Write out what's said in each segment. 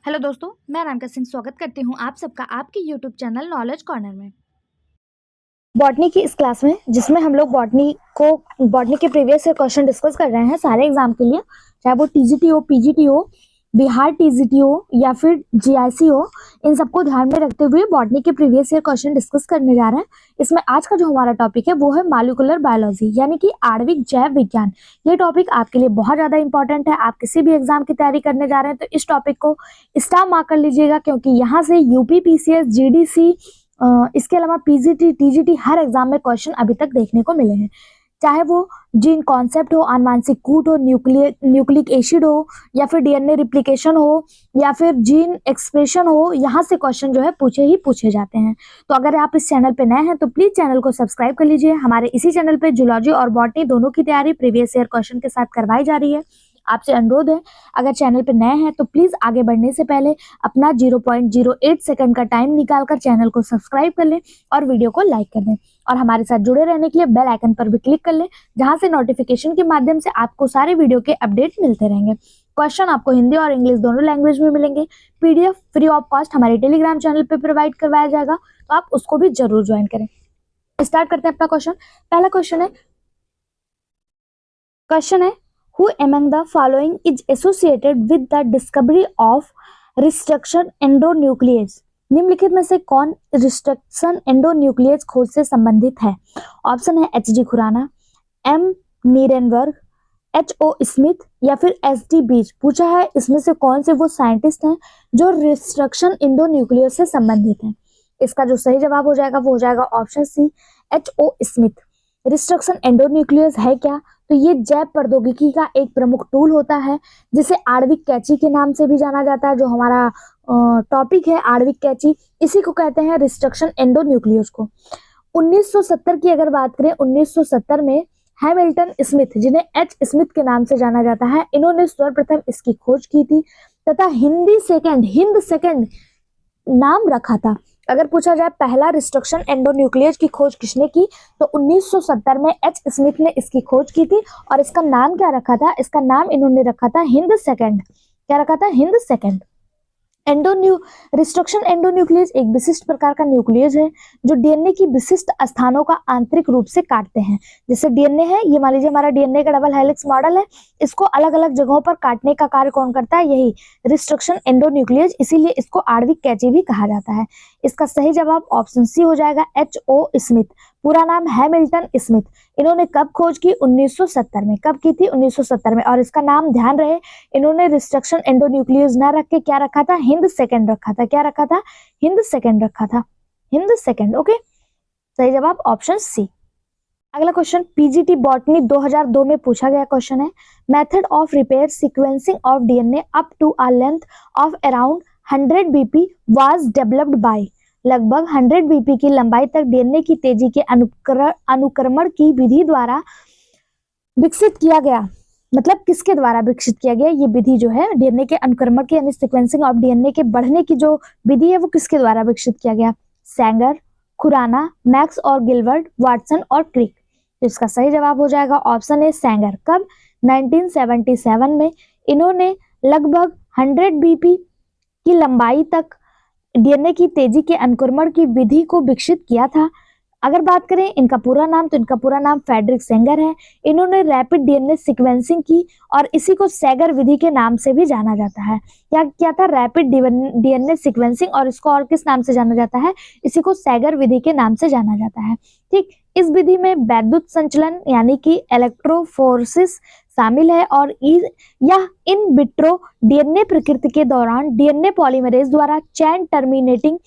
Hello दोस्तों, मैं अनामिका सिंह स्वागत करती हूँ आप सबका आपके यूट्यूब चैनल नॉलेज कॉर्नर में। बॉटनी की इस क्लास में जिसमें हम लोग बॉटनी के प्रीवियस से क्वेश्चन डिस्कस कर रहे हैं सारे एग्जाम के लिए, चाहे वो टीजीटी हो, पीजीटी हो, बिहार टीजीटी हो या फिर जीआईसी हो, इन सबको ध्यान में रखते हुए बॉटनी के प्रीवियस ईयर क्वेश्चन डिस्कस करने जा रहे हैं। इसमें आज का जो हमारा टॉपिक है वो है मॉलिक्यूलर बायोलॉजी यानी कि आणविक जैव विज्ञान। ये टॉपिक आपके लिए बहुत ज्यादा इंपॉर्टेंट है। आप किसी भी एग्जाम की तैयारी करने जा रहे हैं तो इस टॉपिक को स्टार मार्क कर लीजिएगा, क्योंकि यहाँ से यूपी पीसीएस, जीडीसी, इसके अलावा पीजीटी, टीजीटी हर एग्जाम में क्वेश्चन अभी तक देखने को मिले हैं। चाहे वो जीन कॉन्सेप्ट हो, आनुवांशिक कूट हो, न्यूक्लिक एसिड हो, या फिर डीएनए रिप्लिकेशन हो, या फिर जीन एक्सप्रेशन हो, यहाँ से क्वेश्चन जो है पूछे जाते हैं। तो अगर आप इस चैनल पे नए हैं तो प्लीज चैनल को सब्सक्राइब कर लीजिए। हमारे इसी चैनल पे जूलॉजी और बॉटनी दोनों की तैयारी प्रीवियस ईयर क्वेश्चन के साथ करवाई जा रही है। आपसे अनुरोध है, अगर चैनल पे नए हैं तो प्लीज आगे बढ़ने से पहले अपना 0.08 सेकंड का टाइम निकालकर चैनल को सब्सक्राइब कर लें और वीडियो को लाइक कर दें, और हमारे साथ जुड़े रहने के लिए बेल आइकन पर भी क्लिक कर लें, जहां से नोटिफिकेशन के माध्यम से आपको सारे वीडियो के अपडेट मिलते रहेंगे। क्वेश्चन आपको हिंदी और इंग्लिश दोनों लैंग्वेज में मिलेंगे। पीडीएफ फ्री ऑफ कॉस्ट हमारे टेलीग्राम चैनल पे प्रोवाइड करवाया जाएगा, तो आप उसको भी जरूर ज्वाइन करें। स्टार्ट करते हैं अपना क्वेश्चन। पहला क्वेश्चन है Who among the following is associated with the discovery of restriction endonuclease? निम्नलिखित में से कौन रिस्ट्रक्शन एंडोन्यूक्लियस खोज से संबंधित है? ऑप्शन है H D Khurana, M Nirenberg, H O Smith या फिर एस डी बीच। पूछा है इसमें से कौन से वो साइंटिस्ट हैं जो रिस्ट्रक्शन एंडोन्यूक्लियस से संबंधित हैं। इसका जो सही जवाब हो जाएगा वो हो जाएगा option C, H O Smith. Restriction endonuclease है क्या? तो ये जैव प्रौद्योगिकी का एक प्रमुख टूल होता है, जिसे आणविक कैंची के नाम से भी जाना जाता है। जो हमारा टॉपिक है आणविक कैंची, इसी को कहते हैं रिस्ट्रक्शन एंडोन्यूक्लियस को। 1970 की अगर बात करें, 1970 में हैमिल्टन स्मिथ, जिन्हें एच स्मिथ के नाम से जाना जाता है, इन्होंने सर्वप्रथम इसकी खोज की थी तथा हिंद सेकंड नाम रखा था। अगर पूछा जाए पहला रिस्ट्रक्शन एंडोन्यूक्लियस की खोज किसने की, तो 1970 में एच स्मिथ ने इसकी खोज की थी, और इसका नाम क्या रखा था? इसका नाम इन्होंने रखा था हिंद सेकंड। क्या रखा था? हिंद सेकंड। रिस्ट्रक्शन एंडोन्यूक्लियस एक विशिष्ट प्रकार का न्यूक्लियस है जो डीएनए की विशिष्ट स्थानों का आंतरिक रूप से काटते हैं। जैसे डीएनए है, ये मान लीजिए हमारा डीएनए का डबल हेलिक्स मॉडल है, इसको अलग अलग जगहों पर काटने का कार्य कौन करता है? यही रिस्ट्रक्शन एंडोन्यूक्लियस, इसीलिए इसको आणविक कैंची भी कहा जाता है। इसका सही जवाब ऑप्शन सी हो जाएगा, एच ओ स्मिथ। पूरा नाम हैमिल्टन स्मिथ। इन्होंने कब खोज की? 1970 में। कब की थी? 1970 में। और इसका नाम ध्यान रहे, इन्होंने रिस्ट्रक्शन एंडोन्यूक्लियस ना रख के क्या रखा था? हिंद सेकंड रखा था। क्या रखा था? हिंद सेकंड रखा था। हिंद सेकंड। ओके, सही जवाब ऑप्शन सी। अगला क्वेश्चन पीजीटी बॉटनी 2002 में पूछा गया क्वेश्चन है, method of repair sequencing of DNA up to a length of around 100 BP was developed by. लगभग 100 बीपी की लंबाई तक डीएनए की तेजी के अनुक्रमण की विधि द्वारा विकसित किया गया। मतलब किसके द्वारा विकसित किया गया? ये विधि जो है डीएनए के अनुक्रमण की यानी सीक्वेंसिंग ऑफ डीएनए के बढ़ने की जो विधि है वो किसके द्वारा विकसित किया गया? सैंगर, खुराना, मैक्स और गिलबर्ट, वाटसन और क्रिक। तो इसका सही जवाब हो जाएगा ऑप्शन ए, सैंगर। कब? 1977 में इन्होंने लगभग 100 बीपी की लंबाई तक डीएनए की तेजी के अनुक्रमण की विधि को विकसित किया था। अगर बात करें इनका पूरा नाम, तो इनका पूरा नाम फ्रेडरिक सेंगर है। इन्होंने रैपिड डीएनए सीक्वेंसिंग की और इसी को सैगर विधि के नाम से भी जाना जाता है। क्या था? रैपिड डीएनए सीक्वेंसिंग, और इसको और किस नाम से जाना जाता है? इसी को सैगर विधि के नाम से जाना जाता है। ठीक, इस विधि में वैद्युत संचलन यानी कि इलेक्ट्रोफोरेसिस शामिल है, और यह इन विट्रो डीएनए प्रकृति के दौरान डीएनए पॉलीमरेज द्वारा चैन टर्मिनेटिंग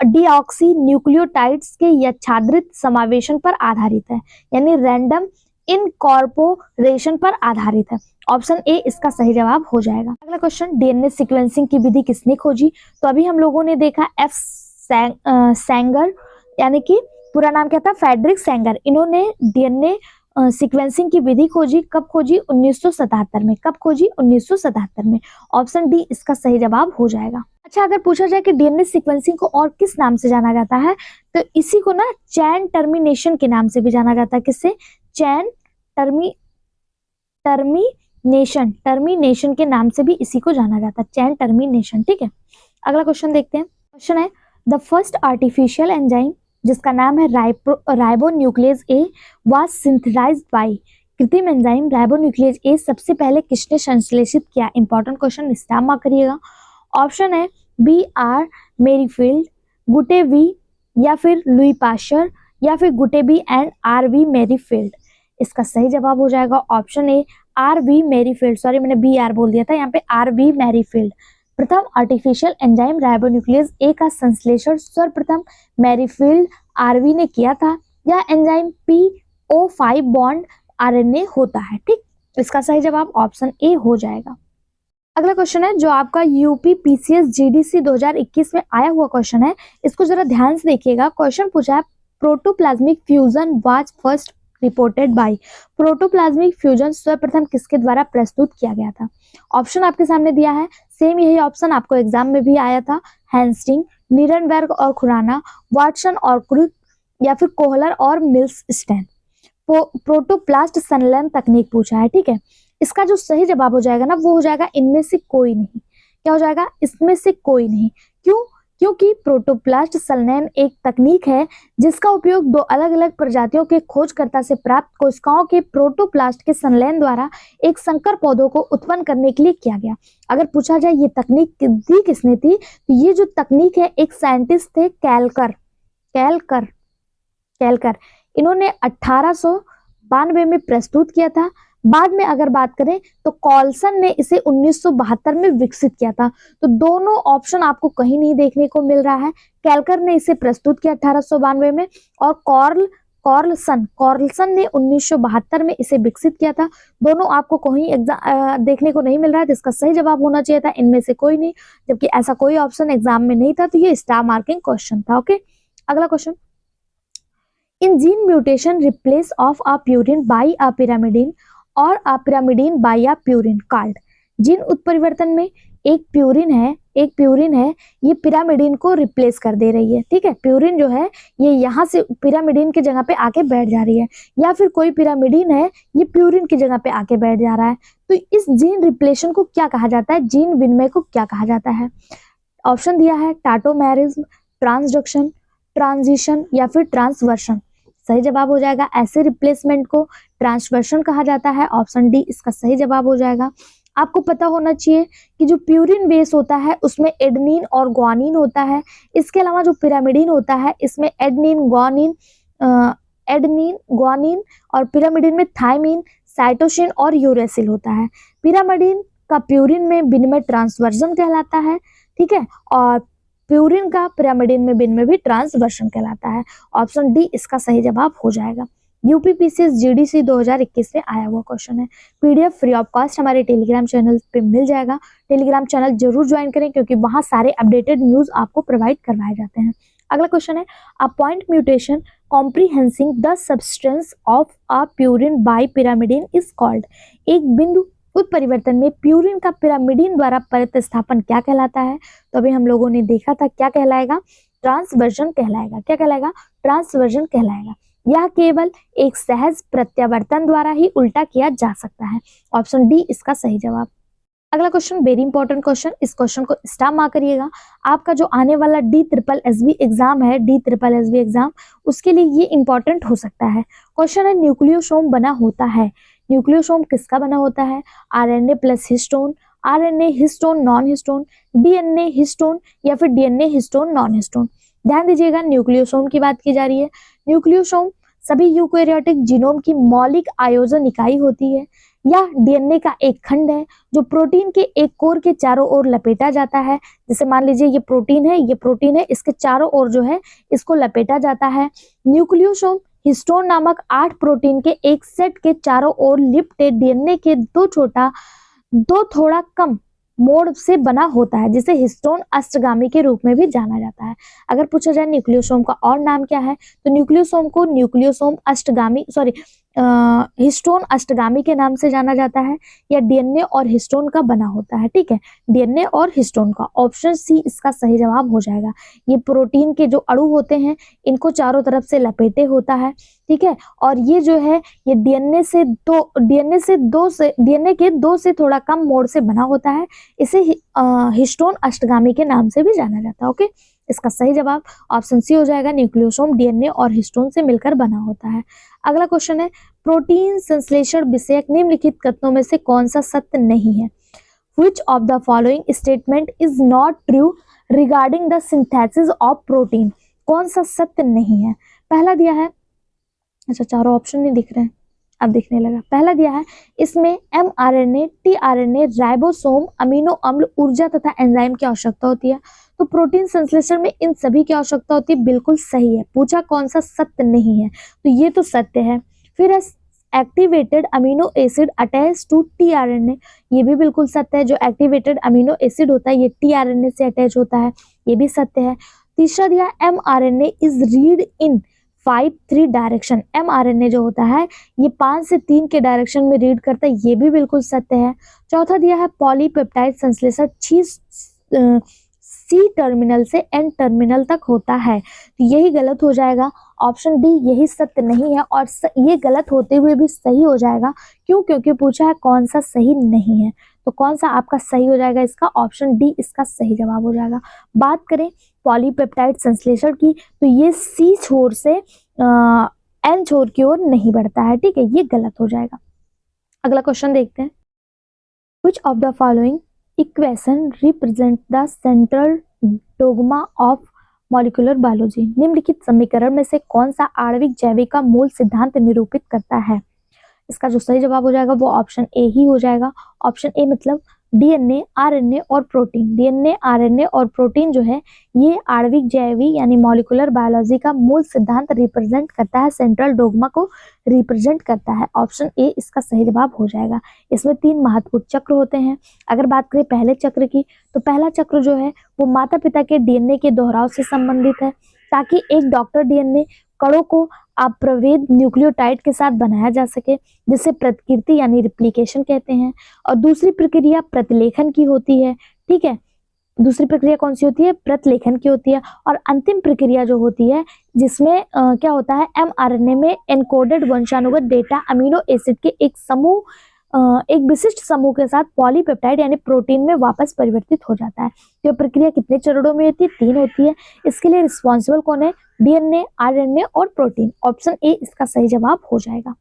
डीऑक्सी न्यूक्लियोटाइड्स के यच्छादृत समावेशन पर आधारित है, यानी रैंडम इनकॉर्पोरेशन पर आधारित है। ऑप्शन ए इसका सही जवाब हो जाएगा। अगला क्वेश्चन, डीएनए सीक्वेंसिंग की विधि किसने खोजी? तो अभी हम लोगों ने देखा एफ सैंगर, यानी कि पूरा नाम क्या था? Frederick Sanger. इन्होंने डीएनए सीक्वेंसिंग की विधि खोजी। कब खोजी? 1977 में। कब खोजी? 1977 में। ऑप्शन डी इसका सही जवाब हो जाएगा। अच्छा, अगर पूछा जाए कि डीएनए सीक्वेंसिंग को और किस नाम से जाना जाता है, तो इसी को ना चैन टर्मिनेशन के नाम से भी जाना जाता है। किससे? चैन नेशन, टर्मिनेशन के नाम से भी इसी को जाना जाता है, चैन टर्मिनेशन। ठीक है, अगला क्वेश्चन देखते हैं। क्वेश्चन है द फर्स्ट आर्टिफिशियल एंजाइम जिसका नाम है ribonuclease A was synthesized by, कृत्रिम एंजाइम राइबोन्यूक्लियेज ए सबसे पहले किसने संश्लेषित किया? इंपॉर्टेंट क्वेश्चन, स्टार मार्क करिएगा। ऑप्शन है B R Merrifield, Gutte V, या फिर लुई पाश्चर, या फिर Gutte B and R V Merrifield. इसका सही जवाब हो जाएगा option A R V Merrifield. Sorry, मैंने बी आर बोल दिया था, यहाँ पे आर वी मेरीफील्ड। प्रथम आर्टिफिशियल एंजाइम राइबोन्यूक्लियेज ए का संश्लेषण सर्वप्रथम मेरीफील्ड आरवी ने किया था। यह एंजाइम PO5 बॉन्ड RNA होता है। ठीक, इसका सही जवाब ऑप्शन ए हो जाएगा। अगला क्वेश्चन है जो आपका यूपी PCS GDC 2021 में आया हुआ क्वेश्चन है, इसको जरा ध्यान से देखिएगा। क्वेश्चन पूछा है protoplasmic fusion was first reported by, protoplasmic fusion सर्वप्रथम किसके द्वारा प्रस्तुत किया गया था? ऑप्शन आपके सामने दिया है, सेम यही ऑप्शन आपको एग्जाम में भी आया था, हैंस्टिंग, नीरनबर्ग और खुराना, वाटसन और क्रुक, या फिर कोहलर और मिल्स स्टैन। प्रोटोप्लास्ट संलयन तकनीक पूछा है। ठीक है, इसका जो सही जवाब हो जाएगा ना वो हो जाएगा इनमें से कोई नहीं। क्या हो जाएगा? इसमें से कोई नहीं। क्यों? क्योंकि प्रोटोप्लास्ट संलयन एक तकनीक है जिसका उपयोग दो अलग अलग प्रजातियों के खोजकर्ता से प्राप्त कोशिकाओं के प्रोटोप्लास्ट के संलयन द्वारा एक संकर पौधों को उत्पन्न करने के लिए किया गया। अगर पूछा जाए ये तकनीक दी किसने थी, तो ये जो तकनीक है एक साइंटिस्ट थे कैलकर। इन्होंने 1892 में प्रस्तुत किया था। बाद में अगर बात करें तो कॉल्सन ने इसे 1972 में विकसित किया था। तो दोनों ऑप्शन आपको कहीं नहीं देखने को मिल रहा है। कैलकर ने इसे प्रस्तुत किया 1892 में और कॉर्लसन ने 1972 में इसे विकसित किया था। दोनों आपको कहीं देखने को नहीं मिल रहा है, तो इसका सही जवाब होना चाहिए था इनमें से कोई नहीं, जबकि ऐसा कोई ऑप्शन एग्जाम में नहीं था, तो ये स्टार मार्किंग क्वेश्चन था। ओके, अगला question, in gene mutation replace of a purine by a pyrimidine और a pyrimidine by a purine called. Gene उत्परिवर्तन में एक प्यूरिन है ये पिरामिडिन को रिप्लेस कर दे रही है। ठीक है, प्यूरिन जो है ये यहाँ से पिरामिडिन की जगह पे आके बैठ जा रही है, या फिर कोई पिरामिडिन है ये प्यूरिन की जगह पे आके बैठ जा रहा है। तो इस जीन रिप्लेशन को क्या कहा जाता है? जीन विनिमय को क्या कहा जाता है? ऑप्शन दिया है टाटोमेरिज्म, ट्रांसडक्शन, ट्रांजिशन, या फिर ट्रांसवर्शन। सही जवाब हो जाएगा ऐसे रिप्लेसमेंट को ट्रांसवर्शन कहा जाता है। ऑप्शन डी इसका सही जवाब हो जाएगा। आपको पता होना चाहिए कि जो प्यूरिन बेस होता है उसमें एडेनिन और ग्वानिन होता है। इसके अलावा जो पिरामिडिन होता है इसमें एडेनिन ग्वानिन और पिरामिडिन में थायमिन, साइटोसिन और यूरेसिल होता है। पिरामिडिन का प्यूरिन में विनिमय ट्रांसवर्जन कहलाता है। ठीक है, और प्यूरिन का पिरामिडिन में विनिमय भी ट्रांसवर्शन कहलाता है। ऑप्शन डी इसका सही जवाब हो जाएगा। यूपी PCS GDC 2021 में आया हुआ क्वेश्चन है। PDF फ्री ऑफ कॉस्ट हमारे टेलीग्राम चैनल पे मिल जाएगा। टेलीग्राम चैनल जरूर ज्वाइन करें क्योंकि वहां सारे अपडेटेड न्यूज आपको प्रोवाइड करवाए जाते हैं। अगला क्वेश्चन है a point mutation comprehending the substance of a purine by pyrimidine is called. एक बिंदु उत्परिवर्तन में प्यूरिन का पिरामिडिन द्वारा प्रतिस्थापन क्या कहलाता है? तो अभी हम लोगों ने देखा था क्या कहलाएगा? ट्रांसवर्जन कहलाएगा। क्या कहलाएगा? ट्रांसवर्जन कहलाएगा। यह केवल एक सहज प्रत्यावर्तन द्वारा ही उल्टा किया जा सकता है। ऑप्शन डी इसका सही जवाब। अगला क्वेश्चन वेरी इंपॉर्टेंट क्वेश्चन, इस क्वेश्चन को स्टार मार्क करिएगा। आपका जो आने वाला DSSB एग्जाम है, DSSB एग्जाम, उसके लिए ये इंपॉर्टेंट हो सकता है। क्वेश्चन है न्यूक्लियोसोम बना होता है। न्यूक्लियोसोम किसका बना होता है? RNA plus histone, RNA histone non histone, DNA histone, या फिर DNA हिस्टोन नॉन हिस्टोन। ध्यान दीजिएगा न्यूक्लियोसोम की बात की जा रही है। न्यूक्लियोसोम सभी यूकेरियोटिक जीनोम की मौलिक आयोजन इकाई होती है। यह DNA का एक खंड है जो प्रोटीन के एक कोर के चारों ओर लपेटा जाता है। जैसे मान लीजिए ये प्रोटीन है, इसके चारों ओर जो है इसको लपेटा जाता है। न्यूक्लियोसोम हिस्टोन नामक 8 प्रोटीन के एक सेट के चारों ओर लिपटे DNA के दो थोड़ा कम मोड़ से बना होता है, जिसे हिस्टोन अष्टगामी के रूप में भी जाना जाता है। अगर पूछा जाए न्यूक्लियोसोम का और नाम क्या है, तो न्यूक्लियोसोम को न्यूक्लियोसोम हिस्टोन अष्टगामी के नाम से जाना जाता है, या डीएनए और हिस्टोन का बना होता है। ठीक है, डीएनए और हिस्टोन का, ऑप्शन सी इसका सही जवाब हो जाएगा। ये प्रोटीन के जो अणु होते हैं इनको चारों तरफ से लपेटे होता है। ठीक है, और ये जो है ये डीएनए के दो से थोड़ा कम मोड़ से बना होता है। इसे हिस्टोन अष्टगामी के नाम से भी जाना जाता है। ओके, इसका सही जवाब ऑप्शन सी हो जाएगा। न्यूक्लियोसोम डीएनए और हिस्टोन से मिलकर बना होता है। अगला क्वेश्चन है, प्रोटीन संश्लेषण विषयक निम्नलिखित कथनों में से कौन सा सत्य नहीं है? Which of the following statement is not true regarding the synthesis of protein? कौन सा सत्य नहीं है? पहला दिया है, अच्छा चारों ऑप्शन नहीं दिख रहे हैं, अब दिखने लगा। पहला दिया है, इसमें mRNA, tRNA, राइबोसोम, अमीनो अम्ल, ऊर्जा तथा एंजाइम की आवश्यकता होती है। तो प्रोटीन संश्लेषण में इन सभी की आवश्यकता होती है, बिल्कुल सही है। पूछा कौन सा सत्य नहीं है, तो ये तो सत्य है। फिर activated amino acid attach to tRNA, ये भी बिल्कुल सत्य है। जो एक्टिवेटेड अमीनो एसिड होता है ये tRNA से अटैच होता है, ये भी सत्य है। तीसरा दिया, mRNA is read in 5-3 direction, mRNA जो होता है ये 5 से 3 के डायरेक्शन में रीड करता है, ये भी बिल्कुल सत्य है। चौथा दिया है, पॉलीपेप्टाइड संश्लेषण सी टर्मिनल से एन टर्मिनल तक होता है, तो यही गलत हो जाएगा। ऑप्शन डी यही सत्य नहीं है, और ये गलत होते हुए भी सही हो जाएगा। क्यों? क्योंकि पूछा है कौन सा सही नहीं है, तो कौन सा आपका सही हो जाएगा? इसका ऑप्शन डी इसका सही जवाब हो जाएगा। बात करें पॉलीपेप्टाइड संश्लेषण की, तो ये सी छोर से एन छोर की ओर नहीं बढ़ता है। ठीक है, ये गलत हो जाएगा। अगला क्वेश्चन देखते हैं, which of the following equation represent the central dogma of molecular biology? निम्नलिखित समीकरण में से कौन सा आणविक जैविक का मूल सिद्धांत निरूपित करता है? इसका जो सही जवाब हो जाएगा वो ऑप्शन ए ही हो जाएगा। ऑप्शन ए मतलब डीएनए, आरएनए और प्रोटीन। डीएनए, आरएनए और प्रोटीन जो है ये आणविक जैविक यानी मॉलिक्यूलर बायोलॉजी का मूल सिद्धांत रिप्रेजेंट करता है, सेंट्रल डोगमा को रिप्रेजेंट करता है। ऑप्शन ए इसका सही जवाब हो जाएगा। इसमें 3 महत्वपूर्ण चक्र होते हैं। अगर बात करें पहले चक्र की, तो पहला चक्र जो है वो माता पिता के डीएनए के दोहराव से संबंधित है, ताकि एक डॉक्टर डीएनए कणों को अप्रवेद न्यूक्लियोटाइड के साथ बनाया जा सके, जिसे प्रतिकृति यानी रिप्लिकेशन कहते हैं। और दूसरी प्रक्रिया प्रतिलेखन की होती है। ठीक है, दूसरी प्रक्रिया कौन सी होती है? प्रतिलेखन की होती है। और अंतिम प्रक्रिया जो होती है जिसमें क्या होता है, एमआरएनए में एनकोडेड वंशानुगत डेटा अमीनो एसिड के एक समूह एक विशिष्ट समूह के साथ पॉलीपेप्टाइड यानी प्रोटीन में वापस परिवर्तित हो जाता है। तो प्रक्रिया कितने चरणों में होती है? 3 होती है। इसके लिए रिस्पॉन्सिबल कौन है? डीएनए, आरएनए और प्रोटीन। ऑप्शन ए इसका सही जवाब हो जाएगा।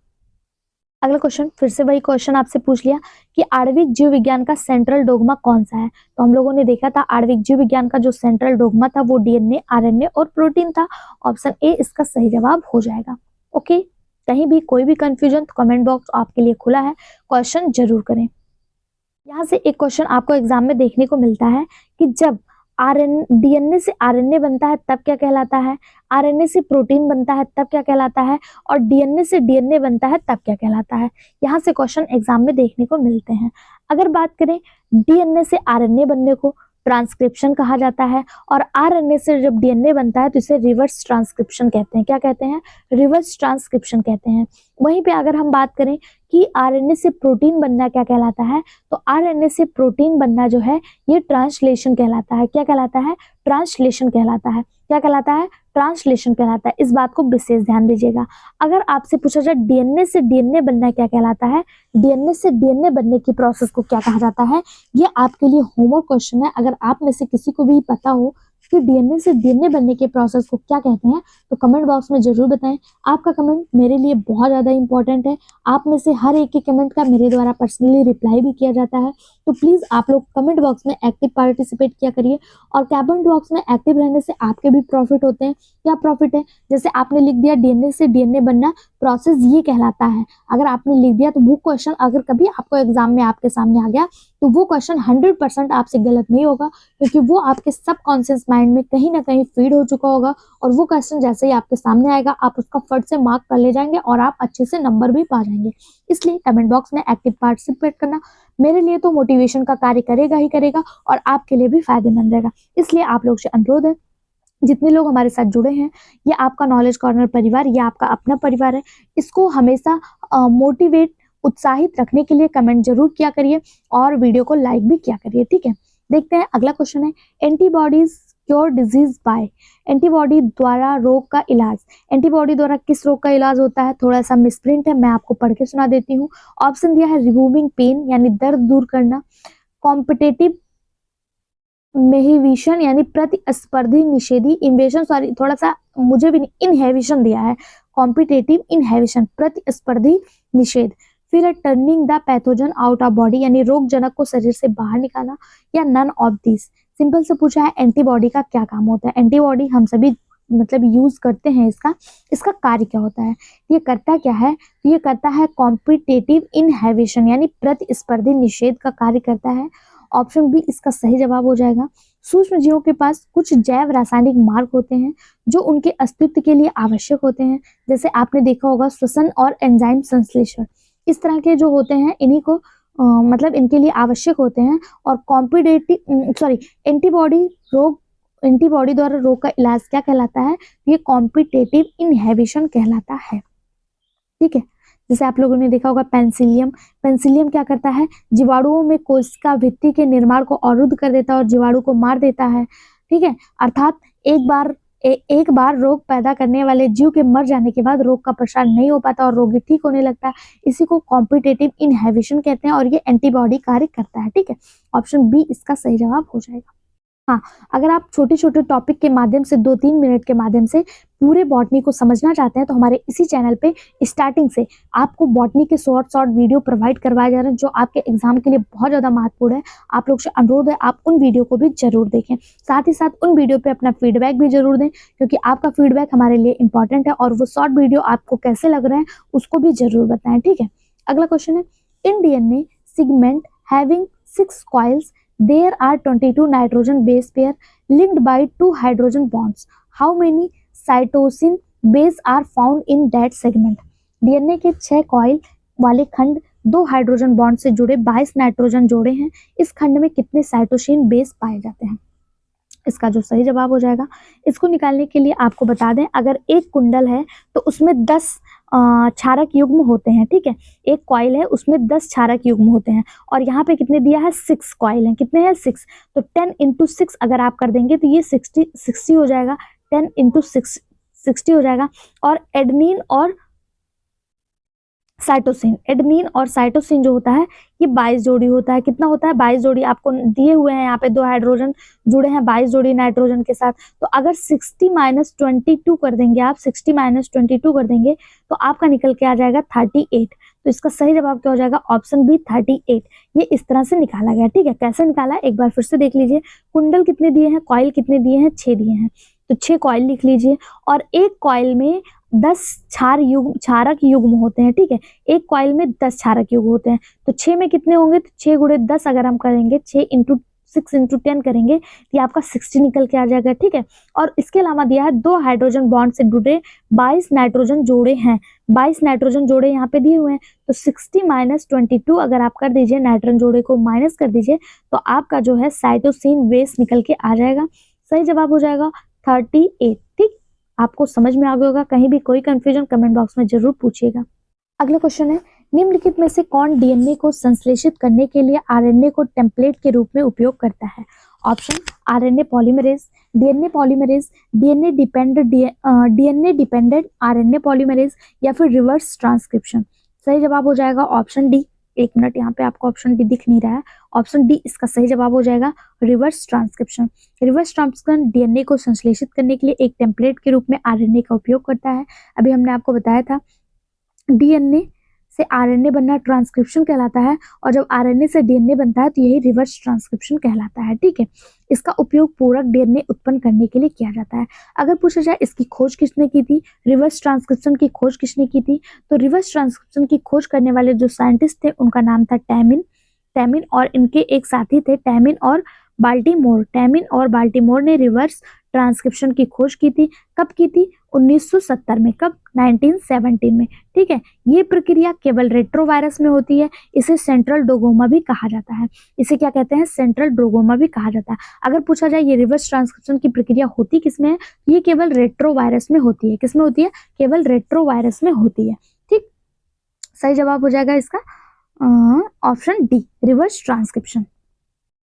अगला क्वेश्चन, फिर से वही क्वेश्चन आपसे पूछ लिया कि आणविक जीव विज्ञान का सेंट्रल डोगमा कौन सा है। तो हम लोगों ने देखा था आणविक जीव विज्ञान का जो सेंट्रल डोगमा था वो डीएनए, आरएनए और प्रोटीन था। ऑप्शन ए इसका सही जवाब हो जाएगा। ओके, कहीं भी कोई भी कंफ्यूजन तो कमेंट बॉक्स आपके लिए खुला है, क्वेश्चन जरूर करें। यहाँ से एक क्वेश्चन आपको एग्जाम में देखने को मिलता है कि जब डीएनए से आरएनए बनता है तब क्या कहलाता है, आरएनए से प्रोटीन बनता है तब क्या कहलाता है, और डीएनए से डीएनए बनता है तब क्या कहलाता है। यहाँ से क्वेश्चन एग्जाम में देखने को मिलते हैं। अगर बात करें डीएनए से आरएनए बनने को ट्रांसक्रिप्शन कहा जाता है, और आरएनए से जब डीएनए बनता है तो इसे रिवर्स ट्रांसक्रिप्शन कहते हैं। क्या कहते हैं? रिवर्स ट्रांसक्रिप्शन कहते हैं। वहीं पे अगर हम बात करें कि आरएनए से प्रोटीन बनना क्या कहलाता है, तो आरएनए से प्रोटीन बनना जो है ये ट्रांसलेशन कहलाता है। क्या कहलाता है? ट्रांसलेशन कहलाता है। क्या कहलाता है? ट्रांसलेशन कहलाता है। इस बात को विशेष ध्यान दीजिएगा। अगर आपसे पूछा जाए डीएनए से डीएनए बनना क्या कहलाता है, डीएनए से डीएनए बनने की प्रोसेस को क्या कहा जाता है, ये आपके लिए होमवर्क क्वेश्चन है। अगर आप में से किसी को भी पता हो कि डीएनए से डीएनए बनने के प्रोसेस को क्या कहते हैं तो कमेंट बॉक्स में जरूर बताएं। आपका कमेंट मेरे लिए बहुत ज़्यादा इंपॉर्टेंट है। आप में से हर एक के कमेंट का मेरे द्वारा पर्सनली रिप्लाई भी किया जाता है। तो प्लीज़ आप लोग कमेंट बॉक्स में एक्टिव पार्टिसिपेट किया करिए। और कमेंट बॉक्स में एक्टिव रहने से आपके भी प्रॉफिट होते हैं। क्या प्रॉफिट है? जैसे आपने लिख दिया डीएनए से डीएनए बनना प्रोसेस ये कहलाता है। अगर आपने लिख दिया तो वो क्वेश्चन अगर कभी आपको एग्जाम में आपके सामने आ गया तो वो क्वेश्चन 100% आपसे गलत नहीं होगा, क्योंकि वो आपके सबकॉन्शियस माइंड में कहीं ना कहीं फीड हो चुका होगा। और वो क्वेश्चन जैसे ही आपके सामने आएगा आप उसका फट से मार्क कर ले जाएंगे और आप अच्छे से नंबर भी पा जाएंगे। इसलिए कमेंट बॉक्स में एक्टिव पार्टिसिपेट करना मेरे लिए तो मोटिवेशन का कार्य करेगा ही करेगा और आपके लिए भी फायदेमंद रहेगा। इसलिए आप लोग से अनुरोध है जितने लोग हमारे साथ जुड़े हैं, ये आपका नॉलेज कॉर्नर परिवार, ये आपका अपना परिवार है। इसको हमेशा मोटिवेट, उत्साहित रखने के लिए कमेंट जरूर किया करिए और वीडियो को लाइक भी किया करिए, ठीक है। देखते हैं अगला क्वेश्चन है, antibodies cure disease bye. Antibody द्वारा रोग का इलाज। एंटीबॉडी द्वारा किस रोग का इलाज होता है? थोड़ा सा मिसप्रिंट है, मैं आपको पढ़ के सुना देती हूँ। ऑप्शन दिया है रिमूविंग पेन यानी दर्द दूर करना, कॉम्पिटेटिव मेहिविशन यानी प्रतिस्पर्धी निषेधी, इन्वेशन, सॉरी थोड़ा सा मुझे भी इनहेविशन दिया है, कॉम्पिटेटिव इनहेविशन प्रतिस्पर्धी निषेध, फिर है turning the pathogen out of body यानी रोग जनक को शरीर से बाहर निकालना, या नन ऑफ दिस। सिंपल से पूछा है एंटीबॉडी का क्या काम होता है। एंटीबॉडी हम सभी मतलब यूज करते हैं, इसका कार्य क्या होता है? ये करता क्या है? ये करता है कॉम्पिटेटिव इनहेविशन यानी प्रतिस्पर्धी निषेध का कार्य करता है। ऑप्शन बी इसका सही जवाब हो जाएगा। सूक्ष्म जीवों के पास कुछ जैव रासायनिक मार्ग होते हैं जो उनके अस्तित्व के लिए आवश्यक होते हैं, जैसे आपने देखा होगा श्वसन और एंजाइम संश्लेषण, इस तरह के जो होते हैं इन्हीं को मतलब इनके लिए आवश्यक होते हैं। और एंटीबॉडी द्वारा रोग का इलाज क्या कहलाता है? ये कॉम्पिटेटिव इनहेबिशन कहलाता है, ठीक है। जैसे आप लोगों ने देखा होगा पेंसिलियम क्या करता है? जीवाणुओं में कोशिका भित्ति के निर्माण को अवरुद्ध कर देता है और जीवाणु को मार देता है, ठीक है। अर्थात एक बार रोग पैदा करने वाले जीव के मर जाने के बाद रोग का प्रसार नहीं हो पाता और रोगी ठीक होने लगता है, इसी को कॉम्पिटेटिव इनहेबिशन कहते हैं और ये एंटीबॉडी कार्य करता है, ठीक है। ऑप्शन बी इसका सही जवाब हो जाएगा। हाँ, अगर आप छोटे छोटे टॉपिक के माध्यम से 2-3 मिनट के माध्यम से पूरे बॉटनी को समझना चाहते हैं तो हमारे इसी चैनल पे स्टार्टिंग से आपको बॉटनी के शॉर्ट वीडियो प्रोवाइड करवाए जा रहे हैं जो आपके एग्जाम के लिए बहुत ज़्यादा महत्वपूर्ण है। आप लोग से अनुरोध है आप उन वीडियो को भी जरूर देखें, साथ ही साथ उन वीडियो पे अपना फीडबैक भी जरूर दें क्योंकि आपका फीडबैक हमारे लिए इंपॉर्टेंट है और वो शॉर्ट वीडियो आपको कैसे लग रहे हैं उसको भी जरूर बताएं, ठीक है। अगला क्वेश्चन है, in DNA segment having 6 coils there are 22 nitrogen base pair linked by 2 hydrogen bonds. How many cytosine base are found in that segment? DNA के 6 कॉइल वाले खंड 2 हाइड्रोजन बॉन्ड से जुड़े 22 नाइट्रोजन जोड़े हैं, इस खंड में कितने साइटोसिन बेस पाए जाते हैं? इसका जो सही जवाब हो जाएगा, इसको निकालने के लिए आपको बता दें अगर एक कुंडल है तो उसमें 10 क्षारक युग्म होते हैं, ठीक है। एक कॉइल है उसमें 10 क्षारक युग्म होते हैं और यहाँ पे कितने दिया है? 6 कॉइल हैं, कितने हैं? 6। तो 10 × 6 अगर आप कर देंगे तो ये 60 हो जाएगा, 10 × 6 60 हो जाएगा। और एडेनिन और साइटोसिन जो होता है ये 22 जोड़ी होता है। कितना होता है? 22 जोड़ी आपको दिए हुए हैं, यहाँ पे 2 हाइड्रोजन जुड़े हैं 22 जोड़ी नाइट्रोजन के साथ। तो अगर 60 - 22 कर देंगे आप, 60 - 22 कर देंगे तो आपका निकल के आ जाएगा 38। तो इसका सही जवाब क्या हो जाएगा? Option B 38। ये इस तरह से निकाला गया, ठीक है। कैसे निकाला एक बार फिर से देख लीजिए। कुंडल कितने दिए हैं? कॉइल कितने दिए हैं? 6 दिए हैं, तो 6 कॉइल लिख लीजिए और एक कॉइल में 10 क्षारक युग्म होते हैं, ठीक है। एक कॉइल में 10 क्षारक युग्म होते हैं तो 6 में कितने होंगे? तो 6 × 10 अगर हम करेंगे, 6 × 6 × 10 करेंगे तो ये आपका 60 निकल के आ जाएगा, ठीक है। और इसके अलावा दिया है 2 हाइड्रोजन बॉन्ड से जुड़े 22 नाइट्रोजन जोड़े हैं, 22 नाइट्रोजन जोड़े यहाँ पे दिए हुए हैं। तो 60 - 22 अगर आप कर दीजिए, नाइट्रोजन जोड़े को माइनस कर दीजिए तो आपका जो है साइटोसिन बेस निकल के आ जाएगा। सही जवाब हो जाएगा 38, ठीक। आपको समझ में आ गया होगा। कहीं भी कोई कंफ्यूजन कमेंट बॉक्स में जरूर पूछिएगा। अगला क्वेश्चन है, निम्नलिखित में से कौन डीएनए को संश्लेषित करने के लिए आरएनए को टेम्पलेट के रूप में उपयोग करता है? Option RNA polymerase, DNA polymerase, DNA dependent RNA polymerase या फिर रिवर्स ट्रांसक्रिप्शन। सही जवाब हो जाएगा ऑप्शन डी। एक मिनट, यहाँ पे आपको ऑप्शन डी दिख नहीं रहा है, ऑप्शन डी इसका सही जवाब हो जाएगा, reverse transcription. Reverse transcription DNA को संश्लेषित करने के लिए एक टेम्पलेट के रूप में आरएनए का उपयोग करता है। अभी हमने आपको बताया था डीएनए से आरएनए बनना ट्रांसक्रिप्शन कहलाता है और जब आरएनए से डीएनए बनता है तो यही रिवर्स ट्रांसक्रिप्शन कहलाता है, ठीक है। इसका उपयोग पूरक डीएनए उत्पन्न करने के लिए किया जाता है। अगर पूछा जाए इसकी खोज किसने की थी, रिवर्स ट्रांसक्रिप्शन की खोज किसने की थी, तो रिवर्स ट्रांसक्रिप्शन की खोज करने वाले जो साइंटिस्ट थे उनका नाम था टैमिन और इनके एक साथी थे टैमिन और बाल्टीमोर ने रिवर्स ट्रांसक्रिप्शन की खोज की थी। कब की थी? 1970 में। कब? 1917 में। ठीक है, ये प्रक्रिया केवल रेट्रोवायरस में होती है। इसे सेंट्रल डोगोमा भी कहा जाता है। इसे क्या कहते हैं? सेंट्रल डोगोमा भी कहा जाता है। अगर पूछा जाए ये रिवर्स ट्रांसक्रिप्शन की प्रक्रिया होती किसमें है, ये केवल रेट्रोवायरस में होती है। किसमें होती है? केवल रेट्रोवायरस में होती है। ठीक, सही जवाब हो जाएगा इसका ऑप्शन डी, रिवर्स ट्रांसक्रिप्शन।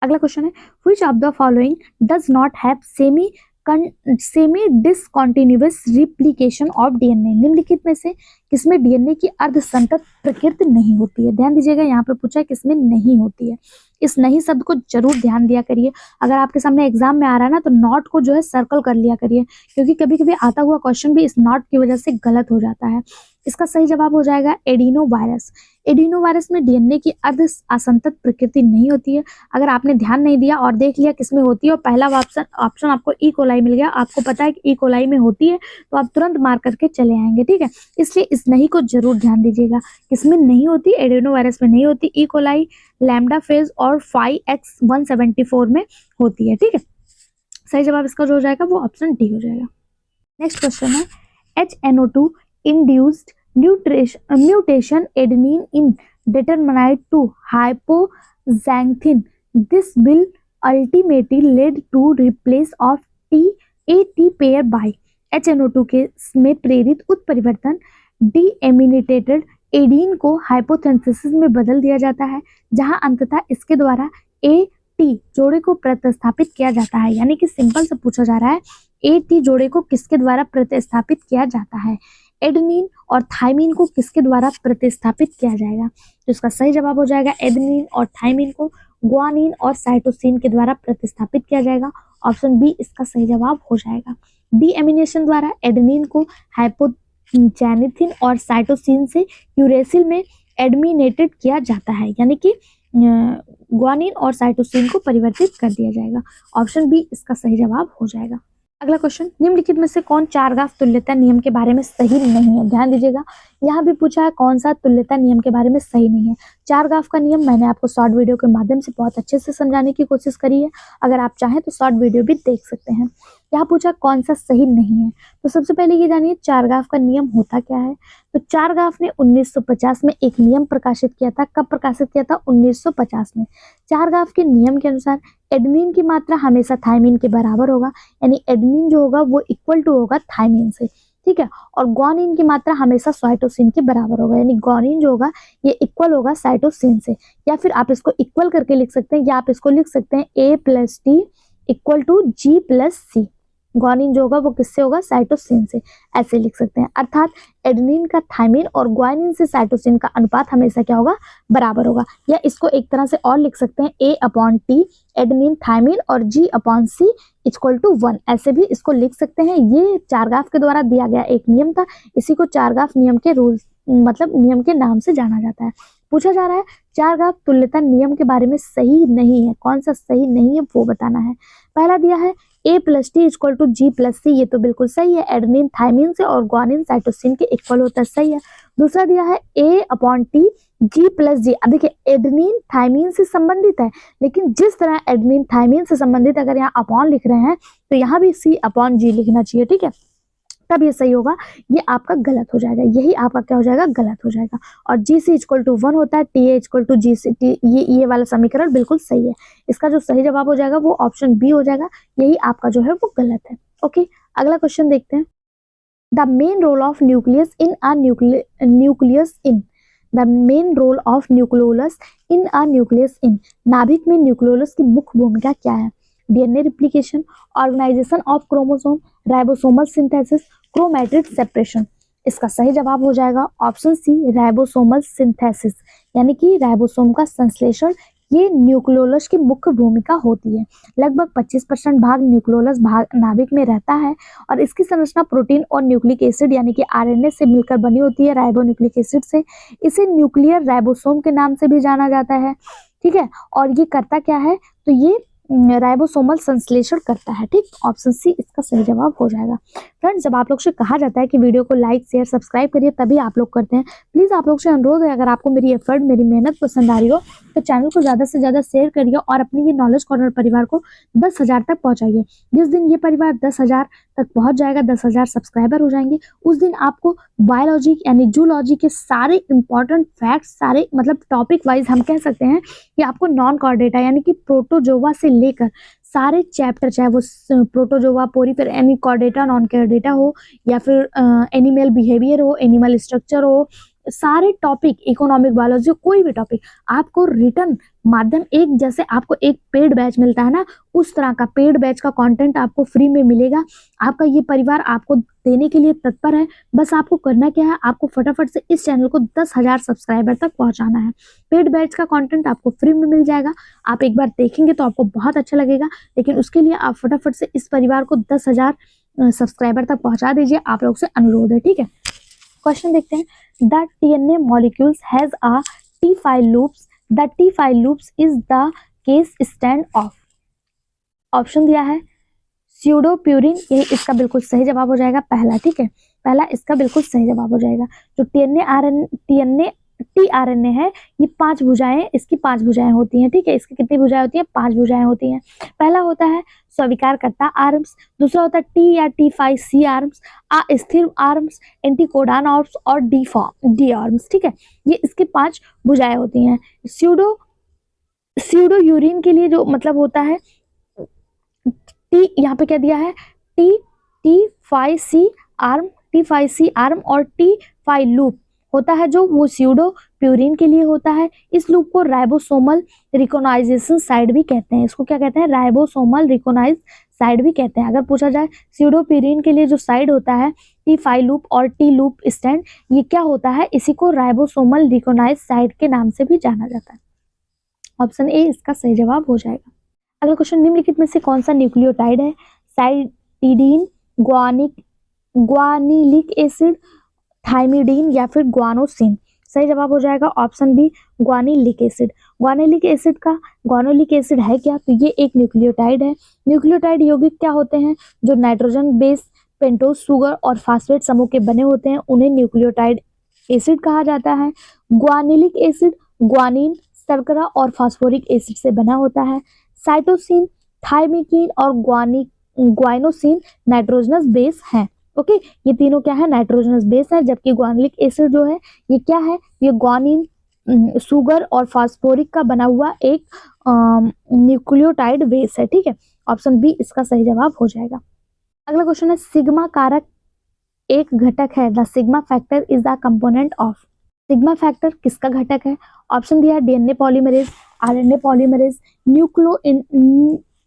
अगला क्वेश्चन है, which of the following does not have semi discontinuous replication of DNA. निम्नलिखित में से किसमें डीएनए की अर्धसंतत प्रकृति नहीं होती है? ध्यान दीजिएगा, यहाँ पर पूछा है किसमें नहीं होती है। इस नहीं शब्द को जरूर ध्यान दिया करिए। अगर आपके सामने एग्जाम में आ रहा है ना, तो नॉट को जो है सर्कल कर लिया करिए, क्योंकि कभी कभी आता हुआ क्वेश्चन भी इस नॉट की वजह से गलत हो जाता है। इसका सही जवाब हो जाएगा एडिनो वायरस। एडिनो वायरस में डीएनए की अर्ध असंतत प्रकृति नहीं होती है। अगर आपने ध्यान नहीं दिया और देख लिया किसमें होती है और पहला ऑप्शन आपको ई कोलाई मिल गया, आपको पता है कि ई कोलाई में होती है, तो आप तुरंत मार करके चले आएंगे। ठीक है, इसलिए इस नहीं को जरूर ध्यान दीजिएगा। किसमें नहीं होती? एडिनो वायरस में नहीं होती। ई कोलाई, लैम्डा फेज और 5X174 में होती है। ठीक है, सही जवाब इसका जो हो जाएगा वो ऑप्शन डी हो जाएगा। नेक्स्ट क्वेश्चन है, HNO2 induced mutation adenine in determinate to hypoxanthine. This will ultimately lead to replace of T pair by HNO2 के में प्रेरित उत्परिवर्तन डीएमिनेटेड एडीन को हाइपोथेंसिस में बदल दिया जाता है, जहां अंततः इसके द्वारा AT जोड़े को प्रतिस्थापित किया जाता है। यानी कि सिंपल से पूछा जा रहा है AT जोड़े को किसके द्वारा प्रतिस्थापित किया जाता है? एडेनिन और थाइमिन को किसके द्वारा प्रतिस्थापित किया जाएगा? तो इसका सही जवाब हो जाएगा एडेनिन और थाइमिन को ग्वानिन और साइटोसिन के द्वारा प्रतिस्थापित किया जाएगा। ऑप्शन बी इसका सही जवाब हो जाएगा। डीएमिनेशन द्वारा एडेनिन को हाइपोजेनिथिन और साइटोसिन से यूरेसिल में एडमिनेटेड किया जाता है, यानी कि ग्वानिन और साइटोसिन को परिवर्तित कर दिया जाएगा। ऑप्शन बी इसका सही जवाब हो जाएगा। अगला क्वेश्चन, निम्नलिखित में से कौन चारगाफ तुल्यता नियम के बारे में सही नहीं है? ध्यान दीजिएगा, यहाँ भी पूछा है कौन सा तुल्यता नियम के बारे में सही नहीं है। चारगाफ का नियम मैंने आपको शॉर्ट वीडियो के माध्यम से बहुत अच्छे से समझाने की कोशिश करी है। अगर आप चाहें तो शॉर्ट वीडियो भी देख सकते हैं। यहाँ पूछा कौन सा सही नहीं है, तो सबसे पहले ये जानिए चारगाफ का नियम होता क्या है। तो चारगाफ ने 1950 में एक नियम प्रकाशित किया था। कब प्रकाशित किया था? 1950 में। चारगाफ के नियम के अनुसार एडेनिन की मात्रा हमेशा थाइमिन के बराबर होगा, यानी एडेनिन जो होगा वो इक्वल टू होगा थाइमिन से। ठीक है, और ग्वानिन की मात्रा हमेशा साइटोसिन के बराबर होगा, यानी ग्वानिन जो होगा ये इक्वल होगा साइटोसिन से। या फिर आप इसको इक्वल करके लिख सकते हैं, या आप इसको लिख सकते हैं A+T equal to G+C। Guanine जो होगा वो किससे होगा? साइटोसिन से। ऐसे लिख सकते हैं, अर्थात एडेनिन का थाइमिन और ग्वानिन से साइटोसिन का अनुपात हमेशा क्या होगा? बराबर होगा। या इसको एक तरह से और लिख सकते हैं A/T एडेनिन थाइमिन और G/C इक्वल टू 1। ऐसे भी इसको लिख सकते हैं। ये चारगाफ के द्वारा दिया गया एक नियम था, इसी को चारगाफ नियम के रूल्स मतलब नियम के नाम से जाना जाता है। पूछा जा रहा है चारगाफ तुल्यता नियम के बारे में सही नहीं है, कौन सा सही नहीं है वो बताना है। पहला दिया है A+T इक्वल टू G+C, ये तो बिल्कुल सही है, एडेनिन थाइमिन से और ग्वानिन साइटोसिन के इक्वल होता है, सही है। दूसरा दिया है A/T G+G। अब देखिए एडेनिन थाइमिन से संबंधित है, लेकिन जिस तरह एडेनिन थाइमिन से संबंधित अगर यहाँ अपॉन लिख रहे हैं तो यहाँ भी C/G लिखना चाहिए। ठीक है, तब ये सही होगा। ये आपका गलत हो जाएगा, यही आपका क्या हो जाएगा? गलत हो जाएगा। और GC इक्वल टू 1 होता है, TA इक्वल टू GC। ये वाला समीकरण बिल्कुल सही है। इसका जो सही जवाब हो जाएगा वो ऑप्शन बी हो जाएगा, यही आपका जो है वो गलत है। ओके, अगला क्वेश्चन देखते हैं। The main role of nucleus in a nucleus in नाभिक में न्यूक्लियोलस की मुख्य भूमिका क्या है? DNA replication, organization of chromosome, ribosomal synthesis, chromatid separation. इसका सही जवाब हो जाएगा ऑप्शन सी, राइबोसोमल सिंथेसिस, यानी कि राइबोसोम का संश्लेषण ये न्यूक्लियोलस की मुख्य भूमिका होती है। लगभग 25% भाग न्यूक्लियोलस भाग नाभिक में रहता है और इसकी संरचना प्रोटीन और न्यूक्लिक एसिड यानी कि आरएनए से मिलकर बनी होती है, राइबोन्यूक्लिक एसिड से। इसे न्यूक्लियर राइबोसोम के नाम से भी जाना जाता है। ठीक है, और ये करता क्या है? तो ये राइबोसोमल संश्लेषण करता है। ठीक, ऑप्शन सी इसका सही जवाब हो जाएगा। फ्रेंड्स, जब आप लोग से कहा जाता है कि वीडियो को लाइक शेयर सब्सक्राइब करिए, तभी आप लोग करते हैं। प्लीज आप लोग से अनुरोध है, अगर आपको मेरी एफर्ट मेरी मेहनत पसंद आ रही हो तो चैनल को ज़्यादा से ज़्यादा शेयर करिए और अपनी ये नॉलेज कॉर्नर परिवार को 10,000 तक पहुंचाइए। जिस दिन ये परिवार 10,000 तक पहुंच जाएगा, 10,000 सब्सक्राइबर हो जाएंगे, उस दिन आपको बायोलॉजी यानी जूलॉजी के सारे इंपॉर्टेंट फैक्ट्स, सारे मतलब टॉपिक वाइज हम कह सकते हैं कि आपको नॉन कॉर्डेटा यानी कि प्रोटोजोआ से लेकर सारे चैप्टर, चाहे वो प्रोटोजोआ, पोरीफेरा यानी कॉर्डेटा, नॉन कॉर्डेटा हो या फिर एनिमल बिहेवियर हो, एनिमल स्ट्रक्चर हो, सारे टॉपिक, इकोनॉमिक बायोलॉजी, कोई भी टॉपिक आपको रिटर्न माध्यम, एक जैसे आपको एक पेड बैच मिलता है ना, उस तरह का पेड बैच का कंटेंट आपको फ्री में मिलेगा। आपका ये परिवार आपको देने के लिए तत्पर है। बस आपको करना क्या है, आपको फटाफट से इस चैनल को 10,000 सब्सक्राइबर तक पहुंचाना है। पेड बैच का कंटेंट आपको फ्री में मिल जाएगा। आप एक बार देखेंगे तो आपको बहुत अच्छा लगेगा, लेकिन उसके लिए आप फटाफट से इस परिवार को 10,000 सब्सक्राइबर तक पहुंचा दीजिए, आप लोग से अनुरोध है, ठीक है। क्वेश्चन देखते हैं। The DNA molecules has a T5 loops. The T5 loops is the case stand of. Option दिया है स्यूडोप्यूरिन, यही इसका बिल्कुल सही जवाब हो जाएगा पहला, ठीक है। पहला इसका बिल्कुल सही जवाब हो जाएगा। जो tRNA है, ये 5 भुजाएं, इसकी 5 भुजाएं होती हैं, ठीक है। इसकी कितनी भुजाएं होती हैं? 5 भुजाएं होती हैं। पहला होता है स्वीकारकर्ता आर्म्स, दूसरा होता है T या T5C आर्म्स, अस्थिर आर्म्स, एंटीकोडान आर्म्स और डी आर्म्स, ठीक है। ये इसकी 5 भुजाएं होती हैं। स्यूडो यूरिन के लिए जो मतलब होता है टी, यहाँ पे क्या दिया है, T5C आर्म और T5 लूप होता है, जो वो स्यूडो प्यूरिन के लिए होता है। इस लूप को राइबोसोमल रिकोनाइजेशन साइड भी कहते हैं। इसको क्या कहते हैं? राइबोसोमल रिकोनाइज साइड भी कहते हैं। अगर पूछा जाए स्यूडो प्यूरिन के लिए जो साइड होता है T5 लूप और T लूप स्टैंड, ये क्या होता है? इसी को राइबोसोमल रिकोनाइज साइड के नाम से भी जाना जाता है। ऑप्शन ए इसका सही जवाब हो जाएगा। अगला क्वेश्चन, निम्नलिखित में से कौन सा न्यूक्लियोटाइड है? साइटिडीन, ग्वानिलिक एसिड, थाइमिडीन या फिर ग्वानोसिन? सही जवाब हो जाएगा ऑप्शन बी, ग्वानिलिक एसिड। ग्वानिलिक एसिड है क्या? तो ये एक न्यूक्लियोटाइड है। न्यूक्लियोटाइड यौगिक क्या होते हैं? जो नाइट्रोजन बेस, पेंटोज शुगर और फास्फेट समूह के बने होते हैं, उन्हें न्यूक्लियोटाइड एसिड कहा जाता है। ग्वानिलिक एसिड ग्वानिन, शर्करा और फास्फोरिक एसिड से बना होता है। साइटोसिन, थाइमिकीन और ग्वाइनोसिन नाइट्रोजनस बेस हैं। ओके, ये तीनों क्या है? नाइट्रोजनस बेस है। जबकि ग्वानिलिक एसिड जो है ये क्या है? ये ग्वानिन, शुगर और फास्फोरिक का बना हुआ एक न्यूक्लियोटाइड बेस है, ठीक है। ऑप्शन बी इसका सही जवाब हो जाएगा। अगला क्वेश्चन है, सिग्मा कारक एक घटक है। The sigma factor is the component of. Sigma factor किसका घटक है? ऑप्शन दिया है DNA polymerase, RNA polymerase,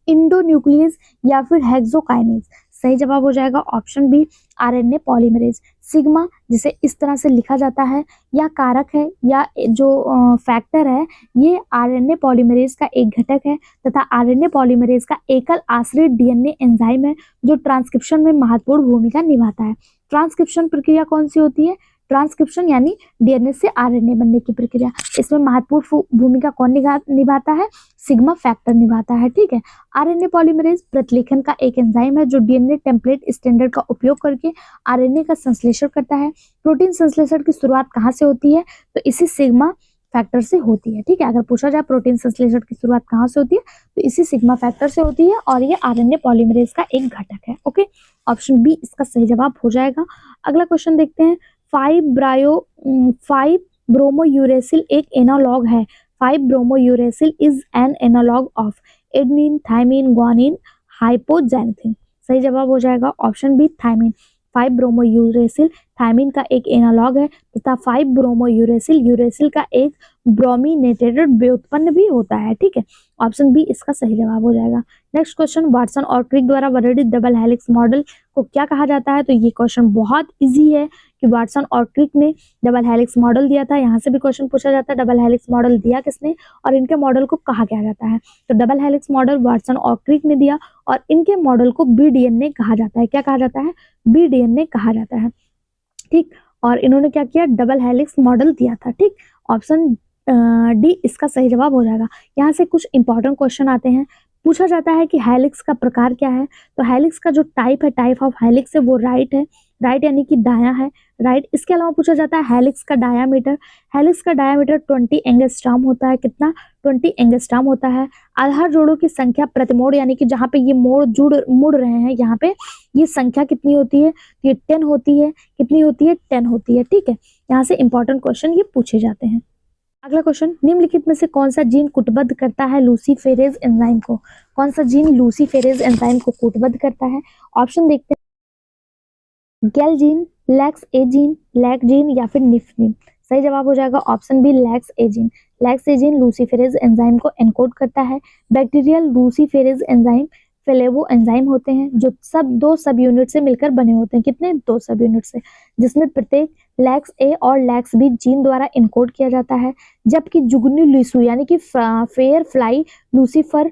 endonuclease या फिर हेक्सोकाइनेज। सही जवाब हो जाएगा option B, RNA polymerase. Sigma जिसे इस तरह से लिखा जाता है, या कारक है या जो फैक्टर है, ये आरएनए पॉलीमरेज का एक घटक है तथा आरएनए पॉलीमरेज का एकल आश्रित डीएनए एंजाइम है जो ट्रांसक्रिप्शन में महत्वपूर्ण भूमिका निभाता है। ट्रांसक्रिप्शन प्रक्रिया कौन सी होती है? ट्रांसक्रिप्शन यानी डीएनए से आरएनए बनने की प्रक्रिया। इसमें महत्वपूर्ण भूमिका कौन निभाता है? सिग्मा फैक्टर निभाता है, ठीक है। आरएनए पॉलीमरेज प्रतिलेखन का एक एंजाइम है जो डीएनए टेम्पलेट स्टैंडर्ड का उपयोग करके आरएनए का संश्लेषण करता है। प्रोटीन संश्लेषण की शुरुआत कहाँ से होती है? तो इसी सिग्मा फैक्टर से होती है, ठीक है। अगर पूछा जाए प्रोटीन संश्लेषण की शुरुआत कहाँ से होती है, तो इसी सिग्मा फैक्टर से होती है और ये आरएनए पॉलीमरेज का एक घटक है। ओके, ऑप्शन बी इसका सही जवाब हो जाएगा। अगला क्वेश्चन देखते हैं। 5-ब्रोमोयूरेसिल एक एनालॉग है। 5-ब्रोमोयूरेसिल is an analogue of adenine, thymine, guanine, hypoxanthine. सही जवाब हो जाएगा ऑप्शन बी, थाइमिन। 5-ब्रोमोयूरेसिल थाइमिन का एक एनालॉग है तथा 5-ब्रोमोयूरेसिल यूरेसिल का एक ब्रोमिनेटेड व्युत्पन्न भी होता है, ठीक है। ऑप्शन बी इसका सही जवाब हो जाएगा। नेक्स्ट क्वेश्चन, वाटसन और क्रिक द्वारा वर्णित डबल हेलिक्स मॉडल को क्या कहा जाता है? तो ये क्वेश्चन बहुत इजी है कि वाटसन और क्रिक ने डबल हेलिक्स मॉडल दिया था। यहाँ से भी क्वेश्चन पूछा जाता है डबल हेलिक्स मॉडल दिया किसने और इनके मॉडल को कहा क्या जाता है? तो डबल हेलिक्स मॉडल वाटसन और क्रिक ने दिया और इनके मॉडल को BDNA कहा जाता है। क्या कहा जाता है? BDNA कहा जाता है, ठीक। और इन्होंने क्या किया? डबल हेलिक्स मॉडल दिया था, ठीक। ऑप्शन डी इसका सही जवाब हो जाएगा। यहाँ से कुछ इंपॉर्टेंट क्वेश्चन आते हैं। पूछा जाता है कि हेलिक्स का प्रकार क्या है, तो हेलिक्स का जो टाइप है, टाइप ऑफ हेलिक्स है वो राइट है, राइट यानी कि दायां है, राइट। इसके अलावा पूछा जाता है हेलिक्स का डायामीटर, हेलिक्स का डायामीटर 20 एंगस्ट्रॉम होता है, कितना, 20 एंगस्ट्रॉम होता है। आधार जोड़ों की संख्या प्रति मोड़, यानी कि जहाँ पे ये मोड़ मुड़ रहे हैं यहाँ पे, ये संख्या कितनी होती है, तो ये 10 होती है, कितनी होती है, 10 होती है, ठीक है। यहाँ से इंपॉर्टेंट क्वेश्चन ये पूछे जाते हैं। अगला क्वेश्चन, निम्नलिखित में से कौन सा जीन कूटबद्ध करता है लूसीफेरेज एंजाइम को, कौन सा जीन लूसीफेरेज एंजाइम को कूटबद्ध करता है। ऑप्शन देखते हैं, गैल जीन, लैक्स ए जीन, लैक जीन या फिर निफ जीन। सही जवाब हो जाएगा ऑप्शन बी, लैक्स ए जीन। लैक्स ए जीन लूसीफेरेज एंजाइम को एनकोड करता है। बैक्टीरियल लूसीफेरेज एंजाइम फ्लेवो एंजाइम होते हैं जो दो सब यूनिट से मिलकर बने होते हैं, कितने, 2 सब यूनिट से, जिसमें प्रत्येक लैक्स ए और लैक्स बी जीन द्वारा इनकोड किया जाता है। जबकि जुगनू लूसू यानी कि फेयर फ्लाई लूसीफर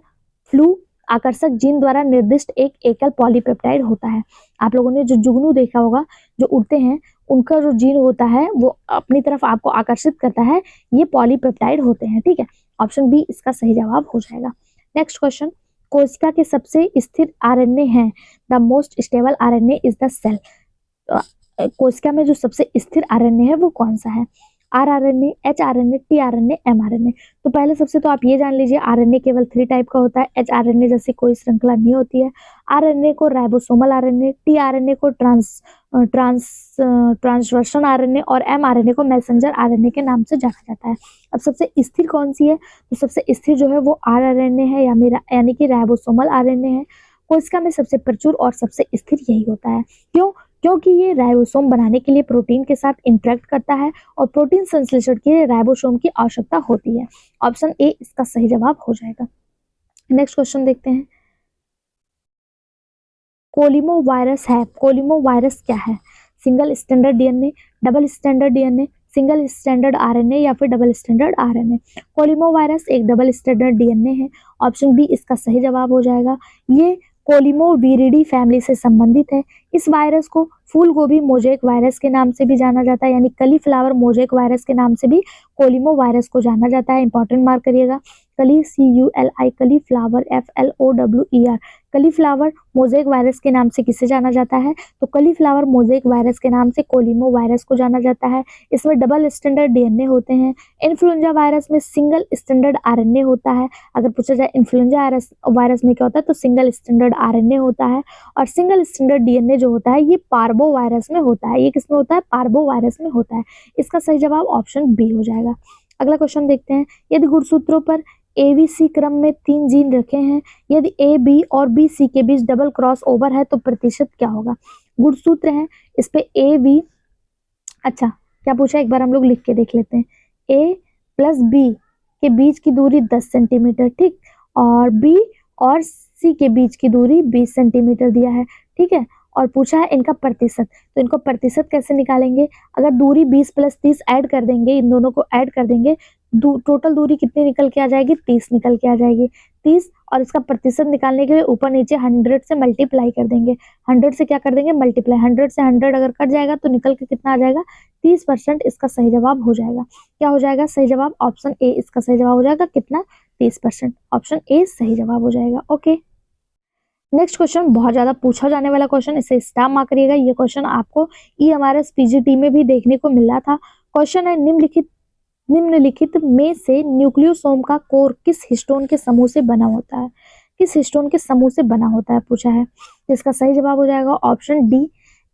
फ्लू आकर्षक जीन द्वारा निर्दिष्ट एक एकल पॉलीपेप्टाइड होता है। आप लोगों ने जो जुगनू देखा होगा, जो उड़ते हैं, उनका जो जीन होता है वो अपनी तरफ आपको आकर्षित करता है, ये पॉलीपेप्टाइड होते हैं, ठीक है। ऑप्शन बी इसका सही जवाब हो जाएगा। नेक्स्ट क्वेश्चन, कोशिका के सबसे स्थिर आरएनए है, the most stable RNA is the cell. कोशिका में जो सबसे स्थिर आरएनए है वो कौन सा है, आरआरएनए, एचआरएनए, टीआरएनए, एमआरएनए। तो पहले सबसे तो आप ये जान लीजिए, आरएनए केवल 3 टाइप का होता है, एचआरएनए जैसी कोई श्रृंखला नहीं होती है, आरएनए को राइबोसोमल आरएनए, टीआरएनए को ट्रांसवर्सन आरएनए और एमआरएनए को मैसेंजर आरएनए के नाम से जाना जाता है। अब सबसे स्थिर कौन सी है, तो सबसे स्थिर जो है वो आरआरएनए है, या मेरा यानी कि राइबोसोमल आरएनए है। कोशिका में सबसे प्रचुर और सबसे स्थिर यही होता है। क्यों, क्योंकि ये राइबोसोम बनाने के लिए प्रोटीन के साथ इंटरेक्ट करता है और प्रोटीन संश्लेषण के लिए राइबोसोम की आवश्यकता होती है। ऑप्शन ए इसका सही जवाब हो जाएगा। नेक्स्ट क्वेश्चन देखते हैं, कोलिमो वायरस है, कोलिमो वायरस क्या है, single standard DNA, double standard DNA, single standard RNA या फिर डबल स्टैंडर्ड आरएनए। कोलिमो वायरस एक डबल स्टैंडर्ड डीएनए है। ऑप्शन बी इसका सही जवाब हो जाएगा। ये कोलिमोविरिडी फैमिली से संबंधित है। इस वायरस को फूल गोभी मोजेक वायरस के नाम से भी जाना जाता है, यानी कली फ्लावर मोजेक वायरस के नाम से भी कोलिमो वायरस को जाना जाता है। इंपॉर्टेंट मार्क करिएगा, कली CULI, कली फ्लावर FLOWER, कली फ्लावर मोजेक वायरस के नाम से किसे जाना जाता है, तो कली फ्लावर मोजेक वायरस के नाम से कोलिमो वायरस को जाना जाता है। इसमें डबल स्टैंडर्ड डीएनए होते हैं। इन्फ्लुएंजा वायरस में सिंगल स्टैंडर्ड आरएनए होता है। अगर पूछा जाए इन्फ्लुएंजा वायरस में क्या होता है, तो सिंगल स्टैंडर्ड आरएनए होता है। और सिंगल स्टैंडर्ड डीएनए जो होता है ये पार्बो वायरस में होता है। ये किसमें होता है, पार्बो वायरस में होता है। इसका सही जवाब ऑप्शन बी हो जाएगा। अगला क्वेश्चन देखते हैं, यदि गुणसूत्रों पर ABC क्रम में 3 जीन रखे हैं, यदि AB और BC के बीच डबल क्रॉस ओवर है तो प्रतिशत क्या होगा। गुणसूत्र है, इस पे AB, अच्छा क्या पूछा एक बार हम लोग लिख के देख लेते हैं, A प्लस B के बीच की दूरी 10 सेंटीमीटर, ठीक, और B और C के बीच की दूरी 20 सेंटीमीटर दिया है, ठीक है। और पूछा है इनका प्रतिशत, तो इनको प्रतिशत कैसे निकालेंगे, अगर दूरी 20 प्लस 30 ऐड कर देंगे, इन दोनों को ऐड कर देंगे, टोटल दूरी कितनी निकल के आ जाएगी, 30 निकल के आ जाएगी, 30, और इसका प्रतिशत निकालने के लिए ऊपर नीचे 100 से मल्टीप्लाई कर देंगे, 100 से क्या कर देंगे, मल्टीप्लाई, 100 से 100 अगर कट जाएगा तो निकल के कितना आ जाएगा, 30%। इसका सही जवाब हो जाएगा, क्या हो जाएगा, सही जवाब ऑप्शन ए इसका सही जवाब हो जाएगा, कितना, 30%। ऑप्शन ए सही जवाब हो जाएगा। ओके, नेक्स्ट क्वेश्चन बहुत ज्यादा पूछा जाने वाला क्वेश्चन, इसे स्टार मार्क करिएगा। ये क्वेश्चन आपको EMRS PGT में भी देखने को मिल रहा था। क्वेश्चन है, निम्नलिखित में से न्यूक्लियोसोम का कोर किस हिस्टोन के समूह से बना होता है, किस हिस्टोन के समूह से बना होता है पूछा है। इसका सही जवाब हो जाएगा option D,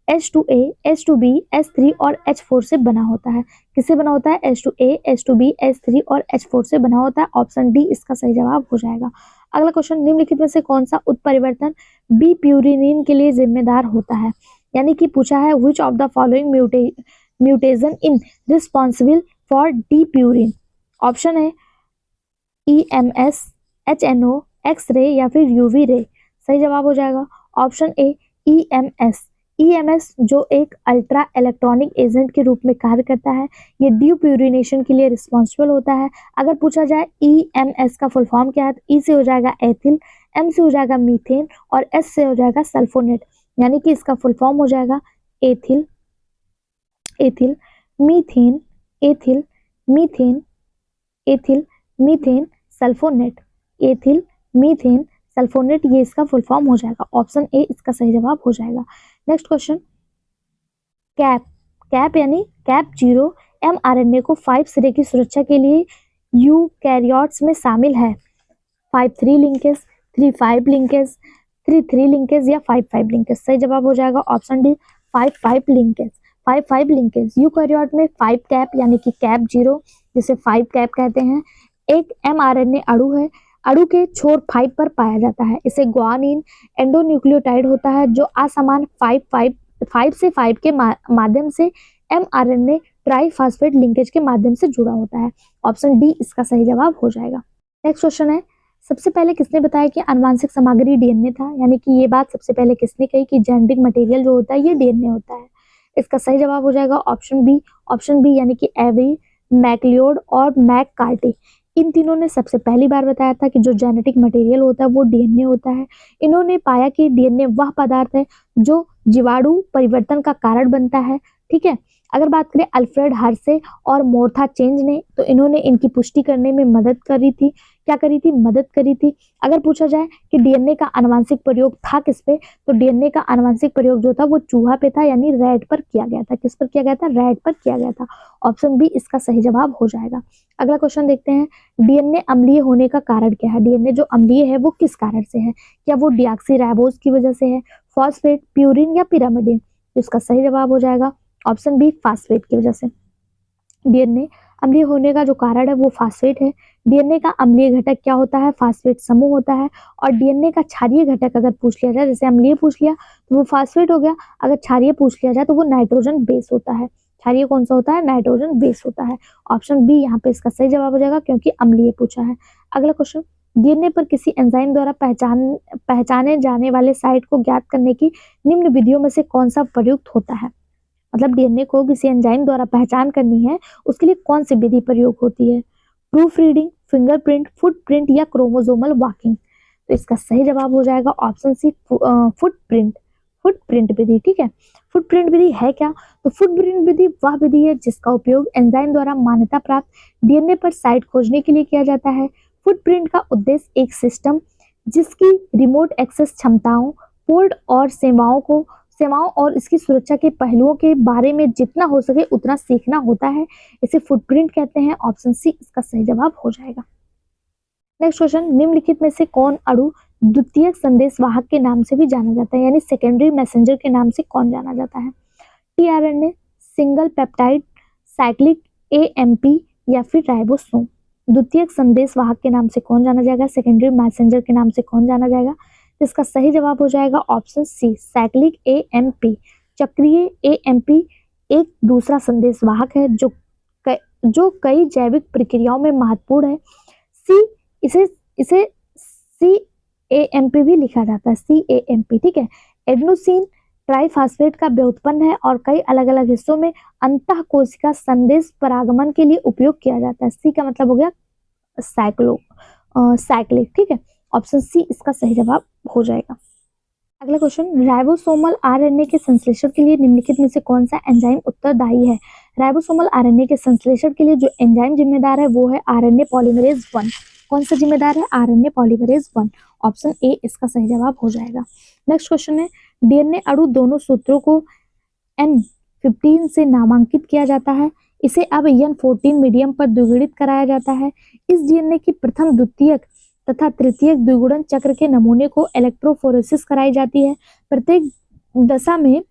H2A, H2B, H3 और H4 से बना होता है। किससे बना होता है, H2A, H2B, H3 और H4 से बना होता है। ऑप्शन डी इसका सही जवाब हो जाएगा। अगला क्वेश्चन, निम्नलिखित में से कौन सा उत्परिवर्तन बी प्यूरिनिन के लिए जिम्मेदार होता है, यानी कि पूछा है which of the following mutation in responsible for D purine. Option है EMS, HNO, एक्स-रे या फिर UV रे। सही जवाब हो जाएगा ऑप्शन ए EMS। EMS जो एक अल्ट्रा इलेक्ट्रॉनिक एजेंट के रूप में कार्य करता है, ये ड्यूप्यूरिनेशन के लिए रिस्पॉन्सिबल होता है। अगर पूछा जाए EMS का फुल फॉर्म क्या है, तो E से हो जाएगा एथिल, M से हो जाएगा मीथेन और S से हो जाएगा सल्फोनेट, यानी कि इसका फुल फॉर्म हो जाएगा ethyl, ethyl methane, ethyl methane, ethyl methane sulphonate, ethyl methane sulphonate ये इसका फुल फॉर्म हो जाएगा। ऑप्शन ए इसका सही जवाब हो जाएगा। नेक्स्ट क्वेश्चन, कैप, कैप यानी कैप 0 mRNA को 5 सिरे की सुरक्षा के लिए यूकैरियोट्स में शामिल है। 5-3 लिंकेज, 3-5 लिंकेज, 3-3 लिंकेज या 5-5 लिंकेज। सही जवाब हो जाएगा option D 5-5 linkage. 5-5 linkage. Eukaryote में 5 कैप यानी कि कैप 0 जिसे 5 कैप कहते हैं, एक mRNA अणु है, अणु के छोर 5 पर पाया जाता है। इसे ग्वानिन एंडोन्यूक्लियोटाइड होता है जो असमान 5 से 5 के माध्यम से mRNA ट्राइफॉस्फेट लिंकेज के माध्यम से जुड़ा होता है। ऑप्शन डी इसका सही जवाब हो जाएगा। नेक्स्ट क्वेश्चन है, सबसे पहले किसने बताया कि आनुवांशिक सामग्री डीएनए था, यानी कि ये बात सबसे पहले किसने कही कि जेनेटिक मटेरियल जो होता है ये डीएनए होता है। इसका सही जवाब हो जाएगा ऑप्शन बी। ऑप्शन बी यानी कि एवरी, मैक्लियोड और मैककार्टी, इन तीनों ने सबसे पहली बार बताया था कि जो जेनेटिक मटेरियल होता है वो डीएनए होता है। इन्होंने पाया कि डीएनए वह पदार्थ है जो जीवाणु परिवर्तन का कारण बनता है। ठीक है, अगर बात करें अल्फ्रेड हर्शे और मोर्था चेंज ने, तो इन्होंने इनकी पुष्टि करने में मदद करी थी। क्या करी थी? मदद करी थी। अगर पूछा जाए कि डीएनए का आनुवंशिक प्रयोग था किस पे, तो डीएनए का आनुवंशिक प्रयोग जो था वो चूहा पे था, यानी रैट पर किया गया था। किस पर किया गया था? रैट पर किया गया था। ऑप्शन बी इसका सही जवाब हो जाएगा। अगला क्वेश्चन देखते हैं, डीएनए अम्लीय होने का कारण क्या है? डीएनए जो अम्लीय है वो किस कारण से है? क्या वो डिऑक्सीराइबोज की वजह से है, फॉस्फेट, प्यूरिन या पिरामिडिन? तो इसका सही जवाब हो जाएगा ऑप्शन बी फास्फेट की वजह से। डीएनए अम्लीय होने का जो कारण है वो फास्फेट है। डीएनए का अम्लीय घटक क्या होता है? फास्फेट समूह होता है। और डीएनए का क्षारीय घटक अगर पूछ लिया जाए, जैसे अम्लीय पूछ लिया तो वो फास्फेट हो गया, अगर क्षारीय पूछ लिया जाए तो वो नाइट्रोजन बेस होता है। क्षारीय कौन सा होता है? नाइट्रोजन बेस होता है। ऑप्शन बी यहाँ पे इसका सही जवाब हो जाएगा क्योंकि अम्लीय पूछा है। अगला क्वेश्चन, डीएनए पर किसी एंजाइम द्वारा पहचाने जाने वाले साइट को ज्ञात करने की निम्न विधियों में से कौन सा प्रयुक्त होता है? मतलब डीएनए को किसी एंजाइम द्वारा पहचान करनी है, उसके लिए कौन सी विधि प्रयोग होती है? प्रूफ रीडिंग, फिंगरप्रिंट, फुटप्रिंट या क्रोमोसोमल वॉकिंग? तो इसका सही जवाब हो जाएगा ऑप्शन सी फुटप्रिंट। फुटप्रिंट विधि। ठीक है, फुटप्रिंट विधि है क्या? तो फुटप्रिंट विधि वह विधि है जिसका उपयोग एंजाइम द्वारा मान्यता प्राप्त डीएनए पर साइट खोजने के लिए किया जाता है। फुटप्रिंट का उद्देश्य एक सिस्टम जिसकी रिमोट एक्सेस क्षमताओं, पोर्ट और सेवाओं और इसकी सुरक्षा के पहलुओं के बारे में जितना हो सके उतना सीखना होता है। इसे फुटप्रिंट कहते हैं। ऑप्शन सी इसका सही जवाब हो जाएगा। नेक्स्ट क्वेश्चन, निम्नलिखित में से कौन अणु द्वितीयक संदेशवाहक के नाम से भी जाना जाता है, यानी सेकेंडरी मैसेंजर के नाम से कौन जाना जाता है? TRNA, single peptide, cyclic AMP या फिर राइबोसोम? द्वितीयक संदेशवाहक के नाम से कौन जाना जाएगा? सेकेंडरी मैसेंजर के नाम से कौन जाना जाएगा? इसका सही जवाब हो जाएगा ऑप्शन सी साइक्लिक एएमपी। चक्रीय एएमपी एक दूसरा संदेशवाहक है जो कई जैविक प्रक्रियाओं में महत्वपूर्ण है। इसे CAMP भी लिखा जाता है, CAMP। ठीक है, एडेनोसिन ट्राइफॉस्फेट का व्युत्पन्न है और कई अलग अलग हिस्सों में अंतःकोशिका संदेश परागमन के लिए उपयोग किया जाता है। सी का मतलब हो गया साइक्लिक। ठीक है, ऑप्शन सी इसका सही जवाब हो जाएगा। अगला क्वेश्चन, राइबोसोमल आरएनए के संश्लेषण के लिए निम्नलिखित में से कौन सा एंजाइम उत्तरदायी है? राइबोसोमल आरएनए के संश्लेषण के लिए जो एंजाइम जिम्मेदार है वो है आरएनए पॉलीमरेज 1। कौन सा जिम्मेदार है? RNA polymerase 1। ऑप्शन ए इसका सही जवाब हो जाएगा। नेक्स्ट क्वेश्चन है, डीएनए अणु दोनों सूत्रों को N15 से नामांकित किया जाता है। इसे अब N14 मीडियम पर द्विगुणित कराया जाता है। इस डीएनए की प्रथम, द्वितीयक तथा तृतीयक द्विगुणन चक्र के नमूने को इलेक्ट्रोफोरेसिस कराई जाती है। प्रत्येक दशा में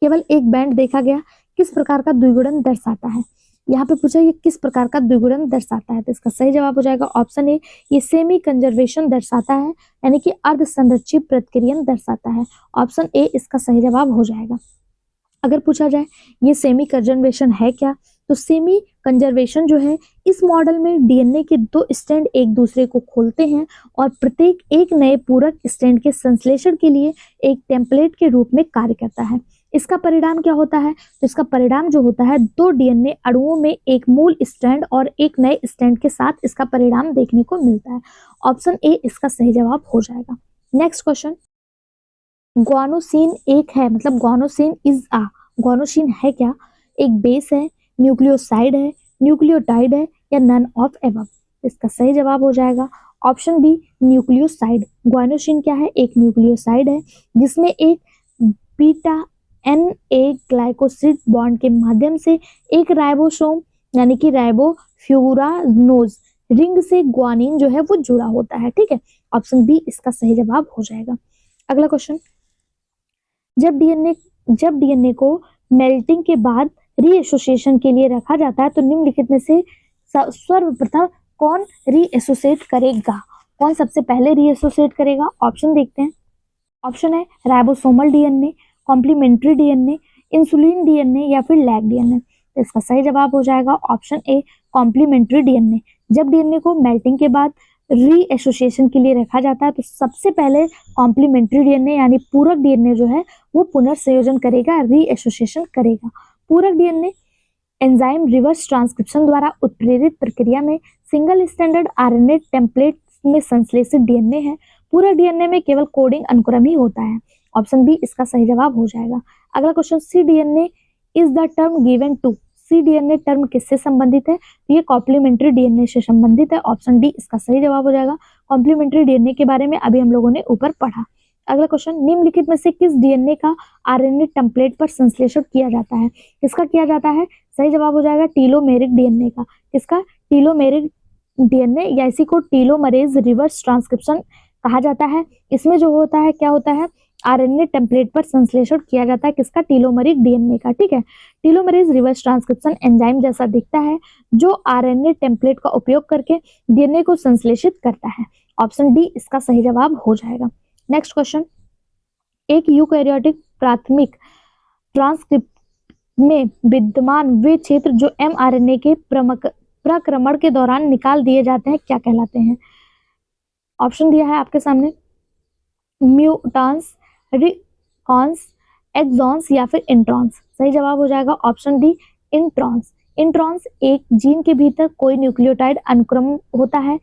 केवल एक बैंड देखा गया। किस प्रकार का द्विगुणन दर्शाता है? यहाँ पे पूछा ये किस प्रकार का द्विगुणन दर्शाता है, तो इसका सही जवाब हो जाएगा ऑप्शन ए, ये सेमी कंजर्वेशन दर्शाता है, यानी कि अर्ध संरक्षित प्रतिक्रियन दर्शाता है। ऑप्शन ए इसका सही जवाब हो जाएगा। अगर पूछा जाए ये सेमी कंजर्वेशन है क्या, तो सेमी कंजर्वेशन जो है, इस मॉडल में डीएनए के दो स्ट्रैंड एक दूसरे को खोलते हैं और प्रत्येक एक नए पूरक स्ट्रैंड के संश्लेषण के लिए एक टेम्पलेट के रूप में कार्य करता है। इसका परिणाम क्या होता है? तो इसका परिणाम जो होता है, दो डीएनए अणुओं में एक मूल स्ट्रैंड और एक नए स्ट्रैंड के साथ इसका परिणाम देखने को मिलता है। ऑप्शन ए इसका सही जवाब हो जाएगा। नेक्स्ट क्वेश्चन, ग्वानोसिन एक है, मतलब ग्वानोसिन है क्या? एक बेस है, न्यूक्लियोसाइड है, न्यूक्लियोटाइड है या नन ऑफ एबव? इसका सही जवाब हो जाएगा ऑप्शन बी न्यूक्लियोसाइड। ग्वानोसिन क्या है? एक न्यूक्लियोसाइड है जिसमें एक बीटा NA ग्लाइकोसिड बॉन्ड के माध्यम से एक राइबोसोम यानी कि राइबोफ्यूरानोज रिंग से ग्वानिन जो है वो जुड़ा होता है। ठीक है, ऑप्शन बी इसका सही जवाब हो जाएगा। अगला क्वेश्चन, जब डीएनए को मेल्टिंग के बाद रीएसोसिएशन के लिए रखा जाता है तो निम्नलिखित में से सर्वप्रथम कौन रीएसोसिएट करेगा? कौन सबसे पहले रीएसोसिएट करेगा? ऑप्शन देखते हैं। ऑप्शन है ribosomal DNA, complementary DNA, insulin DNA या फिर लैग डीएनए। तो इसका सही जवाब हो जाएगा ऑप्शन ए कॉम्प्लीमेंट्री डीएनए। जब डीएनए को मेल्टिंग के बाद रीएसोसिएशन के लिए रखा जाता है तो सबसे पहले कॉम्प्लीमेंट्री डीएनए यानी पूरक डीएनए जो है वो पुनर्संयोजन करेगा, रीएसोसिएशन करेगा। पूरक डीएनए एंजाइम रिवर्स ट्रांसक्रिप्शन द्वारा उत्प्रेरित प्रक्रिया में सिंगल स्टैंडर्ड आरएनए टेम्पलेट में संश्लेषित डीएनए है। पूरक डीएनए में केवल कोडिंग अनुक्रम ही होता है। ऑप्शन बी इसका सही जवाब हो जाएगा। अगला question, C DNA is the term given to. C DNA term किससे संबंधित है? तो ये कॉम्प्लीमेंट्री डीएनए से संबंधित है। ऑप्शन डी इसका सही जवाब हो जाएगा। कॉम्प्लीमेंट्री डीएनए के बारे में अभी हम लोगों ने ऊपर पढ़ा। अगला क्वेश्चन, निम्नलिखित में से किस डीएनए का आरएनए टेम्पलेट पर संश्लेषण किया जाता है? किसका किया जाता है? सही जवाब हो जाएगा टीलोमेरिक डीएनए का। किसका? टीलोमेरिक डीएनए या इसी को टीलोमरेज रिवर्स ट्रांसक्रिप्शन कहा जाता है। इसमें जो होता है क्या होता है? आरएनए टेम्पलेट पर संश्लेषण किया जाता है। किसका? टीलोमरिक डीएनए का। ठीक है, टीलोमरेज रिवर्स ट्रांसक्रिप्शन एंजाइम जैसा दिखता है जो आरएनए टेम्पलेट का उपयोग करके डीएनए को संश्लेषित करता है। ऑप्शन डी इसका सही जवाब हो जाएगा। नेक्स्ट क्वेश्चन, एक यूकैरियोटिक प्राथमिक ट्रांसक्रिप्ट में विद्यमान वे क्षेत्र जो mRNA के प्रक्रमण के दौरान निकाल दिए जाते हैं क्या कहलाते हैं? ऑप्शन दिया है आपके सामने, म्यूटांस, रिकॉन्स, एक्सॉन्स या फिर इंट्रॉन्स। सही जवाब हो जाएगा ऑप्शन डी इंट्रॉन्स। इंट्रॉन्स एक जीन के भीतर कोई न्यूक्लियोटाइड अनुक्रम होता है,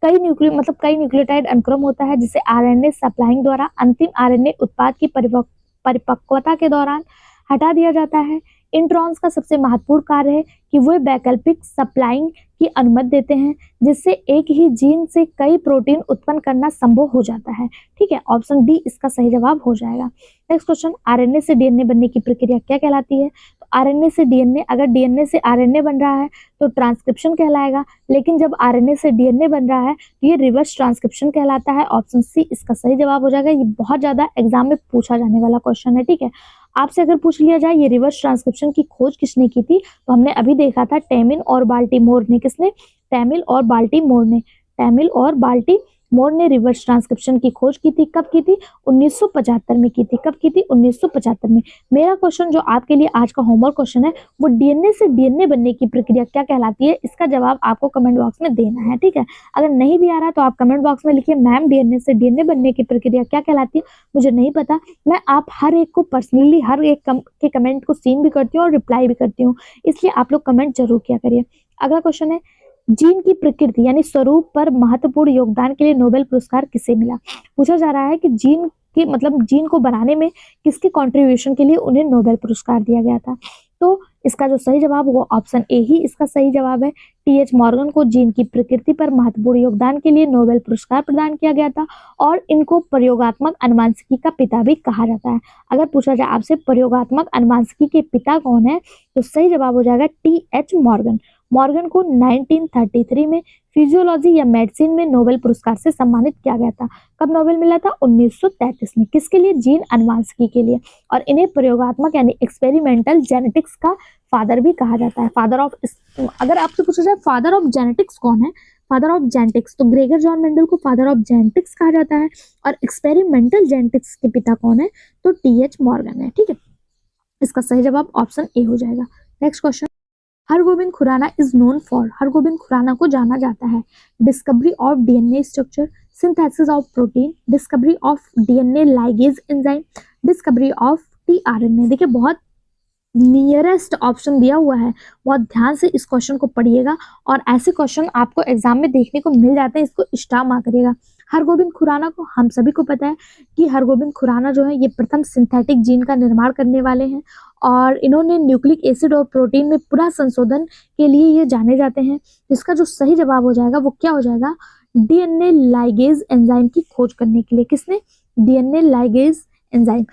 कई न्यूक्लियोटाइड अनुक्रम होता है जिसे आरएनए सप्लाइंग द्वारा अंतिम आरएनए उत्पाद की परिपक्वता के दौरान हटा दिया जाता है। इंट्रॉन्स का सबसे महत्वपूर्ण कार्य है कि वे वैकल्पिक सप्लाइंग की अनुमति देते हैं जिससे एक ही जीन से कई प्रोटीन उत्पन्न करना संभव हो जाता है। ठीक है, ऑप्शन डी इसका सही जवाब हो जाएगा। नेक्स्ट क्वेश्चन, आरएनए से डीएनए बनने की प्रक्रिया क्या कहलाती है? तो आरएनए से डीएनए, अगर डीएनए से आरएनए बन रहा है तो ट्रांसक्रिप्शन कहलाएगा, लेकिन जब आरएनए से डीएनए बन रहा है तो ये रिवर्स ट्रांसक्रिप्शन कहलाता है। ऑप्शन सी इसका सही जवाब हो जाएगा। ये बहुत ज्यादा एग्जाम में पूछा जाने वाला क्वेश्चन है। ठीक है, आपसे अगर पूछ लिया जाए ये रिवर्स ट्रांसक्रिप्शन की खोज किसने की थी, तो हमने अभी देखा था टेमिल और बाल्टीमोर ने। किसने? टेमिल और बाल्टीमोर ने। टेमिल और बाल्टीमोर ने रिवर्स ट्रांसक्रिप्शन की खोज की थी। कब की थी? 1975 में की थी। कब की थी? 1975 में। मेरा क्वेश्चन जो आपके लिए आज का होमवर्क क्वेश्चन है वो डीएनए से डीएनए बनने की प्रक्रिया क्या कहलाती है, इसका जवाब आपको कमेंट बॉक्स में देना है। ठीक है, अगर नहीं भी आ रहा तो आप कमेंट बॉक्स में लिखिए मैम डीएनए से डीएनए बनने की प्रक्रिया क्या कहलाती है, मुझे नहीं पता। मैं आप हर एक को पर्सनली हर एक के कमेंट को सीन भी करती हूँ और रिप्लाई भी करती हूँ, इसलिए आप लोग कमेंट जरूर किया करिए। अगला क्वेश्चन है, जीन की प्रकृति यानी स्वरूप पर महत्वपूर्ण योगदान के लिए नोबेल पुरस्कार किसे मिला? पूछा जा रहा है कि जीन को बनाने में किसके कंट्रीब्यूशन के लिए उन्हें नोबेल पुरस्कार दिया गया था। तो इसका जो सही जवाब वो ऑप्शन ए ही इसका सही जवाब है। टी.एच. मॉर्गन को जीन की प्रकृति पर महत्वपूर्ण योगदान के लिए नोबेल पुरस्कार प्रदान किया गया था और इनको प्रयोगात्मक अनुवांशिकी का पिता भी कहा जाता है। अगर पूछा जाए आपसे प्रयोगात्मक अनुवांशिकी के पिता कौन है तो सही जवाब हो जाएगा टी.एच. मॉर्गन। मॉर्गन को 1933 में फिजियोलॉजी या मेडिसिन में नोबेल पुरस्कार से सम्मानित किया गया था। कब नोबेल मिला था? 1933 में। किसके लिए? जीन अनुवांशिकी के लिए। और इन्हें प्रयोगात्मक यानी एक्सपेरिमेंटल जेनेटिक्स का फादर भी कहा जाता है। अगर आपसे पूछा जाए फादर ऑफ जेनेटिक्स कौन है, फादर ऑफ जेनेटिक्स, तो ग्रेगर जॉन मेंडल को फादर ऑफ जेनेटिक्स कहा जाता है। और एक्सपेरिमेंटल जेनेटिक्स के पिता कौन है? तो टी.एच. मॉर्गन है। ठीक है, इसका सही जवाब ऑप्शन ए हो जाएगा। Next question, Hargobind Khurana is known for, Hargobind Khurana को जाना जाता है discovery of DNA structure, synthesis of protein, discovery of DNA ligase enzyme, discovery of tRNA. देखिए बहुत नियरेस्ट ऑप्शन दिया हुआ है, बहुत ध्यान से इस क्वेश्चन को पढ़िएगा और ऐसे क्वेश्चन आपको एग्जाम में देखने को मिल जाते हैं, इसको स्टार मार्क करिएगा। हरगोबिंद खुराना को हम सभी को पता है कि हरगोबिंद खुराना जो है ये प्रथम सिंथेटिक जीन का निर्माण करने वाले हैं और इन्होंने न्यूक्लिक एसिड और प्रोटीन में पूरा संशोधन के लिए ये जाने जाते हैं। इसका जो सही जवाब हो जाएगा वो क्या हो जाएगा? डीएनए लाइगेज एंजाइम की खोज करने के लिए। किसने? DNA ligase enzyme.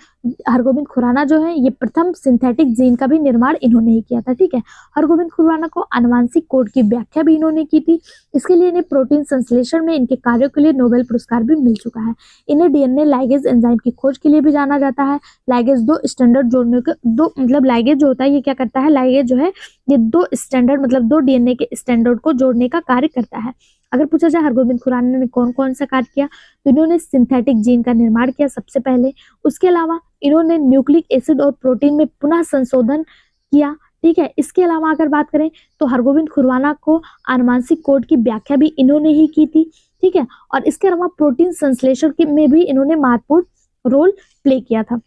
Hargovind Khurana जो है ये प्रथम सिंथेटिक जीन का भी निर्माण इन्होंने ही किया था। ठीक है, हरगोविंद खुराना को आनुवांशिक कोड की व्याख्या भी इन्होंने की थी। इसके लिए इन्हें प्रोटीन संश्लेषण में इनके कार्यों के लिए नोबेल पुरस्कार भी मिल चुका है। इन्हें डीएनए लाइगेज एंजाइम की खोज के लिए भी जाना जाता है। लाइगेज दो स्टैंडर्ड जोड़ने के दो मतलब लाइगेज जो होता है ये क्या करता है? लाइगेज जो है ये दो स्टैंडर्ड मतलब दो डीएनए के स्टैंडर्ड को जोड़ने का कार्य करता है। अगर पूछा जाए हरगोविंद खुराना ने कौन कौन सा कार्य किया, तो इन्होंने सिंथेटिक जीन का निर्माण किया सबसे पहले। उसके अलावा इन्होंने न्यूक्लिक एसिड और प्रोटीन में पुनः संशोधन किया। ठीक है, इसके अलावा अगर बात करें तो हरगोविंद खुराना को आनुवांशिक कोड की व्याख्या भी इन्होंने ही की थी। ठीक है, और इसके अलावा प्रोटीन संश्लेषण में भी इन्होंने महत्वपूर्ण रोल प्ले किया था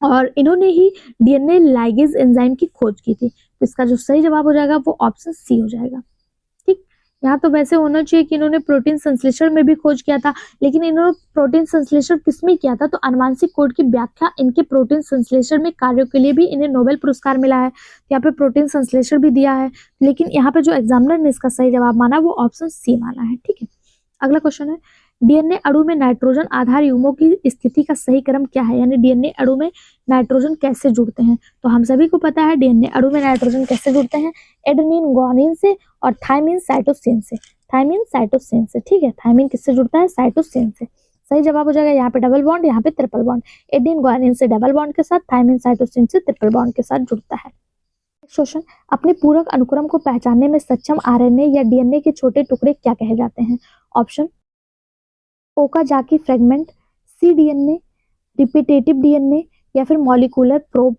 और इन्होंने ही डीएनए लाइगेज एंजाइम की खोज की थी। तो इसका जो सही जवाब हो जाएगा वो ऑप्शन सी हो जाएगा। यहाँ तो वैसे होना चाहिए कि इन्होंने प्रोटीन संश्लेषण में भी खोज किया था, लेकिन इन्होंने प्रोटीन संश्लेषण किसमें किया था? तो आनुवांशिक कोड की व्याख्या इनके प्रोटीन संश्लेषण में कार्यों के लिए भी इन्हें नोबेल पुरस्कार मिला है। यहाँ पे प्रोटीन संश्लेषण भी दिया है, लेकिन यहाँ पे जो एग्जामिनर ने इसका सही जवाब माना वो ऑप्शन सी माना है। ठीक है, अगला क्वेश्चन है डीएनए अणु में नाइट्रोजन आधार युग्मों की स्थिति का सही क्रम क्या है? यानी डीएनए अणु में नाइट्रोजन कैसे जुड़ते हैं? तो हम सभी को पता है डीएनए अणु में नाइट्रोजन कैसे जुड़ते हैं? एडेनिन ग्वानिन से और थायमिन साइटोसिन से। थायमिन साइटोसिन से। ठीक है, थायमिन किससे जुड़ता है? साइटोसिन से। सही जवाब हो जाएगा यहाँ पे डबल बॉन्ड, यहाँ पे ट्रिपल बॉन्ड। एडेनिन ग्वानिन से डबल बॉन्ड के साथ, थायमिन साइटोसिन से ट्रिपल बॉन्ड के साथ जुड़ता है। क्वेश्चन, अपने पूरक अनुक्रम को पहचानने में सक्षम आरएनए या डीएनए के छोटे टुकड़े क्या कहे जाते हैं? ऑप्शन ओकाजाकी फ्रेगमेंट, सी डीएनए, रिपीटेटिव डीएनए या फिर मॉलिक्यूलर प्रोब।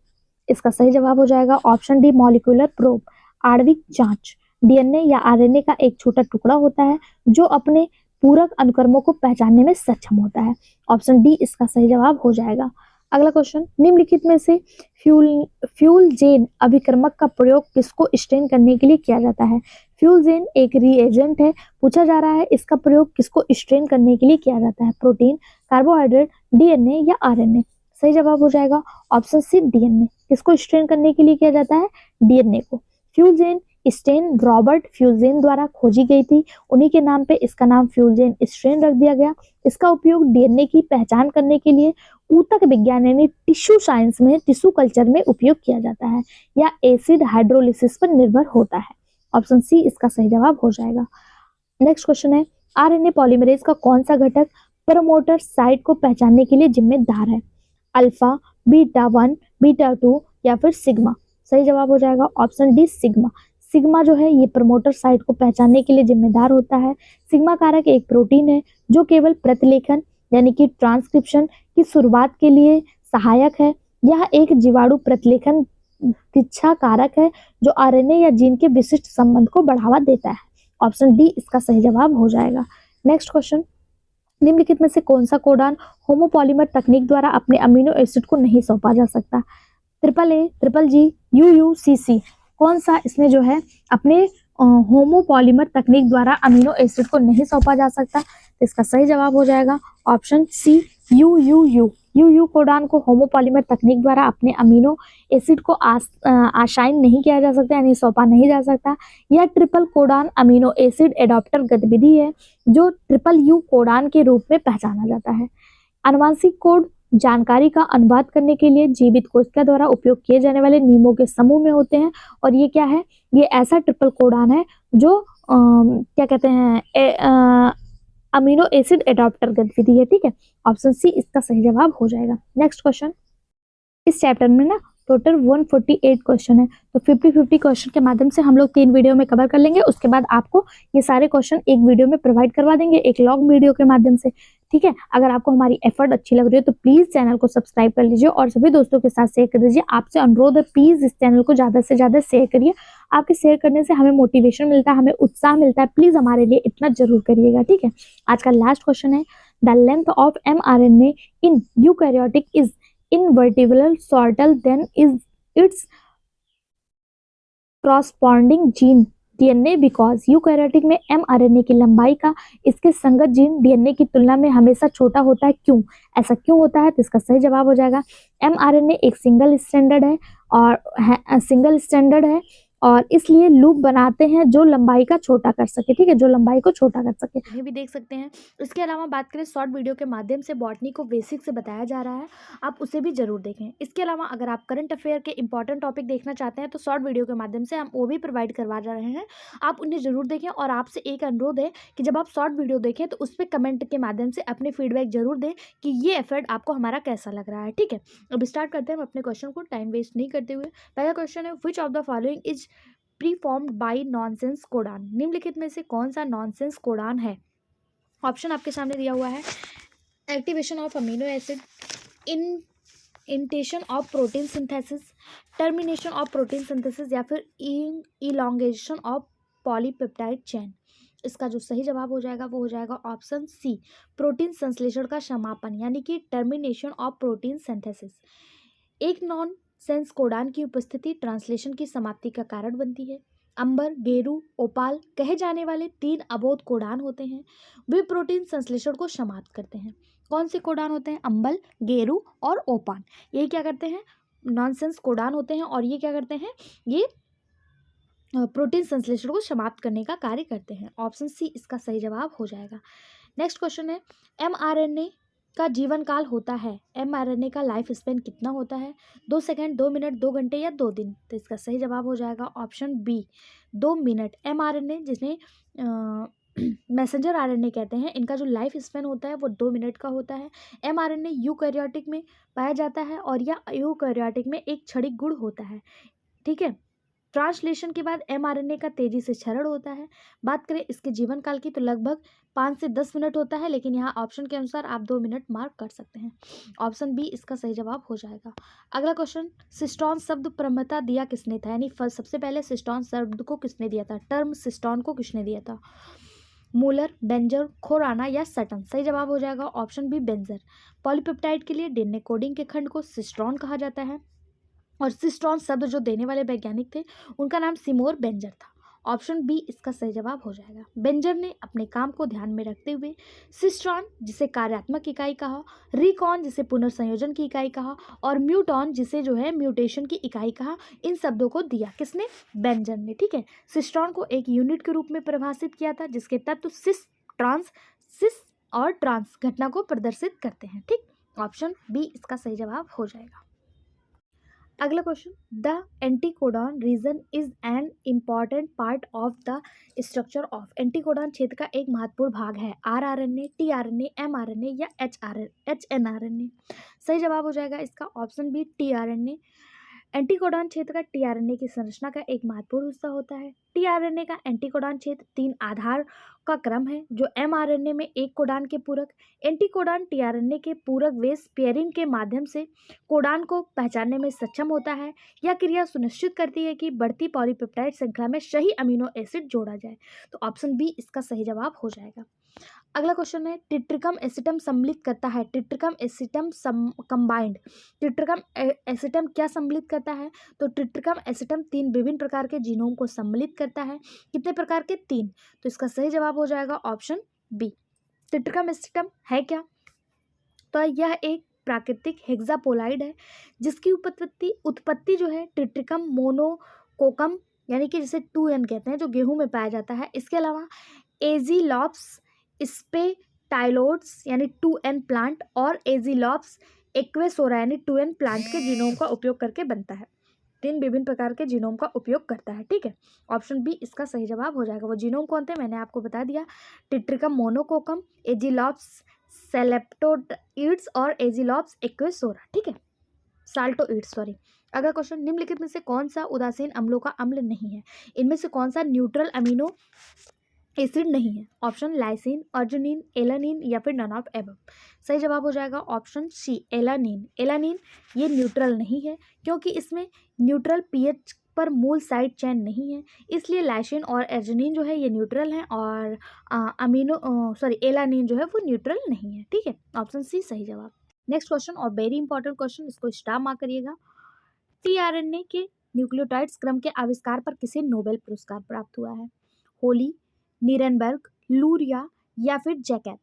इसका सही जवाब हो जाएगा ऑप्शन डी मॉलिक्यूलर प्रोब। आणविक जांच। डीएनए या आरएनए का एक छोटा टुकड़ा होता है जो अपने पूरक अनुक्रमों को पहचानने में सक्षम होता है। ऑप्शन डी इसका सही जवाब हो जाएगा। अगला क्वेश्चन, निम्नलिखित में से फ्यूल जेन अभिक्रमक का प्रयोग किसको स्टेन करने के लिए किया जाता है? फ्यूल जेन एक रिएजेंट है। पूछा जा रहा है इसका प्रयोग किसको स्टेन करने के लिए किया जाता है? प्रोटीन, कार्बोहाइड्रेट, डीएनए या आरएनए। सही जवाब हो जाएगा ऑप्शन सी डीएनए। किसको स्टेन करने के लिए किया जाता है? डीएनए को। फ्यूल जेन स्टेन रॉबर्ट फ्यूलजेन द्वारा खोजी गई थी। उन्हीं के नाम पे इसका नाम फ्यूलजेन स्ट्रेन रख दिया गया। इसका उपयोग डीएनए की पहचान करने के लिए ऊतक विज्ञान यानी टिश्यू साइंस में, टिश्यू कल्चर में उपयोग किया जाता है या एसिड हाइड्रोलिसिस पर निर्भर होता है। ऑप्शन सी इसका सही जवाब हो जाएगा। नेक्स्ट क्वेश्चन है आरएनए पॉलीमरेज का कौन सा घटक प्रमोटर साइट को पहचानने के लिए जिम्मेदार है? अल्फा, बीटा 1, बीटा 2 या फिर सिग्मा। सही जवाब हो जाएगा ऑप्शन डी सिग्मा। सिग्मा जो है ये प्रमोटर साइट को पहचानने के लिए जिम्मेदार होता है। सिग्मा कारक एक प्रोटीन है जो केवल प्रतिलेखन यानी कि ट्रांसक्रिप्शन की शुरुआत के लिए सहायक है। यह एक जीवाणु प्रतिलेखन दीक्षा कारक है जो आरएनए या जीन के विशिष्ट संबंध को बढ़ावा देता है। ऑप्शन डी इसका सही जवाब हो जाएगा। नेक्स्ट क्वेश्चन, निम्नलिखित में से कौन सा कोडान होमोपॉलीमर तकनीक द्वारा अपने अमीनो एसिड को नहीं सौंपा जा सकता? Triple A, triple G, UUCC. कौन सा इसमें जो है अपने होमोपॉलीमर तकनीक द्वारा अमीनो एसिड को नहीं सौंपा जा सकता? तो इसका सही जवाब हो जाएगा ऑप्शन सी यूयूयू। यूयू कोडान को होमोपॉलीमर तकनीक द्वारा अपने अमीनो एसिड को आसाइन नहीं किया जा सकता यानी सौंपा नहीं जा सकता। यह triple codon amino acid adapter गतिविधि है जो ट्रिपल यू कोडान के रूप में पहचाना जाता है। आनुवांशिक कोड जानकारी का अनुवाद करने के लिए जीवित कोशिका द्वारा उपयोग किए जाने वाले नियमों के समूह में होते हैं और ये क्या है? ये ऐसा ट्रिपल कोडान है जो क्या कहते हैं अमीनो एसिड एडॉप्टर गतिविधि है। ठीक है, ऑप्शन सी इसका सही जवाब हो जाएगा। नेक्स्ट क्वेश्चन, इस चैप्टर में ना टोटल 148 क्वेश्चन है तो 50-50 क्वेश्चन के माध्यम से हम लोग 3 वीडियो में कवर कर लेंगे। उसके बाद आपको ये सारे क्वेश्चन एक वीडियो में प्रोवाइड करवा देंगे एक लॉन्ग वीडियो के माध्यम से। ठीक है, अगर आपको हमारी एफर्ट अच्छी लग रही है तो प्लीज चैनल को सब्सक्राइब कर लीजिए और सभी दोस्तों के साथ शेयर कर दीजिए। आपसे अनुरोध है प्लीज इस चैनल को ज्यादा से ज्यादा शेयर करिए। आपके शेयर करने से हमें मोटिवेशन मिलता है, हमें उत्साह मिलता है। प्लीज हमारे लिए इतना जरूर करिएगा। ठीक है, आज का लास्ट क्वेश्चन है the length of mRNA in eukaryotic is invertebral shorter than is its corresponding gene DNA because eukaryotic में mRNA की लंबाई का इसके संगत जीन DNA की तुलना में हमेशा छोटा होता है। क्यों? ऐसा क्यों होता है? तो इसका सही जवाब हो जाएगा mRNA एक सिंगल स्टैंडर्ड है और इसलिए लूप बनाते हैं जो लंबाई का छोटा कर सके, ठीक है, जो लंबाई को छोटा कर सके। इन्हें भी देख सकते हैं। इसके अलावा बात करें शॉर्ट वीडियो के माध्यम से बॉटनी को बेसिक से बताया जा रहा है, आप उसे भी जरूर देखें। इसके अलावा अगर आप करंट अफेयर के इंपॉर्टेंट टॉपिक देखना चाहते हैं तो शॉर्ट वीडियो के माध्यम से हम वो भी प्रोवाइड करवा रहे हैं, आप उन्हें जरूर देखें। और आपसे एक अनुरोध है कि जब आप शॉर्ट वीडियो देखें तो उस पर कमेंट के माध्यम से अपने फीडबैक जरूर दें कि ये एफर्ट आपको हमारा कैसा लग रहा है, ठीक है। अब स्टार्ट करते हैं हम अपने क्वेश्चन को टाइम वेस्ट नहीं करते हुए। पहला क्वेश्चन है, which of the following is preformed by nonsense codon? निम्नलिखित में से कौन सा नॉनसेंस कोडान है? ऑप्शन आपके सामने दिया हुआ है, activation of amino acid, intention of protein synthesis, termination of protein synthesis, या फिर इलॉन्गेशन ऑफ पॉलीपेप्टाइड चेन। इसका जो सही जवाब हो जाएगा वो हो जाएगा ऑप्शन सी, प्रोटीन संश्लेषण का समापन, यानी कि टर्मिनेशन ऑफ प्रोटीन सिंथेसिस। एक नॉन सेंस कोडान की उपस्थिति ट्रांसलेशन की समाप्ति का कारण बनती है। अंबर, गेरू, ओपाल कहे जाने वाले 3 अबोध कोडान होते हैं, वे प्रोटीन संश्लेषण को समाप्त करते हैं। कौन से कोडान होते हैं? अंबल, गेरू और ओपान। ये क्या करते हैं? नॉनसेंस कोडान होते हैं और ये क्या करते हैं? ये प्रोटीन संश्लेषण को समाप्त करने का कार्य करते हैं। ऑप्शन सी इसका सही जवाब हो जाएगा। नेक्स्ट क्वेश्चन है, mRNA का जीवन काल होता है, mRNA का लाइफ स्पेन कितना होता है? 2 सेकंड, 2 मिनट, 2 घंटे या 2 दिन? तो इसका सही जवाब हो जाएगा ऑप्शन बी, 2 मिनट। mRNA जिन्हें मैसेंजर आरएनए कहते हैं, इनका जो लाइफ स्पेन होता है वो 2 मिनट का होता है। mRNA यूकैरियोटिक में पाया जाता है और यह यूकैरियोटिक में एक क्षणिक गुण होता है, ठीक है। ट्रांसलेशन के बाद mRNA का तेजी से क्षरण होता है। बात करें इसके जीवन काल की तो लगभग 5 से 10 मिनट होता है, लेकिन यहाँ ऑप्शन के अनुसार आप 2 मिनट मार्क कर सकते हैं। ऑप्शन बी इसका सही जवाब हो जाएगा। अगला क्वेश्चन, सिस्टोन शब्द प्रमुखता दिया किसने था? यानी सबसे पहले सिस्टोन शब्द को किसने दिया था? टर्म सिस्टोन को किसने दिया था? मूलर, बेंजर, खोराना या सटन? सही जवाब हो जाएगा ऑप्शन बी, बेंजर। पॉलीपेप्टाइड के लिए डीएनए कोडिंग के खंड को सिस्टोन कहा जाता है और सिस्टोन शब्द जो देने वाले वैज्ञानिक थे उनका नाम सिमोर बेंजर था। ऑप्शन बी इसका सही जवाब हो जाएगा। बेंजर ने अपने काम को ध्यान में रखते हुए सिस्टोन जिसे कार्यात्मक इकाई कहा, रिकॉन जिसे पुनर्संयोजन की इकाई कहा और म्यूटॉन जिसे जो है म्यूटेशन की इकाई कहा, इन शब्दों को दिया किसने? बेंजर ने, ठीक है। सिस्टोन को एक यूनिट के रूप में परिभाषित किया था जिसके तत्व सिस, और ट्रांस घटना को प्रदर्शित करते हैं, ठीक। ऑप्शन बी इसका सही जवाब हो जाएगा। अगला question, the anticodon region is an important part of the structure of. Anticodon क्षेत्र का एक महत्वपूर्ण भाग है आरआरएनए, टीआरएनए, एमआरएनए या एचएनआरएनए? सही जवाब हो जाएगा इसका ऑप्शन बी, टीआरएनए। एंटीकोडॉन क्षेत्र का टीआरएनए की संरचना का एक महत्वपूर्ण हिस्सा होता है। टीआरएनए का एंटीकोडॉन क्षेत्र 3 आधार का क्रम है जो एमआरएनए में एक कोडान के पूरक। एंटीकोडॉन टीआरएनए के पूरक बेस पेयरिंग के माध्यम से कोडान को पहचानने में सक्षम होता है। यह क्रिया सुनिश्चित करती है कि बढ़ती पॉलीपेप्टाइड श्रृंखला में सही अमीनो एसिड जोड़ा जाए। तो ऑप्शन बी इसका सही जवाब हो जाएगा। अगला क्वेश्चन है, टिट्रिकम एसिटम सम्मिलित करता है। टिट्रिकम एसिटम कंबाइंड, टिट्रिकम एसिटम क्या सम्मिलित करता है? तो टिट्रिकम एसिटम 3 विभिन्न प्रकार के जीनोम को सम्मिलित करता है। कितने प्रकार के? 3। तो इसका सही जवाब हो जाएगा ऑप्शन बी। टिट्रिकम एसिटम है क्या? तो यह एक प्राकृतिक हेक्सापोलाइड है जिसकी उत्पत्ति जो है टिट्रिकम मोनोकोकम यानी कि जिसे 2N कहते हैं, जो गेहूं में पाया जाता है। इसके अलावा एजीलॉप्स स्पेटाइलोड्स यानी 2N प्लांट और एजीलॉप्स एक्वेसोरा यानी 2N प्लांट के जीनोम का उपयोग करके बनता है। 3 विभिन्न प्रकार के जीनोम का उपयोग करता है, ठीक है। ऑप्शन बी इसका सही जवाब हो जाएगा। वो जीनोम कौन थे मैंने आपको बता दिया, टिट्रिकम मोनोकोकम, एजीलॉप्स सेलेप्टोइड्स और एजीलॉप्स एक्वेसोरा, ठीक है, साल्टोइड्स सॉरी। अगला क्वेश्चन, निम्नलिखित में से कौन सा उदासीन अम्लों का अम्ल नहीं है? इनमें से कौन सा न्यूट्रल अमीनो एसिड नहीं है? ऑप्शन लाइसिन, अर्जिनिन, एलानिन या फिर नन ऑफ एबव? सही जवाब हो जाएगा ऑप्शन सी, एलानिन। एलानिन ये न्यूट्रल नहीं है क्योंकि इसमें न्यूट्रल पीएच पर मूल साइड चेन नहीं है, इसलिए लाइसिन और अर्जिनिन जो है ये न्यूट्रल हैं और एलानिन जो है वो न्यूट्रल नहीं है, ठीक है। ऑप्शन सी सही जवाब। नेक्स्ट क्वेश्चन और वेरी इंपॉर्टेंट क्वेश्चन, इसको स्टार मार्क करिएगा। टीआरएनए के न्यूक्लियोटाइड्स क्रम के आविष्कार पर किसे नोबेल पुरस्कार प्राप्त हुआ है? होली, नीरेनबर्ग, लूरिया या फिर जैकब?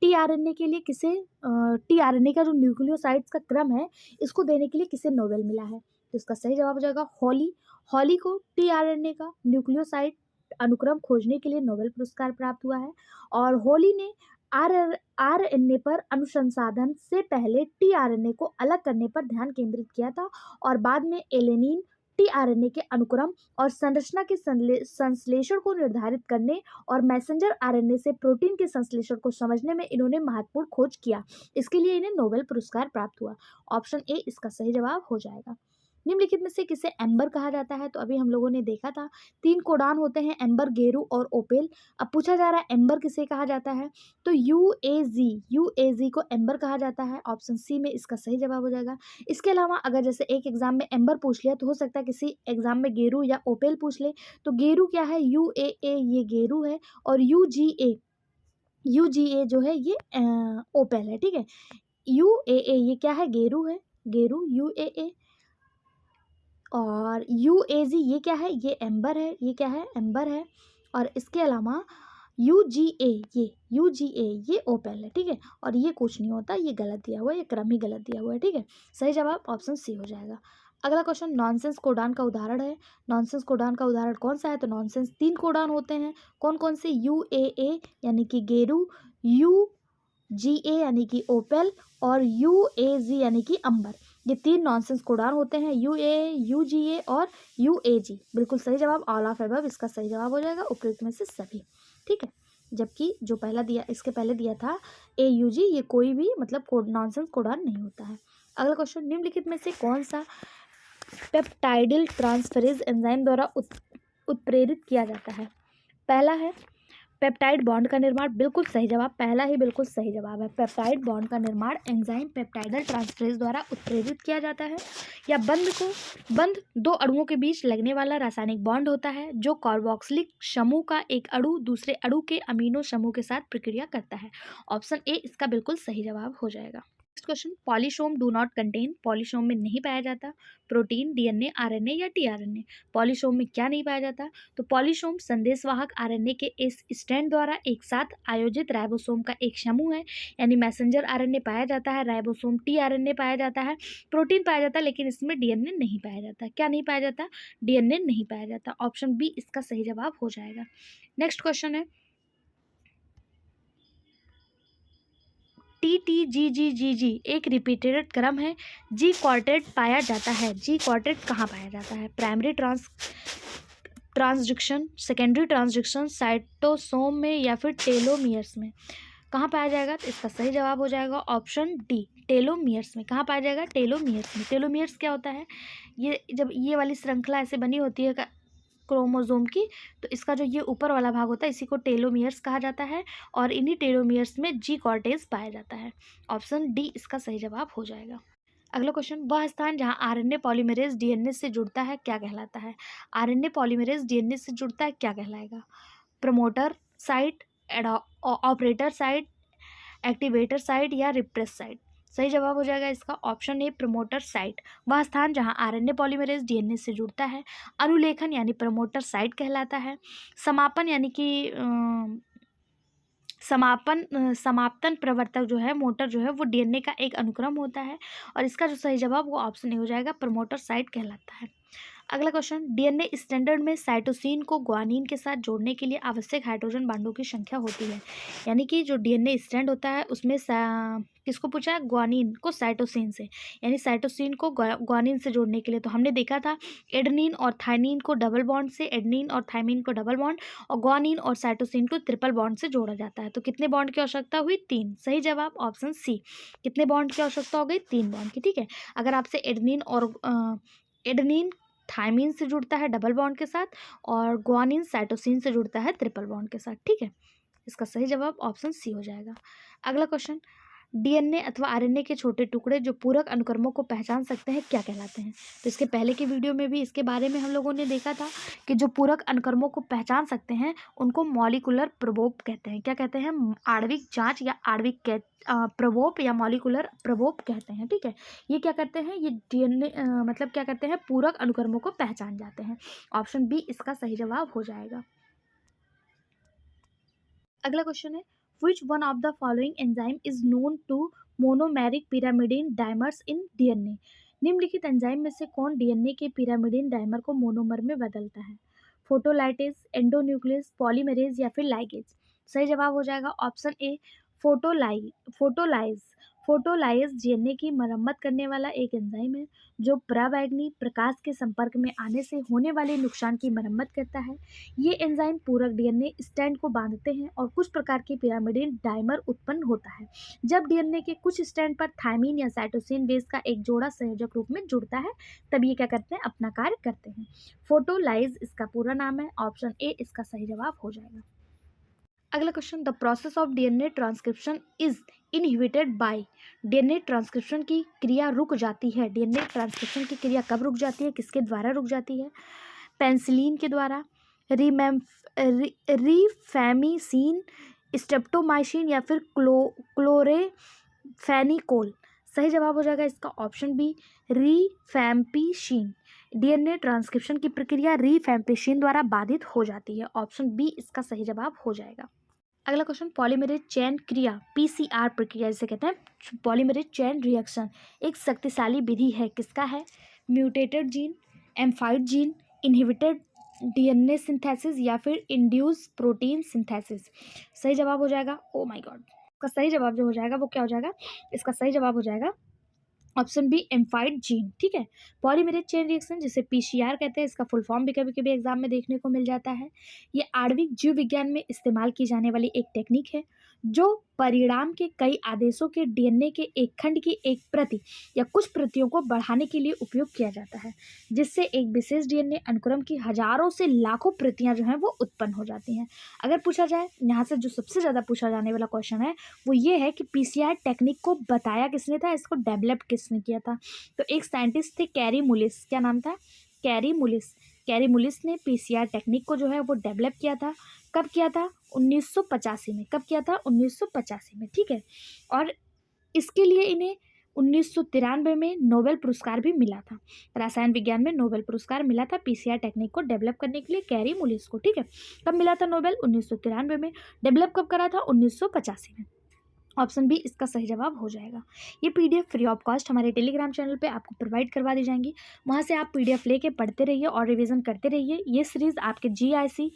टीआरएनए के लिए किसे टीआरएनए का जो न्यूक्लियोसाइड्स का क्रम है इसको देने के लिए किसे नोबेल मिला है? तो इसका सही जवाब हो जाएगा हॉली। हॉली को टीआरएनए का न्यूक्लियोसाइड अनुक्रम खोजने के लिए नोबेल पुरस्कार प्राप्त हुआ है। और हॉली ने आरएनए पर अनुसंधान से पहले टीआरएनए को अलग करने पर ध्यान केंद्रित किया था और बाद में एलेनिन टीआरएनए के अनुक्रम और संरचना के संश्लेषण को निर्धारित करने और मैसेंजर आरएनए से प्रोटीन के संश्लेषण को समझने में इन्होंने महत्वपूर्ण खोज किया। इसके लिए इन्हें नोबेल पुरस्कार प्राप्त हुआ। ऑप्शन ए इसका सही जवाब हो जाएगा। निम्नलिखित में से किसे एम्बर कहा जाता है? तो अभी हम लोगों ने देखा था 3 कोडान होते हैं, एम्बर, गेरू और ओपेल। अब पूछा जा रहा है एम्बर किसे कहा जाता है? तो यूएजी को एम्बर कहा जाता है। ऑप्शन सी में इसका सही जवाब हो जाएगा। इसके अलावा अगर जैसे एक एग्जाम में एम्बर पूछ लिया तो हो सकता है किसी एग्जाम में गेरू या ओपेल पूछ ले। तो गेरू क्या है? यूएए ये गेरू है और यूजीए जो है ये ओपेल है। ठीक है, यूएए ये क्या है? गेरू है, गेरू यूएए। और यूएजी ये क्या है? ये एम्बर है, ये क्या है? एम्बर है। और इसके अलावा यूजीए ये ओपेल है। ठीक है, और ये कुछ नहीं होता, ये गलत दिया हुआ है, ये क्रम ही गलत दिया हुआ है। ठीक है, सही जवाब ऑप्शन सी हो जाएगा। अगला क्वेश्चन नॉनसेंस कोडान का उदाहरण है। नॉनसेंस कोडान का उदाहरण कौन सा है? तो नॉनसेंस 3 कोडान होते हैं। कौन कौन से? यूएए यानी कि गेरू, यूजीए यानी कि ओपेल और यूएजी यानी कि अंबर। ये 3 नॉनसेंस कोडान होते हैं, यूए, यूजीए और यूएजी। बिल्कुल सही जवाब ऑल ऑफ अबव इसका सही जवाब हो जाएगा, उपयुक्त में से सभी। ठीक है, जबकि जो पहला दिया, इसके पहले दिया था एयूजी, ये कोई भी मतलब नॉनसेंस कोडान नहीं होता है। अगला क्वेश्चन निम्नलिखित में से कौन सा पेप्टाइडिल ट्रांसफेरेज एंजाइम द्वारा उत्प्रेरित किया जाता है? पहला है पेप्टाइड बॉन्ड का निर्माण। बिल्कुल सही जवाब, पहला ही बिल्कुल सही जवाब है। पेप्टाइड बॉन्ड का निर्माण एंजाइम पेप्टाइडल ट्रांसफेरेज द्वारा उत्प्रेरित किया जाता है। या बंध 2 अणुओं के बीच लगने वाला रासायनिक बॉन्ड होता है जो कार्बोक्सिलिक समूह का एक अणु दूसरे अणु के अमीनो समूह के साथ प्रक्रिया करता है। ऑप्शन ए इसका बिल्कुल सही जवाब हो जाएगा। Next question polysome do not contain. Polysome में नहीं पाया जाता प्रोटीन, डीएनए, आरएनए या टीआरएनए। पॉलीसोम में क्या नहीं पाया जाता? तो पॉलीसोम संदेशवाहक आरएनए के इस स्ट्रैंड द्वारा एक साथ आयोजित राइबोसोम का एक समूह है, यानी मैसेंजर आरएनए पाया जाता है, राइबोसोम टीआरएनए पाया जाता है, प्रोटीन पाया जाता है, लेकिन इसमें डीएनए नहीं पाया जाता। क्या नहीं पाया जाता? डीएनए नहीं पाया जाता। ऑप्शन बी इसका सही जवाब हो जाएगा। नेक्स्ट क्वेश्चन है TTGGGG एक रिपीटेड क्रम है। जी क्वार्टेट पाया जाता है। जी क्वार्टेट कहाँ पाया जाता है? प्राइमरी ट्रांसक्रिप्शन, सेकेंडरी ट्रांसक्रिप्शन, साइटोसोम में या फिर टेलोमियर्स में? कहाँ पाया जाएगा? तो इसका सही जवाब हो जाएगा ऑप्शन डी, टेलोमियर्स में। कहाँ पाया जाएगा? टेलोमियर्स में। टेलोमियर्स क्या होता है? ये जब ये वाली श्रृंखला ऐसे बनी होती है क्रोमोसोम की, तो इसका जो ये ऊपर वाला भाग होता है इसी को टेलोमियर्स कहा जाता है और इन्हीं टेलोमियर्स में जी कॉर्टेज पाया जाता है। ऑप्शन डी इसका सही जवाब हो जाएगा। अगला क्वेश्चन वह स्थान जहां आरएनए पॉलीमरेज डीएनए से जुड़ता है क्या कहलाता है? आरएनए पॉलीमरेज डीएनए से जुड़ता है क्या कहलाएगा? Promoter site, operator site, activator site या रिप्रेस साइट? सही जवाब हो जाएगा इसका ऑप्शन ए, प्रमोटर साइट। वह स्थान जहां आरएनए पॉलीमरेज डीएनए से जुड़ता है। अनुलेखन यानी प्रमोटर साइट कहलाता है। समापन यानी कि समापन प्रवर्तक जो है, मोटर जो है, वो डीएनए का एक अनुक्रम होता है और इसका जो सही जवाब वो ऑप्शन ए हो जाएगा, प्रमोटर साइट कहलाता है। अगला क्वेश्चन डीएनए स्टैंडर्ड में साइटोसिन को ग्वानिन के साथ जोड़ने के लिए आवश्यक हाइड्रोजन बांडों की संख्या होती है। यानी कि जो डीएनए स्टैंड होता है उसमें किसको पूछा है? ग्वानिन को साइटोसिन से, यानी साइटोसिन को ग्वानिन से जोड़ने के लिए। तो हमने देखा था एडेनिन और थाइमिन को डबल बॉन्ड से, एडेनिन और थाइमिन को डबल बॉन्ड, और ग्वानिन और साइटोसिन को ट्रिपल बॉन्ड से जोड़ा जाता है। तो कितने बॉन्ड की आवश्यकता हुई? 3। सही जवाब ऑप्शन सी, कितने बॉन्ड की आवश्यकता हो गई? 3 बॉन्ड की। ठीक है, अगर आपसे एडेनिन थाइमिन से जुड़ता है डबल बॉन्ड के साथ और ग्वानिन साइटोसिन से जुड़ता है ट्रिपल बॉन्ड के साथ। ठीक है, इसका सही जवाब ऑप्शन सी हो जाएगा। अगला क्वेश्चन डीएनए अथवा आरएनए के छोटे टुकड़े जो पूरक अनुक्रमों को पहचान सकते हैं क्या कहलाते हैं? तो इसके पहले की वीडियो में भी इसके बारे में हम लोगों ने देखा था कि जो पूरक अनुक्रमों को पहचान सकते हैं उनको मॉलिकुलर प्रबोप कहते हैं। क्या कहते हैं? आणविक जांच या आणविक प्रबोप या मॉलिकुलर प्रबोप कहते हैं। ठीक है, ये क्या करते हैं? ये डीएनए मतलब क्या करते हैं? पूरक अनुक्रमों को पहचान जाते हैं। ऑप्शन बी इसका सही जवाब हो जाएगा। अगला क्वेश्चन है Which one of the following enzyme is known to monomeric pyrimidine dimers in DNA? निम्नलिखित एंजाइम में से कौन डीएनए के पिरामिडिन डाइमर को मोनोमर में बदलता है? फोटोलाइटेज, एंडोन्यूक्लियस, पॉलीमरेज या फिर लाइगेज? सही जवाब हो जाएगा ऑप्शन ए, फोटोलाइज। फोटोलाइज डीएनए की मरम्मत करने वाला एक एंजाइम है जो पराबैंगनी प्रकाश के संपर्क में आने से होने वाले नुकसान की मरम्मत करता है। ये एंजाइम पूरक डीएनए स्ट्रैंड को बांधते हैं और कुछ प्रकार के पिरामिडिन डाइमर उत्पन्न होता है। जब डीएनए के कुछ स्ट्रैंड पर थायमीन या साइटोसिन बेस का एक जोड़ा संयोजक रूप में जुड़ता है, तब ये क्या करते हैं, अपना कार्य करते हैं। फोटोलाइज इसका पूरा नाम है, ऑप्शन ए इसका सही जवाब हो जाएगा। अगला question, the process of DNA transcription is inhibited by. DNA transcription की क्रिया रुक जाती है। डीएनए ट्रांसक्रिप्शन की क्रिया कब रुक जाती है, किसके द्वारा रुक जाती है? पेंसिलिन के द्वारा, रिफैमिसिन, स्ट्रेप्टोमाइसिन या फिर क्लोरेफेनिकोल? सही जवाब हो जाएगा इसका option B, rifampicin. DNA transcription की प्रक्रिया रिफैम्पिसिन द्वारा बाधित हो जाती है, ऑप्शन बी इसका सही जवाब हो जाएगा। अगला क्वेश्चन, पॉलीमरेज चेन क्रिया, पीसीआर प्रक्रिया जिसे कहते हैं, पॉलीमरेज चेन रिएक्शन एक शक्तिशाली विधि है, किसका है? Mutated gene, amplified gene, inhibited DNA synthesis या फिर इंड्यूस प्रोटीन सिंथेसिस? सही जवाब हो जाएगा, ओ माय गॉड, इसका सही जवाब जो हो जाएगा वो क्या हो जाएगा? इसका सही जवाब हो जाएगा ऑप्शन बी, एम्फाइड जीन। ठीक है, पॉलीमरेज चेन रिएक्शन जिसे पीसीआर कहते हैं, इसका फुल फॉर्म भी कभी कभी एग्जाम में देखने को मिल जाता है। ये आणविक जीव विज्ञान में इस्तेमाल की जाने वाली एक टेक्निक है जो परिणाम के कई आदेशों के डीएनए के एक खंड की एक प्रति या कुछ प्रतियों को बढ़ाने के लिए उपयोग किया जाता है, जिससे एक विशेष डीएनए अनुक्रम की हजारों से लाखों प्रतियां जो हैं वो उत्पन्न हो जाती हैं। अगर पूछा जाए यहाँ से जो सबसे ज़्यादा पूछा जाने वाला क्वेश्चन है वो ये है कि पीसीआर टेक्निक को बताया किसने था, इसको डेवलप किसने किया था? तो एक साइंटिस्ट थे कैरी मुलिस, क्या नाम था? कैरी मुलिस। कैरी मुलिस ने पीसीआर टेक्निक को जो है वो डेवलप किया था। कब किया था? 1985 में। कब किया था? 1985 में। ठीक है, और इसके लिए इन्हें 1993 में नोबेल पुरस्कार भी मिला था। रसायन विज्ञान में नोबेल पुरस्कार मिला था पीसीआर टेक्निक को डेवलप करने के लिए कैरी मुलिस को। ठीक है, कब मिला था नोबेल? 1993 में। डेवलप कब करा था? 1985 में। ऑप्शन बी इसका सही जवाब हो जाएगा। ये पीडीएफ फ्री ऑफ कॉस्ट हमारे टेलीग्राम चैनल पे आपको प्रोवाइड करवा दी जाएंगी, वहाँ से आप पीडीएफ लेके पढ़ते रहिए और रिवीजन करते रहिए। ये सीरीज़ आपके GIC,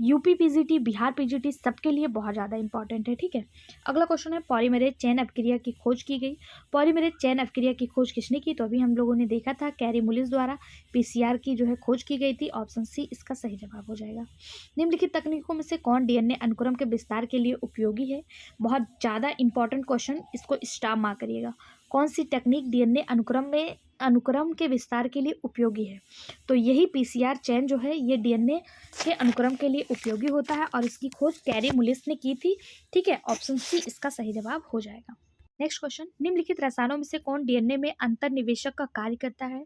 UP PGT, Bihar PGT सबके लिए बहुत ज़्यादा इंपॉर्टेंट है। ठीक है, अगला क्वेश्चन है, पॉलीमरेज चेन अपक्रिया की खोज की गई। पॉलीमरेज चेन अपक्रिया की खोज किसने की? तो अभी हम लोगों ने देखा था कैरी मुलिस द्वारा पीसीआर की जो है खोज की गई थी, ऑप्शन सी इसका सही जवाब हो जाएगा। निम्नलिखित तकनीकों में से कौन डीएनए अनुक्रम के विस्तार के लिए उपयोगी है? बहुत ज़्यादा इंपॉर्टेंट क्वेश्चन, इसको स्टार मार्क करिएगा। कौन सी टेक्निक डीएनए अनुक्रम के विस्तार के लिए उपयोगी है? तो यही पीसीआर चेन जो है ये डीएनए के अनुक्रम के लिए उपयोगी होता है और इसकी खोज कैरी मुलिस ने की थी। ठीक है, ऑप्शन सी इसका सही जवाब हो जाएगा। नेक्स्ट क्वेश्चन, निम्नलिखित रसायनों में से कौन डीएनए में अंतर्निवेशक का कार्य करता है?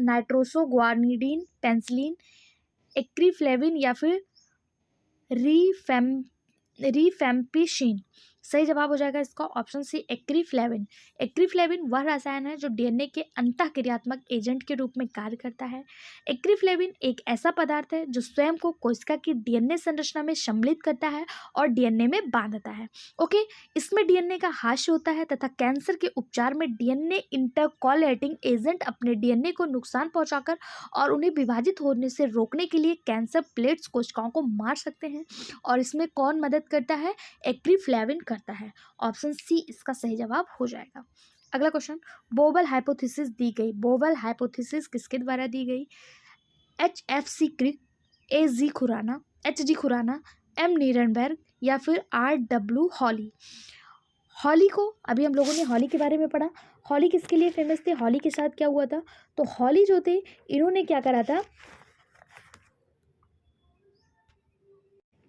नाइट्रोसोग्वानिडीन, पेंसिलिन, एक्रीफ्लेविन या फिर रिफैम्पिसिन? सही जवाब हो जाएगा इसका ऑप्शन सी, एक्रीफ्लेविन। एक्रीफ्लेविन वह रसायन है जो डीएनए के अंतःक्रियात्मक एजेंट के रूप में कार्य करता है। एक्रीफ्लेविन एक ऐसा पदार्थ है जो स्वयं को कोशिका की डीएनए संरचना में सम्मिलित करता है और डीएनए में बांधता है। ओके, इसमें डीएनए का हास्य होता है तथा कैंसर के उपचार में डीएनए इंटरकॉलेटिंग एजेंट अपने डीएनए को नुकसान पहुंचाकर और उन्हें विभाजित होने से रोकने के लिए कैंसर प्लेट्स कोशिकाओं को मार सकते हैं, और इसमें कौन मदद करता है? एक्रीफ्लेविन करता है, ऑप्शन सी इसका सही जवाब हो जाएगा। अगला क्वेश्चन, बोवेल हाइपोथेसिस दी गई। बोवेल हाइपोथेसिस किसके द्वारा दी गई? HFC क्रिक, H.G. खुराना, M. नीरनबर्ग या फिर R.W. हॉली? हॉली को अभी हम लोगों ने हॉली के बारे में पढ़ा। हॉली किसके लिए फेमस थे? हॉली के साथ क्या हुआ था? तो हॉली जो थे इन्होंने क्या करा था,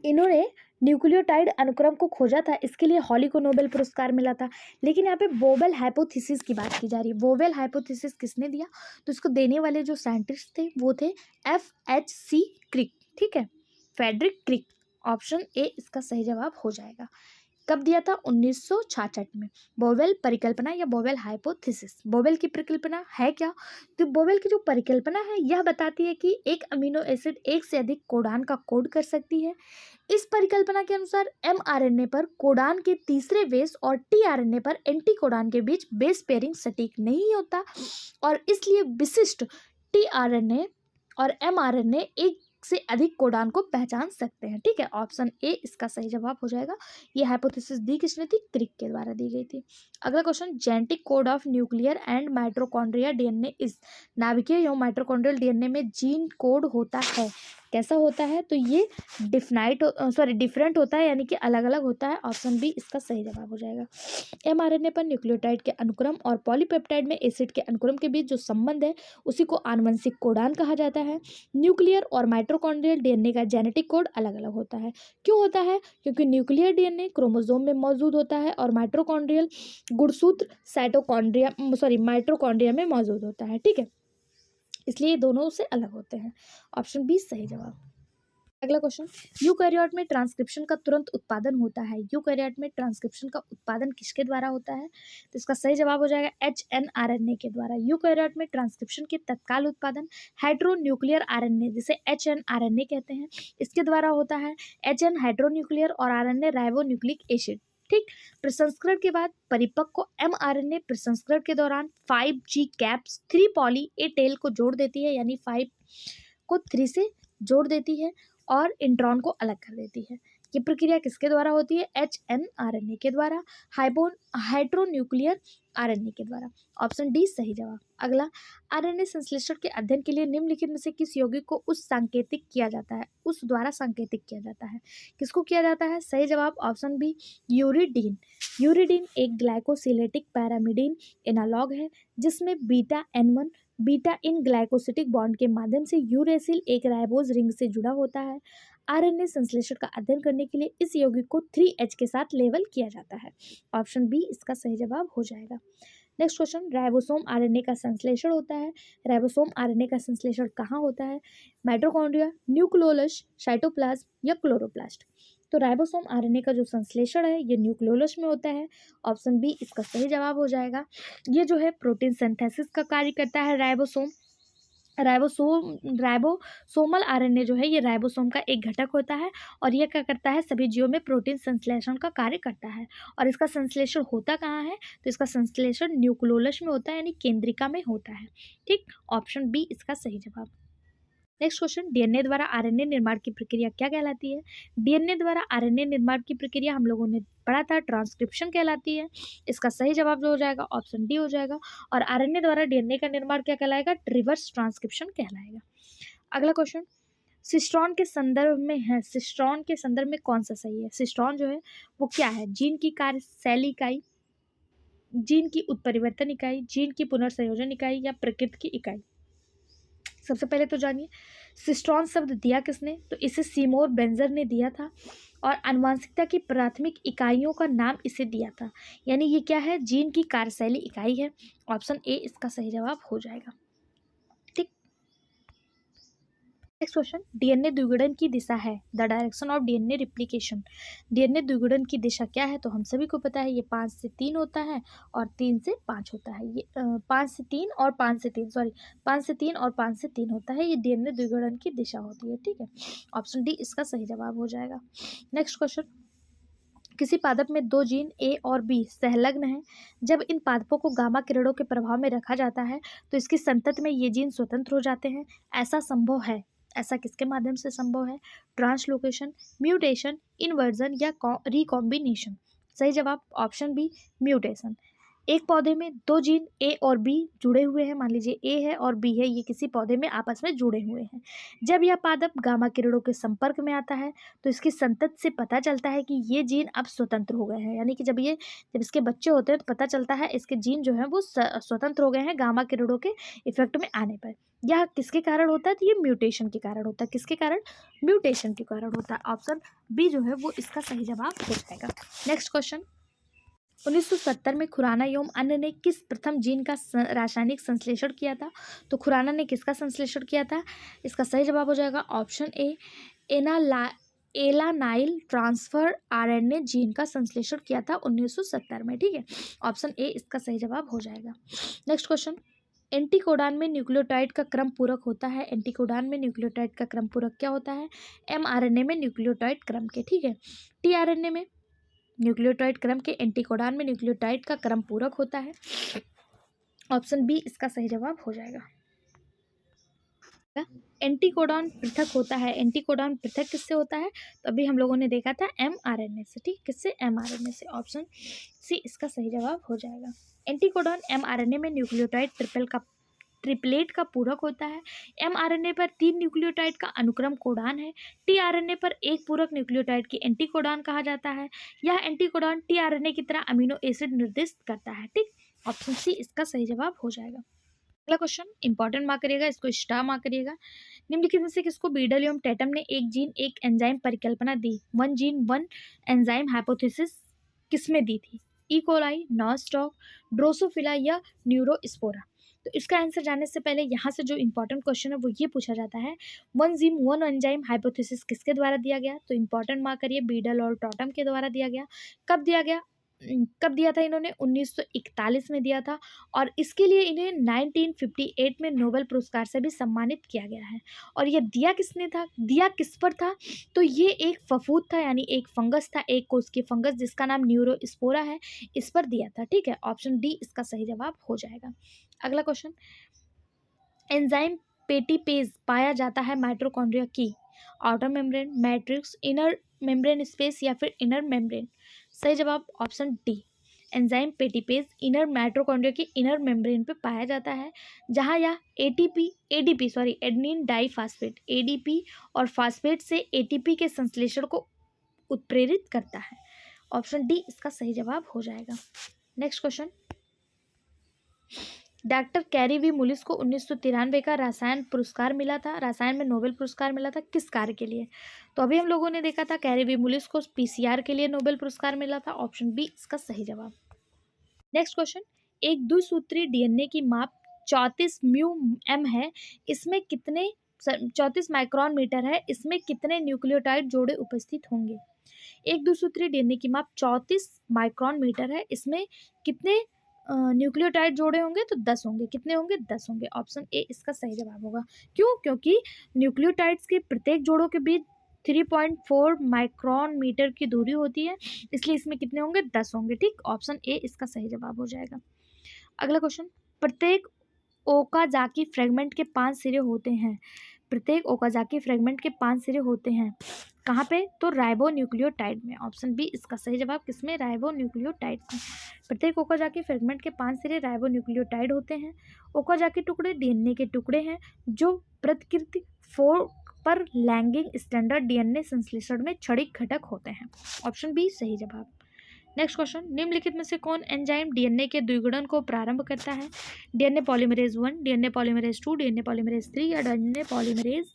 इन्होंने न्यूक्लियोटाइड अनुक्रम को खोजा था, इसके लिए हॉली को नोबेल पुरस्कार मिला था। लेकिन यहाँ पे बोवेल हाइपोथेसिस की बात की जा रही है। बोवेल हाइपोथेसिस किसने दिया? तो इसको देने वाले जो साइंटिस्ट थे वो थे FHC क्रिक। ठीक है, फ्रेडरिक क्रिक, ऑप्शन ए इसका सही जवाब हो जाएगा। कब दिया था? 1966 में। बोवेल परिकल्पना या बोवेल हाइपोथेसिस। बोवेल की परिकल्पना है क्या? तो बोवेल की जो परिकल्पना है यह बताती है कि एक अमीनो एसिड एक से अधिक कोडान का कोड कर सकती है। इस परिकल्पना के अनुसार mRNA पर कोडान के तीसरे बेस और tRNA पर एंटी कोडान के बीच बेस पेयरिंग सटीक नहीं होता और इसलिए विशिष्ट tRNA और mRNA एक से अधिक कोडान को पहचान सकते हैं। ठीक है, ऑप्शन ए इसका सही जवाब हो जाएगा। ये हाइपोथेसिस दी किसने थी? क्रिक के द्वारा दी गई थी। अगला question, genetic code of nuclear and mitochondria DNA is. नाभिकीय एवं माइटोकॉन्ड्रियल डीएनए में जीन कोड होता है। कैसा होता है? तो ये डिफरेंट होता है, यानी कि अलग अलग होता है। ऑप्शन बी इसका सही जवाब हो जाएगा। mRNA पर न्यूक्लियोटाइड के अनुक्रम और पॉलीपेप्टाइड में एसिड के अनुक्रम के बीच जो संबंध है उसी को आनुवंशिक कोडान कहा जाता है। न्यूक्लियर और माइटोकॉन्ड्रियल डीएनए का जेनेटिक कोड अलग अलग होता है। क्यों होता है? क्योंकि न्यूक्लियर डीएनए क्रोमोसोम में मौजूद होता है और माइटोकॉन्ड्रियल गुणसूत्र माइटोकॉन्ड्रिया में मौजूद होता है। ठीक है, इसलिए दोनों से अलग होते हैं। ऑप्शन बी सही जवाब। अगला क्वेश्चन, यूकैरियोट में ट्रांसक्रिप्शन का तुरंत उत्पादन होता है। यूकैरियोट में ट्रांसक्रिप्शन का उत्पादन किसके द्वारा होता है? तो इसका सही जवाब हो जाएगा HNRNA के द्वारा। यूकैरियोट में ट्रांसक्रिप्शन के तत्काल उत्पादन हेटेरोन्यूक्लियर RNA, जिसे HNRNA कहते हैं, इसके द्वारा होता है। HN हेटेरोन्यूक्लियर और RNA राइबोन्यूक्लिक एसिड। ठीक, प्रसंस्करण के बाद परिपक्व mRNA प्रसंस्करण के दौरान 5G caps 3 poly A tell को जोड़ देती है, यानी 5 को 3 से जोड़ देती है और इंट्रॉन को अलग कर देती है। ये प्रक्रिया किसके द्वारा होती है? HNRNA के द्वारा, हेटेरोन्यूक्लियर RNA के द्वारा। ऑप्शन डी सही जवाब। अगला, RNA संश्लेषण के अध्ययन के लिए निम्नलिखित में से किस यौगिक को उस द्वारा सांकेतिक किया जाता है? किसको किया जाता है? सही जवाब ऑप्शन बी यूरिडीन। यूरिडीन एक ग्लाइकोसिलेटिक पैरामिडीन एनालॉग है जिसमें बीटा N1 बीटा इन ग्लाइकोसिटिक बॉन्ड के माध्यम से यूरेसिल एक राइबोज रिंग से जुड़ा होता है। आरएनए संश्लेषण का अध्ययन करने के लिए इस यौगिक को 3H के साथ लेबल किया जाता है। ऑप्शन बी इसका सही जवाब हो जाएगा। नेक्स्ट क्वेश्चन, राइबोसोम आरएनए का संश्लेषण होता है। राइबोसोम आरएनए का संश्लेषण कहाँ होता है? माइटोकॉन्ड्रिया, न्यूक्लियोलस, साइटोप्लाज्म या क्लोरोप्लास्ट। तो राइबोसोम आरएनए का जो संश्लेषण है ये न्यूक्लियोलस में होता है। ऑप्शन बी इसका सही जवाब हो जाएगा। ये जो है प्रोटीन सिंथेसिस का कार्य करता है। राइबोसोमल आरएनए जो है ये राइबोसोम का एक घटक होता है और यह क्या करता है? सभी जीवों में प्रोटीन संश्लेषण का कार्य करता है। और इसका संश्लेषण होता कहाँ है? तो इसका संश्लेषण न्यूक्लियोलस में होता है, यानी केंद्रिका में होता है। ठीक, ऑप्शन बी इसका सही जवाब। नेक्स्ट क्वेश्चन, डीएनए द्वारा आरएनए निर्माण की प्रक्रिया क्या कहलाती है? डीएनए द्वारा आरएनए निर्माण की प्रक्रिया हम लोगों ने पढ़ा था, ट्रांसक्रिप्शन कहलाती है। इसका सही जवाब जो हो जाएगा ऑप्शन डी हो जाएगा। और आरएनए द्वारा डीएनए का निर्माण क्या कहलाएगा? रिवर्स ट्रांसक्रिप्शन कहलाएगा। अगला क्वेश्चन, सिस्ट्रॉन के संदर्भ में है, सिस्ट्रॉन के संदर्भ में कौन सा सही है? सिस्ट्रॉन जो है वो क्या है? जीन की कार्यशैली इकाई, जीन की उत्परिवर्तन इकाई, जीन की पुनर्संयोजन इकाई या प्रकृति की इकाई? सबसे पहले तो जानिए सिस्ट्रॉन शब्द दिया किसने? तो इसे सीमोर बेंजर ने दिया था और आनुवंशिकता की प्राथमिक इकाइयों का नाम इसे दिया था, यानी ये क्या है? जीन की कार्यशैली इकाई है। ऑप्शन ए इसका सही जवाब हो जाएगा। ठीक, नेक्स्ट क्वेश्चन, डीएनए द्विगुणन की दिशा है। The direction of DNA replication. DNA द्विगुणन की दिशा क्या है? तो हम सभी को पता है ये 5 से 3 होता है और 3 से 5 होता है। ये 5 से 3 और 5 से 3 5 से 3 और 5 से 3 होता है। ये डीएनए द्विगुणन की दिशा होती है। ठीक है, ऑप्शन डी इसका सही जवाब हो जाएगा। नेक्स्ट क्वेश्चन, किसी पादप में 2 जीन ए और बी संलग्न हैं। जब इन पादपों को गामा किरणों के प्रभाव में रखा जाता है तो इसकी संतति में ये जीन स्वतंत्र हो जाते हैं। ऐसा संभव है? ऐसा किसके माध्यम से संभव है? ट्रांसलोकेशन, म्यूटेशन, इन्वर्जन या रिकॉम्बिनेशन? सही जवाब ऑप्शन बी म्यूटेशन। एक पौधे में 2 जीन ए और बी जुड़े हुए हैं, मान लीजिए ए है और बी है, ये किसी पौधे में आपस में जुड़े हुए हैं। जब यह पादप गामा किरणों के संपर्क में आता है तो इसकी संतति से पता चलता है कि ये जीन अब स्वतंत्र हो गए हैं, यानी कि जब इसके बच्चे होते हैं तो पता चलता है इसके जीन जो है वो स्वतंत्र हो गए हैं गामा किरणों के इफेक्ट में आने पर। यह किसके कारण होता है? तो ये म्यूटेशन के कारण होता है। किसके कारण? म्यूटेशन के कारण होता है। ऑप्शन बी जो है वो इसका सही जवाब हो जाएगा। नेक्स्ट क्वेश्चन, 1970 में खुराना एवं अन्य ने किस प्रथम जीन का रासायनिक संश्लेषण किया था? तो खुराना ने किसका संश्लेषण किया था? इसका सही जवाब हो जाएगा option A alanyl transfer RNA gene का संश्लेषण किया था 1970 में। ठीक है, ऑप्शन ए इसका सही जवाब हो जाएगा। नेक्स्ट क्वेश्चन, एंटीकोडान में न्यूक्लियोटाइड का क्रम पूरक होता है। एंटीकोडान में न्यूक्लियोटाइड का क्रम पूरक क्या होता है? एमआरएनए में न्यूक्लियोटाइड क्रम के। ठीक है, टीआरएनए में न्यूक्लियोटाइड क्रम के, एंटीकोडान में न्यूक्लियोटाइड का क्रम पूरक होता है। ऑप्शन बी इसका सही जवाब हो जाएगा। एंटीकोडॉन पृथक होता है। एंटीकोडॉन पृथक किससे होता है? तो अभी हम लोगों ने देखा था एमआरएनए से। ठीक, किससे? एमआरएनए से। ऑप्शन सी इसका सही जवाब हो जाएगा। एंटीकोडॉन एमआरएनए में न्यूक्लियोटाइड ट्रिपलेट का पूरक होता है। एमआरएनए पर 3 न्यूक्लियोटाइड का अनुक्रम कोडान है। टीआरएनए पर एक पूरक न्यूक्लियोटाइड की एंटीकोडॉन कहा जाता है। यह एंटीकोडॉन टीआरएनए की तरह अमीनो एसिड निर्दिष्ट करता है। ठीक, ऑप्शन सी इसका सही जवाब हो जाएगा। अगला क्वेश्चन इंपॉर्टेंट मार्क करिएगा, इसको स्टार मार्क करिएगा। निम्नलिखित में से किसको बीडल एवं टेटम ने एक जीन एक एंजाइम परिकल्पना दी? One gene one enzyme hypothesis किसमें दी थी? ई कोलाई, नॉस्टॉक, ड्रोसोफिला या न्यूरोस्पोरा? तो इसका आंसर जानने से पहले यहाँ से जो इंपॉर्टेंट क्वेश्चन है वो ये पूछा जाता है, one gene one enzyme hypothesis किसके द्वारा दिया गया? तो इंपॉर्टेंट मार्क करिए, बीडल और टॉटम के द्वारा दिया गया। कब दिया गया? कब दिया था इन्होंने? 1941 में दिया था, और इसके लिए इन्हें 1958 में नोबेल पुरस्कार से भी सम्मानित किया गया है। और ये दिया किसने था? दिया किस पर था? तो ये एक फफूद था, यानी एक फंगस था, एक कोष की फंगस जिसका नाम न्यूरोस्पोरा है, इस पर दिया था। ठीक है, ऑप्शन डी इसका सही जवाब हो जाएगा। अगला क्वेश्चन, एंजाइम पेटीपेज पाया जाता है माइटोकॉन्ड्रिया की outer membrane, matrix, inner membrane space या फिर इनर मेम्ब्रेन? सही जवाब ऑप्शन डी, एंजाइम पेटीपेज इनर माइटोकॉन्ड्रिया की इनर मेम्ब्रेन पे पाया जाता है, जहां यह एडीपी डाइफास्फेट एडीपी और फास्फेट से एटीपी के संश्लेषण को उत्प्रेरित करता है। ऑप्शन डी इसका सही जवाब हो जाएगा। Next question, doctor Kary V Mullis को 1993 का रसायन पुरस्कार मिला था। रसायन में नोबेल पुरस्कार मिला था, किस कार्य के लिए? तो अभी हम लोगों ने देखा था कैरी वी मुलिस को पीसीआर के लिए नोबेल पुरस्कार मिला था। ऑप्शन बी इसका सही जवाब। नेक्स्ट क्वेश्चन, एक द्विसूत्री डीएनए की माप 34 म्यू एम है, इसमें कितने 34 माइक्रोन मीटर है, इसमें कितने न्यूक्लियोटाइड जोड़े उपस्थित होंगे? एक द्विसूत्री डीएनए की माप 34 माइक्रोन मीटर है, इसमें कितने न्यूक्लियोटाइड जोड़े होंगे? तो 10 होंगे। कितने होंगे? 10 होंगे। ऑप्शन ए इसका सही जवाब होगा। क्यों? क्योंकि न्यूक्लियोटाइड्स के प्रत्येक जोड़ों के बीच 3.4 माइक्रोन मीटर की दूरी होती है, इसलिए इसमें कितने होंगे? 10 होंगे। ठीक, ऑप्शन ए इसका सही जवाब हो जाएगा। अगला क्वेश्चन, प्रत्येक ओकाजाकी फ्रेगमेंट के 5 सिरे होते हैं। प्रत्येक ओकाजाकी फ्रेगमेंट के 5 सिरे होते हैं कहाँ पे? तो राइबो न्यूक्लियोटाइड में। ऑप्शन बी इसका सही जवाब किसमें? राइबो न्यूक्लियोटाइड में। प्रत्येक ओकाजाकी फ्रेगमेंट के 5 सिरे राइबो न्यूक्लियोटाइड होते हैं। ओकाजाकी टुकड़े डीएनए के टुकड़े हैं जो प्रतिकृति 4 पर लैंगिंग स्टैंडर्ड डीएनए संश्लेषण में क्षणिक घटक होते हैं। ऑप्शन बी सही जवाब। नेक्स्ट क्वेश्चन, निम्नलिखित में से कौन एंजाइम डीएनए के द्विगुणन को प्रारंभ करता है? DNA polymerase 1, DNA polymerase 2, DNA polymerase 3 या डीएनए पॉलीमरेज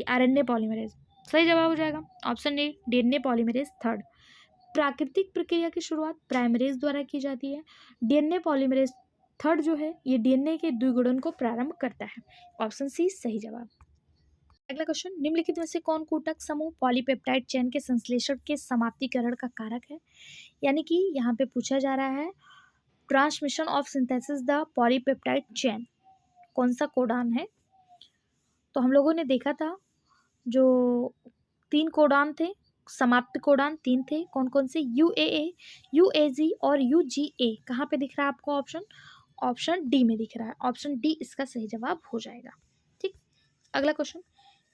आरएनए पॉलीमरेज? सही जवाब हो जाएगा ऑप्शन ए, डीएनए पॉलीमरेज 3rd। प्राकृतिक प्रक्रिया की शुरुआत प्राइमरेज द्वारा की जाती है। डीएनए पॉलीमरेज 3rd जो है ये डीएनए के द्विगुणन को प्रारंभ करता है। ऑप्शन सी सही जवाब। अगला क्वेश्चन, निम्नलिखित में से कौन कूटक समूह पॉलीपेप्टाइड चेन के संश्लेषण के समाप्तिकरण का कारक है? यानी कि यहाँ पे पूछा जा रहा है transmission of synthesis the polypeptide chain कौन सा कोडान है? तो हम लोगों ने देखा था जो 3 कोडान थे, समाप्त कोडान 3 थे, कौन कौन से? यूएए, यूएजी और यूजीए। कहाँ पे दिख रहा है आपको ऑप्शन? ऑप्शन डी में दिख रहा है। ऑप्शन डी इसका सही जवाब हो जाएगा। ठीक, अगला क्वेश्चन,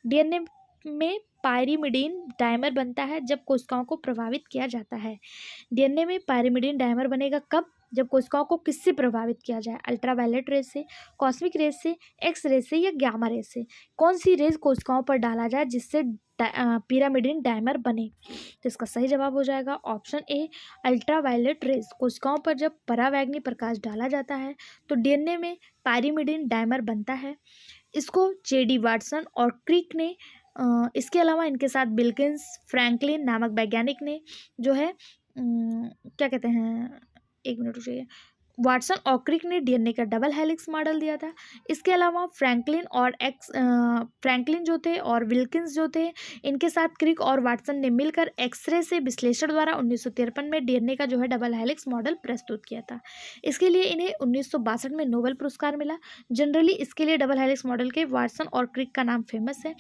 डीएनए में पायरिमिडीन डायमर बनता है जब कोशिकाओं को प्रभावित किया जाता है। डीएनए में पायरिमिडीन डायमर बनेगा कब? जब कोशिकाओं को किससे प्रभावित किया जाए? अल्ट्रावायलेट रेज से, कॉस्मिक रेज से, एक्स रेज से या गामा रेज से? कौन सी रेज कोशिकाओं पर डाला जाए जिससे पिरामिडीन डायमर बने? तो इसका सही जवाब हो जाएगा ऑप्शन ए, अल्ट्रावायलेट रेज। कोशिकाओं पर जब परावैंगनी प्रकाश डाला जाता है तो डीएनए में पायरिमिडीन डायमर बनता है। इसको जेडी वाटसन और क्रिक ने इसके अलावा इनके साथ बिल्किंस फ्रैंकलिन नामक वैज्ञानिक ने जो है क्या कहते हैं, एक मिनट रुकिए, वाटसन और क्रिक ने डीएनए का डबल हेलिक्स मॉडल दिया था। इसके अलावा फ्रैंकलिन जो थे और विल्किंस जो थे, इनके साथ क्रिक और वाटसन ने मिलकर एक्सरे से विश्लेषण द्वारा 1953 में डीएनए का जो है डबल हेलिक्स मॉडल प्रस्तुत किया था। इसके लिए इन्हें 1962 में नोबेल पुरस्कार मिला। जनरली इसके लिए डबल हेलिक्स मॉडल के वाटसन और क्रिक का नाम फेमस है।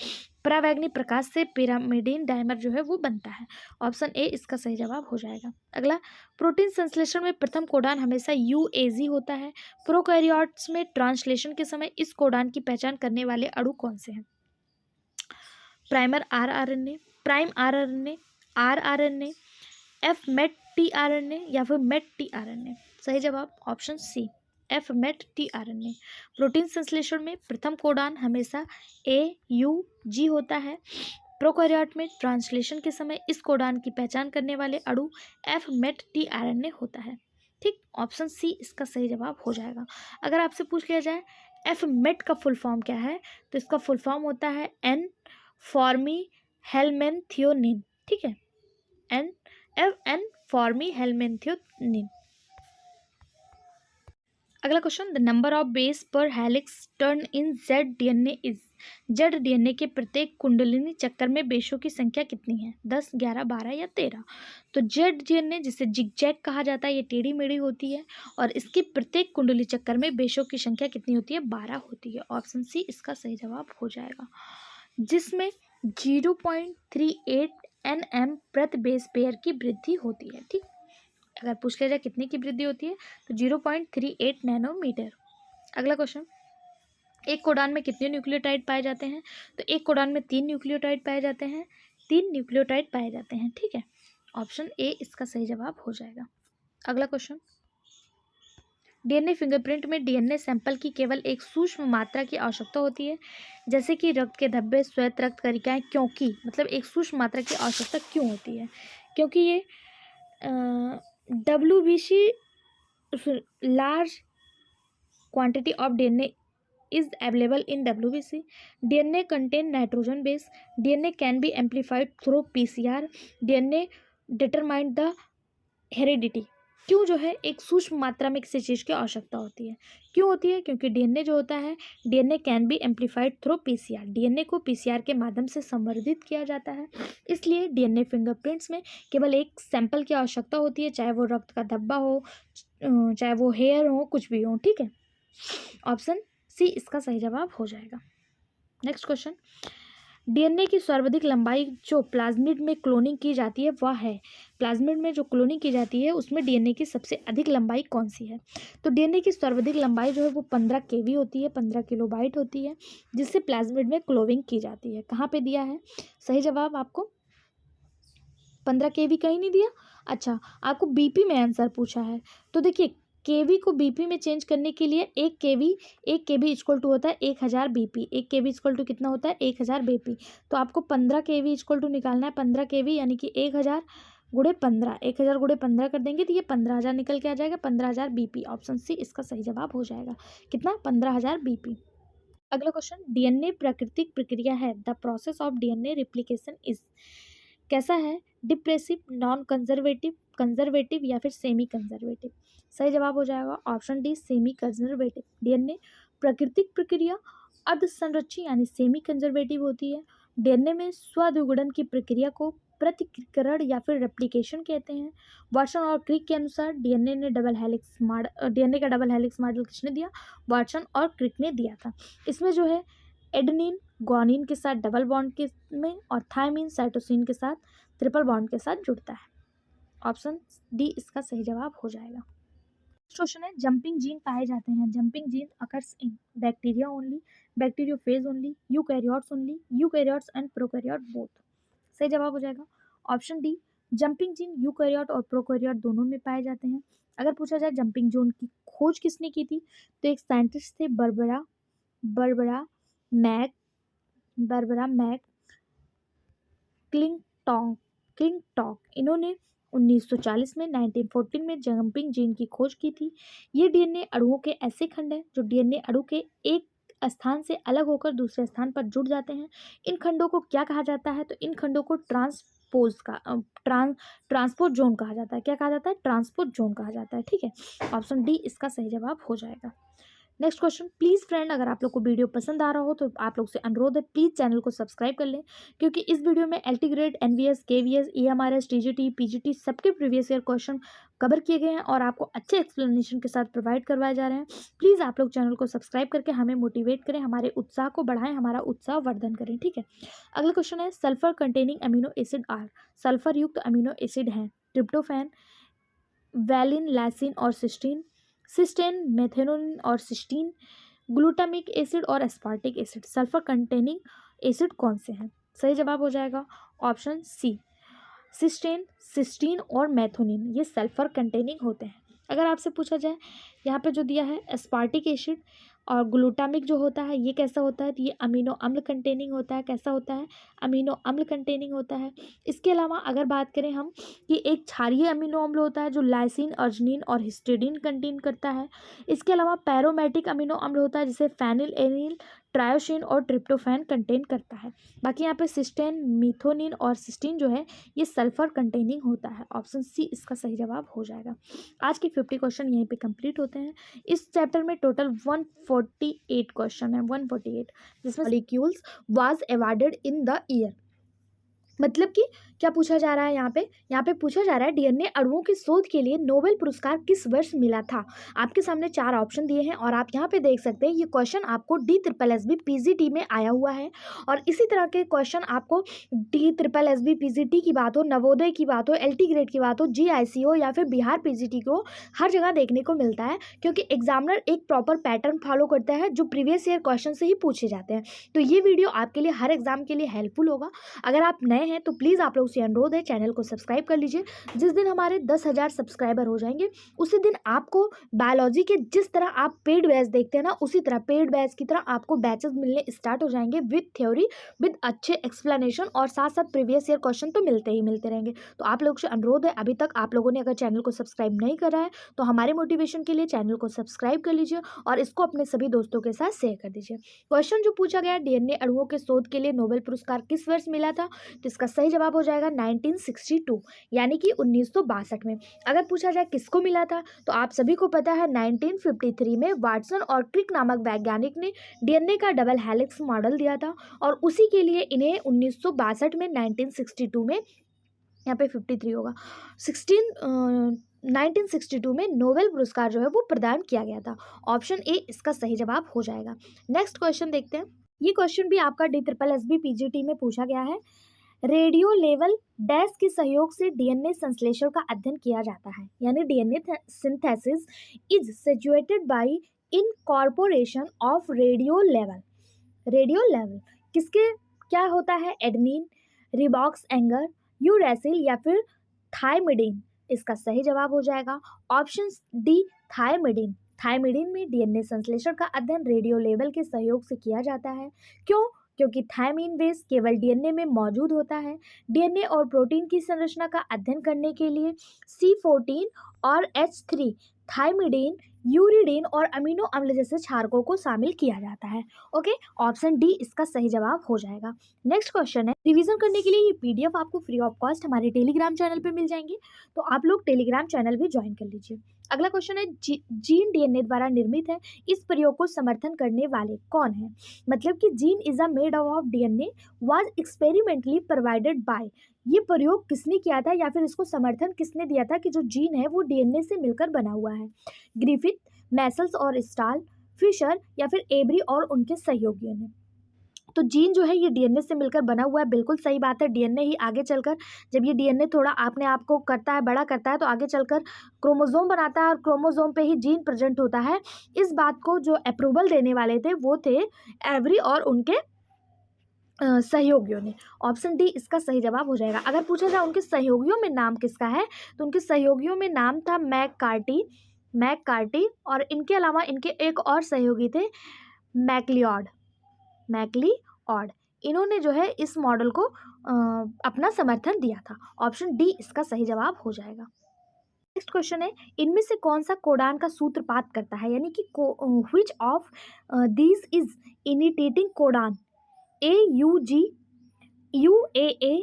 परावैग्निक प्रकाश से पिरामिडीन डायमर जो है वो बनता है। ऑप्शन ए इसका सही जवाब हो जाएगा। अगला, प्रोटीन संश्लेषण में प्रथम कोडान हमेशा यूएजी होता है। प्रोकैरियोट्स में ट्रांसलेशन के समय इस कोडान की पहचान करने वाले अणु कौन से हैं? Primer rRNA, prime rRNA, rRNA, F met tRNA या फिर मेट टीआरएनए। सही जवाब option C, F met tRNA. Protein संश्लेषण में प्रथम कोडान हमेशा AUG होता है। प्रोकैरियोट में ट्रांसलेशन के समय इस कोडान की पहचान करने वाले अणु एफ मेट टीआरएनए होता है। ठीक, ऑप्शन सी इसका सही जवाब हो जाएगा। अगर आपसे पूछ लिया जाए एफ मेट का फुल फॉर्म क्या है, तो इसका फुल फॉर्म होता है एन फॉर्मी हेलमेंथियोनिन। ठीक है, एन फॉर्मी हेलमेंथियोनिन। अगला question, the number of base per helix turn in Z DNA is. Z DNA के प्रत्येक कुंडलिनी चक्कर में बेसों की संख्या कितनी है? 10, 11, 12 या 13। तो जेड डीएनए जिसे जिगजैग कहा जाता है, ये टेढ़ी मेढ़ी होती है और इसकी प्रत्येक कुंडली चक्कर में बेसों की संख्या कितनी होती है? 12 होती है। ऑप्शन सी इसका सही जवाब हो जाएगा, जिसमें 0.38 nm प्रति बेस पेयर की वृद्धि होती है। ठीक, अगर पूछ लिया जाए कितने की वृद्धि होती है, तो 0.38 नैनोमीटर। अगला क्वेश्चन, एक कोडान में कितने न्यूक्लियोटाइड पाए जाते हैं? तो एक कोडान में 3 न्यूक्लियोटाइड पाए जाते हैं। 3 न्यूक्लियोटाइड पाए जाते हैं। ठीक है, ऑप्शन ए इसका सही जवाब हो जाएगा। अगला क्वेश्चन, डीएनए फिंगरप्रिंट में डीएनए सैंपल की केवल एक सूक्ष्म मात्रा की आवश्यकता होती है, जैसे कि रक्त के धब्बे, श्वेत रक्त कणिकाएं। क्योंकि मतलब एक सूक्ष्म मात्रा की आवश्यकता क्यों होती है? क्योंकि ये WBC large quantity of DNA is available in WBC. DNA contain nitrogen base. DNA can be amplified through PCR. DNA determine the heredity. क्यों जो है एक सूक्ष्म मात्रा में किसी चीज़ की आवश्यकता होती है? क्यों होती है? क्योंकि डीएनए जो होता है, DNA can be amplified through PCR. DNA को पीसीआर के माध्यम से संवर्धित किया जाता है, इसलिए डीएनए फिंगरप्रिंट्स में केवल एक सैंपल की आवश्यकता होती है, चाहे वो रक्त का धब्बा हो, चाहे वो हेयर हो, कुछ भी हो। ठीक है, ऑप्शन सी इसका सही जवाब हो जाएगा। नेक्स्ट क्वेश्चन, डीएनए की सर्वाधिक लंबाई जो प्लाज्मिड में क्लोनिंग की जाती है वह है। प्लाज्मिड में जो क्लोनिंग की जाती है उसमें डीएनए की सबसे अधिक लंबाई कौन सी है? तो डीएनए की सर्वाधिक लंबाई जो है वो 15 केवी होती है, 15 किलोबाइट होती है, जिससे प्लाज्मिड में क्लोनिंग की जाती है। कहाँ पे दिया है सही जवाब आपको? 15 केवी कहीं नहीं दिया। अच्छा, आपको बीपी में आंसर पूछा है, तो देखिए केवी को बीपी में चेंज करने के लिए एक केवी इक्वल टू होता है 1000 बीपी। 1 केवी इक्वल टू कितना होता है? 1000 बीपी। तो आपको 15 केवी इक्वल टू निकालना है। 15 केवी यानी कि 1000 गुणे 15, 1000 गुणे 15 कर देंगे तो ये 15000 निकल के आ जाएगा। 15000 बीपी, ऑप्शन सी इसका सही जवाब हो जाएगा। कितना? 15000 बीपी। अगला क्वेश्चन, डीएनए प्राकृतिक प्रक्रिया है। The process of DNA replication is. कैसा है? डिप्रेसिव, नॉन कंजर्वेटिव, कंजर्वेटिव या फिर सेमी कंजर्वेटिव। सही जवाब हो जाएगा option D, semi conservative. DNA प्राकृतिक प्रक्रिया अर्ध संरक्षी यानी सेमी कंजर्वेटिव होती है। डीएनए में स्वद्विगुणन की प्रक्रिया को प्रतिकृतिकरण या फिर रेप्लिकेशन कहते हैं। वाटसन और क्रिक के अनुसार डीएनए का डबल हेलिक्स मॉडल किसने दिया? वाटसन और क्रिक ने दिया था। इसमें जो है एडेनिन ग्वानिन के साथ डबल बॉन्ड के में और थायमिन साइटोसिन के साथ ट्रिपल बॉन्ड के साथ जुड़ता है। ऑप्शन डी इसका सही जवाब हो जाएगा। क्वेश्चन है, जंपिंग जीन पाए जाते हैं। Jumping gene occurs in bacteria only, bacteriophage only, eukaryotes only, eukaryotes and prokaryote both. सही जवाब हो जाएगा option D, jumping gene eukaryote और प्रोकैरियोट दोनों में पाए जाते हैं। अगर पूछा जाए जंपिंग जीन की खोज किसने की थी, तो एक साइंटिस्ट थे बर्बरा मैक क्लिंटॉक। इन्होंने 1940 में 1914 में जंपिंग जीन की खोज की थी। ये डीएनए अणुओं के ऐसे खंड हैं जो डीएनए अणु के एक स्थान से अलग होकर दूसरे स्थान पर जुड़ जाते हैं। इन खंडों को क्या कहा जाता है? तो इन खंडों को ट्रांसपोज का ट्रांसपोर्ट जोन कहा जाता है। क्या कहा जाता है? ट्रांसपोर्ट जोन कहा जाता है। ठीक है, ऑप्शन डी इसका सही जवाब हो जाएगा। नेक्स्ट क्वेश्चन, प्लीज़ फ्रेंड, अगर आप लोग को वीडियो पसंद आ रहा हो तो आप लोग से अनुरोध है प्लीज़ चैनल को सब्सक्राइब कर लें, क्योंकि इस वीडियो में LT grade, NVS, KVS, EMRS, TGT, PGT सबके प्रीवियस ईयर क्वेश्चन कवर किए गए हैं और आपको अच्छे एक्सप्लेनेशन के साथ प्रोवाइड करवाए जा रहे हैं। प्लीज़ आप लोग चैनल को सब्सक्राइब करके हमें मोटिवेट करें, हमारे उत्साह को बढ़ाएं, हमारा उत्साह वर्धन करें। ठीक है, अगला क्वेश्चन है, sulphur containing amino acid are, sulphur युक्त अमीनो एसिड हैं ट्रिप्टोफैन, वैलिन, लाइसिन और सिस्टीन, सिस्टेन, मेथेनोन और सिस्टीन, ग्लूटामिक एसिड और aspartic acid. Sulphur containing acid कौन से हैं? सही जवाब हो जाएगा ऑप्शन सी, सिस्टेन, सिस्टीन और मेथोनिन, ये सल्फर कंटेनिंग होते हैं। अगर आपसे पूछा जाए यहाँ पे जो दिया है एस्पार्टिक एसिड और ग्लूटामिक जो होता है ये कैसा होता है, तो ये अमीनो अम्ल कंटेनिंग होता है। कैसा होता है? अमीनो अम्ल कंटेनिंग होता है। इसके अलावा अगर बात करें हम कि एक क्षारीय अमीनो अम्ल होता है जो लाइसिन, अर्जिनिन और हिस्टिडीन कंटेन करता है। इसके अलावा पैरोमेटिक अमीनो अम्ल होता है जिसे फेनिल एनिल, ट्रायोसिन और ट्रिप्टोफैन कंटेन करता है। बाकी यहाँ पे सिस्टेन, मिथोनिन और सिस्टीन जो है ये सल्फर कंटेनिंग होता है। ऑप्शन सी इसका सही जवाब हो जाएगा। आज के 50 क्वेश्चन यहीं पे कंप्लीट होते हैं। इस चैप्टर में टोटल 148 क्वेश्चन है, 148, जिसमें molecules was awarded in the year. मतलब कि क्या पूछा जा रहा है यहाँ पे पूछा जा रहा है डीएनए अणुओं की शोध के लिए नोबेल पुरस्कार किस वर्ष मिला था। आपके सामने 4 ऑप्शन दिए हैं और आप यहाँ पे देख सकते हैं ये क्वेश्चन आपको DSSB पीजीटी में आया हुआ है और इसी तरह के क्वेश्चन आपको DSSB पीजीटी की बात हो, नवोदय की बात हो, एलटी ग्रेड की बात हो, जीआईसी हो या फिर बिहार पीजीटी को, हर जगह देखने को मिलता है, क्योंकि एग्जामिनर एक प्रॉपर पैटर्न फॉलो करता है जो प्रीवियस ईयर क्वेश्चन से ही पूछे जाते हैं। तो ये वीडियो आपके लिए हर एग्जाम के लिए हेल्पफुल होगा। अगर आप नए हैं तो प्लीज़ आप लोग से अनुरोध है चैनल को सब्सक्राइब कर लीजिए। जिस दिन हमारे 10,000 सब्सक्राइबर हो जाएंगे उसी दिन आपको बायोलॉजी के जिस तरह आप पेड बैच देखते हैं ना, उसी तरह पेड बैच की तरह आपको बैचेस मिलने स्टार्ट हो जाएंगे विद थ्योरी, विद अच्छे एक्सप्लेनेशन और साथ साथ प्रीवियस ईयर क्वेश्चन तो मिलते ही मिलते रहेंगे। तो आप लोग से अनुरोध है, अभी तक आप लोगों ने अगर चैनल को सब्सक्राइब नहीं करा है तो हमारे मोटिवेशन के लिए चैनल को सब्सक्राइब कर लीजिए और इसको अपने सभी दोस्तों के साथ शेयर कर दीजिए। क्वेश्चन जो पूछा गया, डीएनए अणुओं के शोध के लिए नोबेल पुरस्कार किस वर्ष मिला था, तो इसका सही जवाब हो जाएगा 1962, यानी कि 1962 में। अगर पूछा जाए किसको मिला था तो आप सभी को पता है 1953 में वाटसन और क्रिक नामक वैज्ञानिक ने डीएनए का डबल हेलिक्स मॉडल दिया था और उसी के लिए इन्हें 1962 में 1962 में, यहाँ पे 53 होगा, 1962 में नोबेल पुरस्कार जो है वो प्रदान किया गया था। ऑप्शन ए इसका सही जवाब हो जाएगा। नेक्स्ट क्वेश्चन देखते हैं। ये क्वेश्चन भी आपका DSSB पीजीटी में पूछा गया है। रेडियो लेवल डैश के सहयोग से डीएनए संश्लेषण का अध्ययन किया जाता है, यानी DNA synthesis is situated bye incorporation of radio level. Radio level किसके क्या होता है? एडेनिन, रिबॉक्स एंगर, यूरेसिल या फिर थायमिडिन। इसका सही जवाब हो जाएगा ऑप्शन डी, थायमिडिन। थायमिडिन में डीएनए संश्लेषण का अध्ययन रेडियो लेवल के सहयोग से किया जाता है। क्यों? क्योंकि थायमीन बेस केवल डीएनए में मौजूद होता है। डीएनए और प्रोटीन की संरचना का अध्ययन करने के लिए C14 और H3, थायमिडिन, यूरिडीन और अमीनो अम्ल जैसे क्षारकों को शामिल किया जाता है। ओके, ऑप्शन डी इसका सही जवाब हो जाएगा। नेक्स्ट क्वेश्चन है, रिवीजन करने के लिए ये पीडीएफ आपको फ्री ऑफ कॉस्ट हमारे टेलीग्राम चैनल पे मिल जाएंगे, तो आप लोग टेलीग्राम चैनल भी ज्वाइन कर लीजिए। अगला क्वेश्चन है, जीन डीएनए द्वारा निर्मित है, इस प्रयोग को समर्थन करने वाले कौन है? मतलब कि gene is a made of DNA was experimentally provided by, ये प्रयोग किसने किया था या फिर इसको समर्थन किसने दिया था कि जो जीन है वो डीएनए से मिलकर बना हुआ है? ग्रिफिथ, मैसल्स और स्टाल, फिशर या फिर एब्री और उनके सहयोगियों ने। तो जीन जो है ये डीएनए से मिलकर बना हुआ है, बिल्कुल सही बात है। डीएनए ही आगे चलकर, जब ये डीएनए थोड़ा अपने आप को करता है, बड़ा करता है, तो आगे चलकर क्रोमोसोम बनाता है और क्रोमोसोम पे ही जीन प्रेजेंट होता है। इस बात को जो अप्रूवल देने वाले थे वो थे एब्री और उनके सहयोगियों ने। ऑप्शन डी इसका सही जवाब हो जाएगा। अगर पूछा जाए उनके सहयोगियों में नाम किसका है, तो उनके सहयोगियों में नाम था मैककार्टी और इनके अलावा इनके एक और सहयोगी थे मैक्लिओड। इन्होंने जो है इस मॉडल को अपना समर्थन दिया था। ऑप्शन डी इसका सही जवाब हो जाएगा। नेक्स्ट क्वेश्चन है, इनमें से कौन सा कोडान का सूत्रपात करता है, यानी कि which of these is initiating codon? AUG, UAA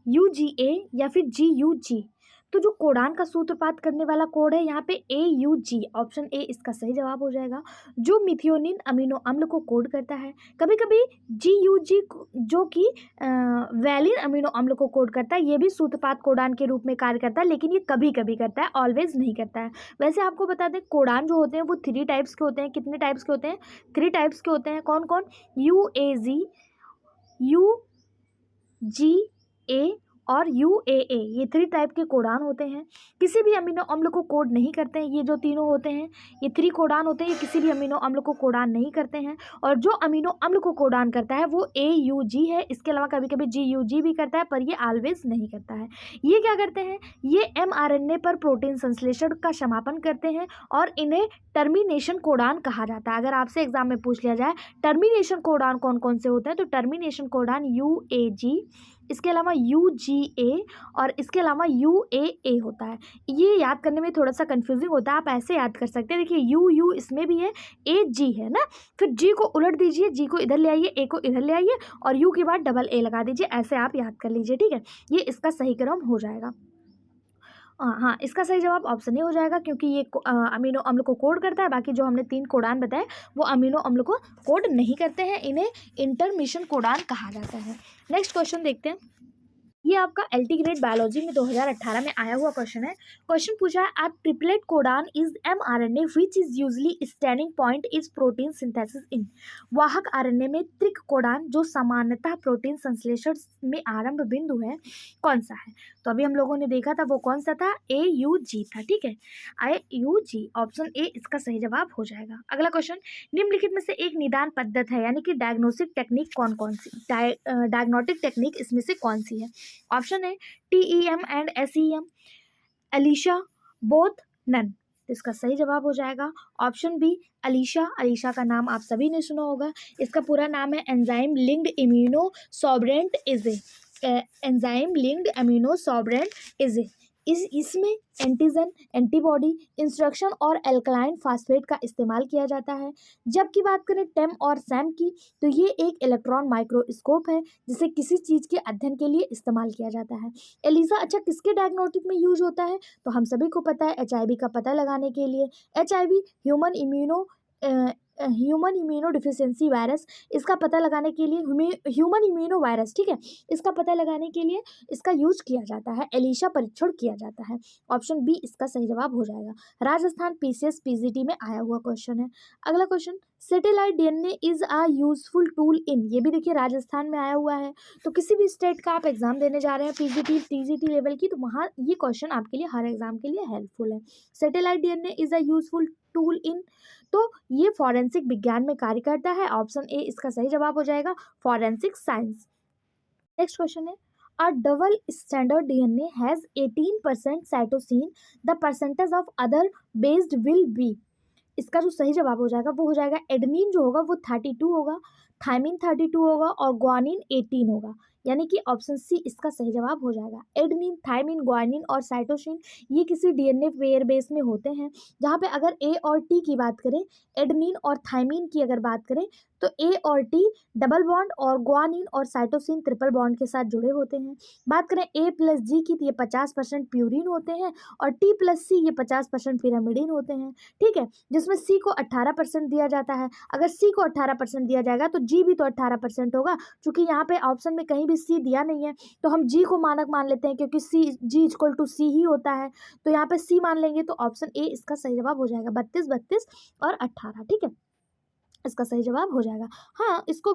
UGA या फिर GUG। तो जो कोडान का सूत्रपात करने वाला कोड है यहाँ पे AUG, ऑप्शन ए इसका सही जवाब हो जाएगा। जो मिथियोनिन अमीनो अम्ल को कोड करता है, कभी कभी GUG जो कि वैलिन अमीनो अम्ल को कोड करता है, ये भी सूत्रपात कोडान के रूप में कार्य करता है, लेकिन ये कभी कभी करता है, ऑलवेज नहीं करता है। वैसे आपको बता दें कोडान जो होते हैं वो 3 टाइप्स के होते हैं। कितने टाइप्स के होते हैं? 3 टाइप्स के होते हैं। कौन कौन? UAG, UGA और UAA, ये 3 टाइप के कोडान होते हैं। किसी भी अमीनो अम्ल को कोड नहीं करते हैं। ये जो तीनों होते हैं, ये 3 कोडान होते हैं, ये किसी भी अमीनो अम्ल को कोडान नहीं करते हैं। और जो अमीनो अम्ल को कोडान करता है वो AUG है। इसके अलावा कभी कभी GUG भी करता है, पर ये ऑलवेज नहीं करता है। ये क्या करते हैं? ये mRNA पर प्रोटीन संश्लेषण का समापन करते हैं और इन्हें टर्मिनेशन कोडान कहा जाता है। अगर आपसे एग्जाम में पूछ लिया जाए टर्मिनेशन कोडान कौन कौन से होते हैं, तो टर्मिनेशन कोडान UAG, इसके अलावा UGA और इसके अलावा UAA होता है। ये याद करने में थोड़ा सा कंफ्यूजिंग होता है, आप ऐसे याद कर सकते हैं। देखिए U इसमें भी है, AG है ना, फिर G को उलट दीजिए, G को इधर ले आइए, A को इधर ले आइए और U के बाद डबल A लगा दीजिए, ऐसे आप याद कर लीजिए, ठीक है। ये इसका सही क्रम हो जाएगा। हाँ, इसका सही जवाब ऑप्शन ए हो जाएगा, क्योंकि ये अमीनो अम्ल को कोड करता है। बाकी जो हमने 3 कोडान बताए वो अमीनो अम्ल को कोड नहीं करते हैं, इन्हें इंटरमिशन कोडान कहा जाता है। नेक्स्ट क्वेश्चन देखते हैं। ये आपका LT ग्रेड बायोलॉजी में 2018 में आया हुआ क्वेश्चन है। क्वेश्चन पूछा है, आप triplet codon is mRNA which is usually standing point is protein synthesis in. वाहक RNA में त्रिक कोडान जो सामान्यतः प्रोटीन संश्लेषण में आरंभ बिंदु है, कौन सा है? तो अभी हम लोगों ने देखा था वो कौन सा था, AUG था, ठीक है। AUG, ऑप्शन ए इसका सही जवाब हो जाएगा। अगला क्वेश्चन, निम्नलिखित में से एक निदान पद्धति है, यानी कि डायग्नोस्टिक टेक्निक कौन कौन सी, डायग्नोस्टिक टेक्निक इसमें से कौन सी है? ऑप्शन है TEM and SEM, ELISA, both, none. इसका सही जवाब हो जाएगा ऑप्शन बी, अलीशा। अलीशा का नाम आप सभी ने सुना होगा। इसका पूरा नाम है enzyme linked immunosorbent assay, enzyme linked immunosorbent assay. इसमें एंटीजन, एंटीबॉडी, इंस्ट्रक्शन और एल्कलाइन फास्फेट का इस्तेमाल किया जाता है। जबकि बात करें टेम और सैम की, तो ये एक इलेक्ट्रॉन माइक्रोस्कोप है जिसे किसी चीज़ के अध्ययन के लिए इस्तेमाल किया जाता है। एलिसा अच्छा किसके डायग्नोस्टिक में यूज होता है? तो हम सभी को पता है HIV का पता लगाने के लिए। HIV human immuno deficiency virus, इसका पता लगाने के लिए ह्यूमन इम्यूनो वायरस, ठीक है, इसका पता लगाने के लिए इसका यूज किया जाता है, एलिशा परीक्षण किया जाता है। ऑप्शन बी इसका सही जवाब हो जाएगा। राजस्थान PCS PGT में आया हुआ क्वेश्चन है। अगला question, satellite DNA is a useful tool in, ये भी देखिए राजस्थान में आया हुआ है। तो किसी भी स्टेट का आप एग्जाम देने जा रहे हैं PGT TGT लेवल की, तो वहाँ ये क्वेश्चन आपके लिए हर एग्जाम के लिए हेल्पफुल है। Satellite DNA is a useful tool in, तो ये फॉरेंसिक विज्ञान में कार्य करता है। ऑप्शन ए इसका सही जवाब हो जाएगा, फॉरेंसिक साइंस। नेक्स्ट क्वेश्चन है, अ double standard DNA has 18% cytosine, the percentage of other based will be. इसका जो सही जवाब हो जाएगा वो हो जाएगा एडनिन जो होगा वो 32 होगा, थायमिन 32 होगा और ग्वानिन 18 होगा, यानी कि ऑप्शन सी इसका सही जवाब हो जाएगा। एडनिन, थायमिन, ग्वानिन और साइटोसिन ये किसी DNA पेयर बेस में होते हैं, जहाँ पे अगर A और T की बात करें, एडनिन और थायमिन की अगर बात करें, तो A और T डबल बॉन्ड और ग्वानिन और साइटोसिन ट्रिपल बॉन्ड के साथ जुड़े होते हैं। बात करें A+G की, तो ये 50% प्यूरिन होते हैं और T+C ये 50% पिरामिडिन होते हैं, ठीक है, जिसमें C को 18% दिया जाता है। अगर C को 18% दिया जाएगा तो G भी तो 18% होगा। चूंकि यहाँ पे ऑप्शन में कहीं भी C दिया नहीं है, तो हम G को मानक मान लेते हैं, क्योंकि G = C ही होता है, तो यहाँ पे C मान लेंगे। तो ऑप्शन ए इसका सही जवाब हो जाएगा, 32, 32 और 18, ठीक है, इसका सही जवाब हो जाएगा। हाँ, इसको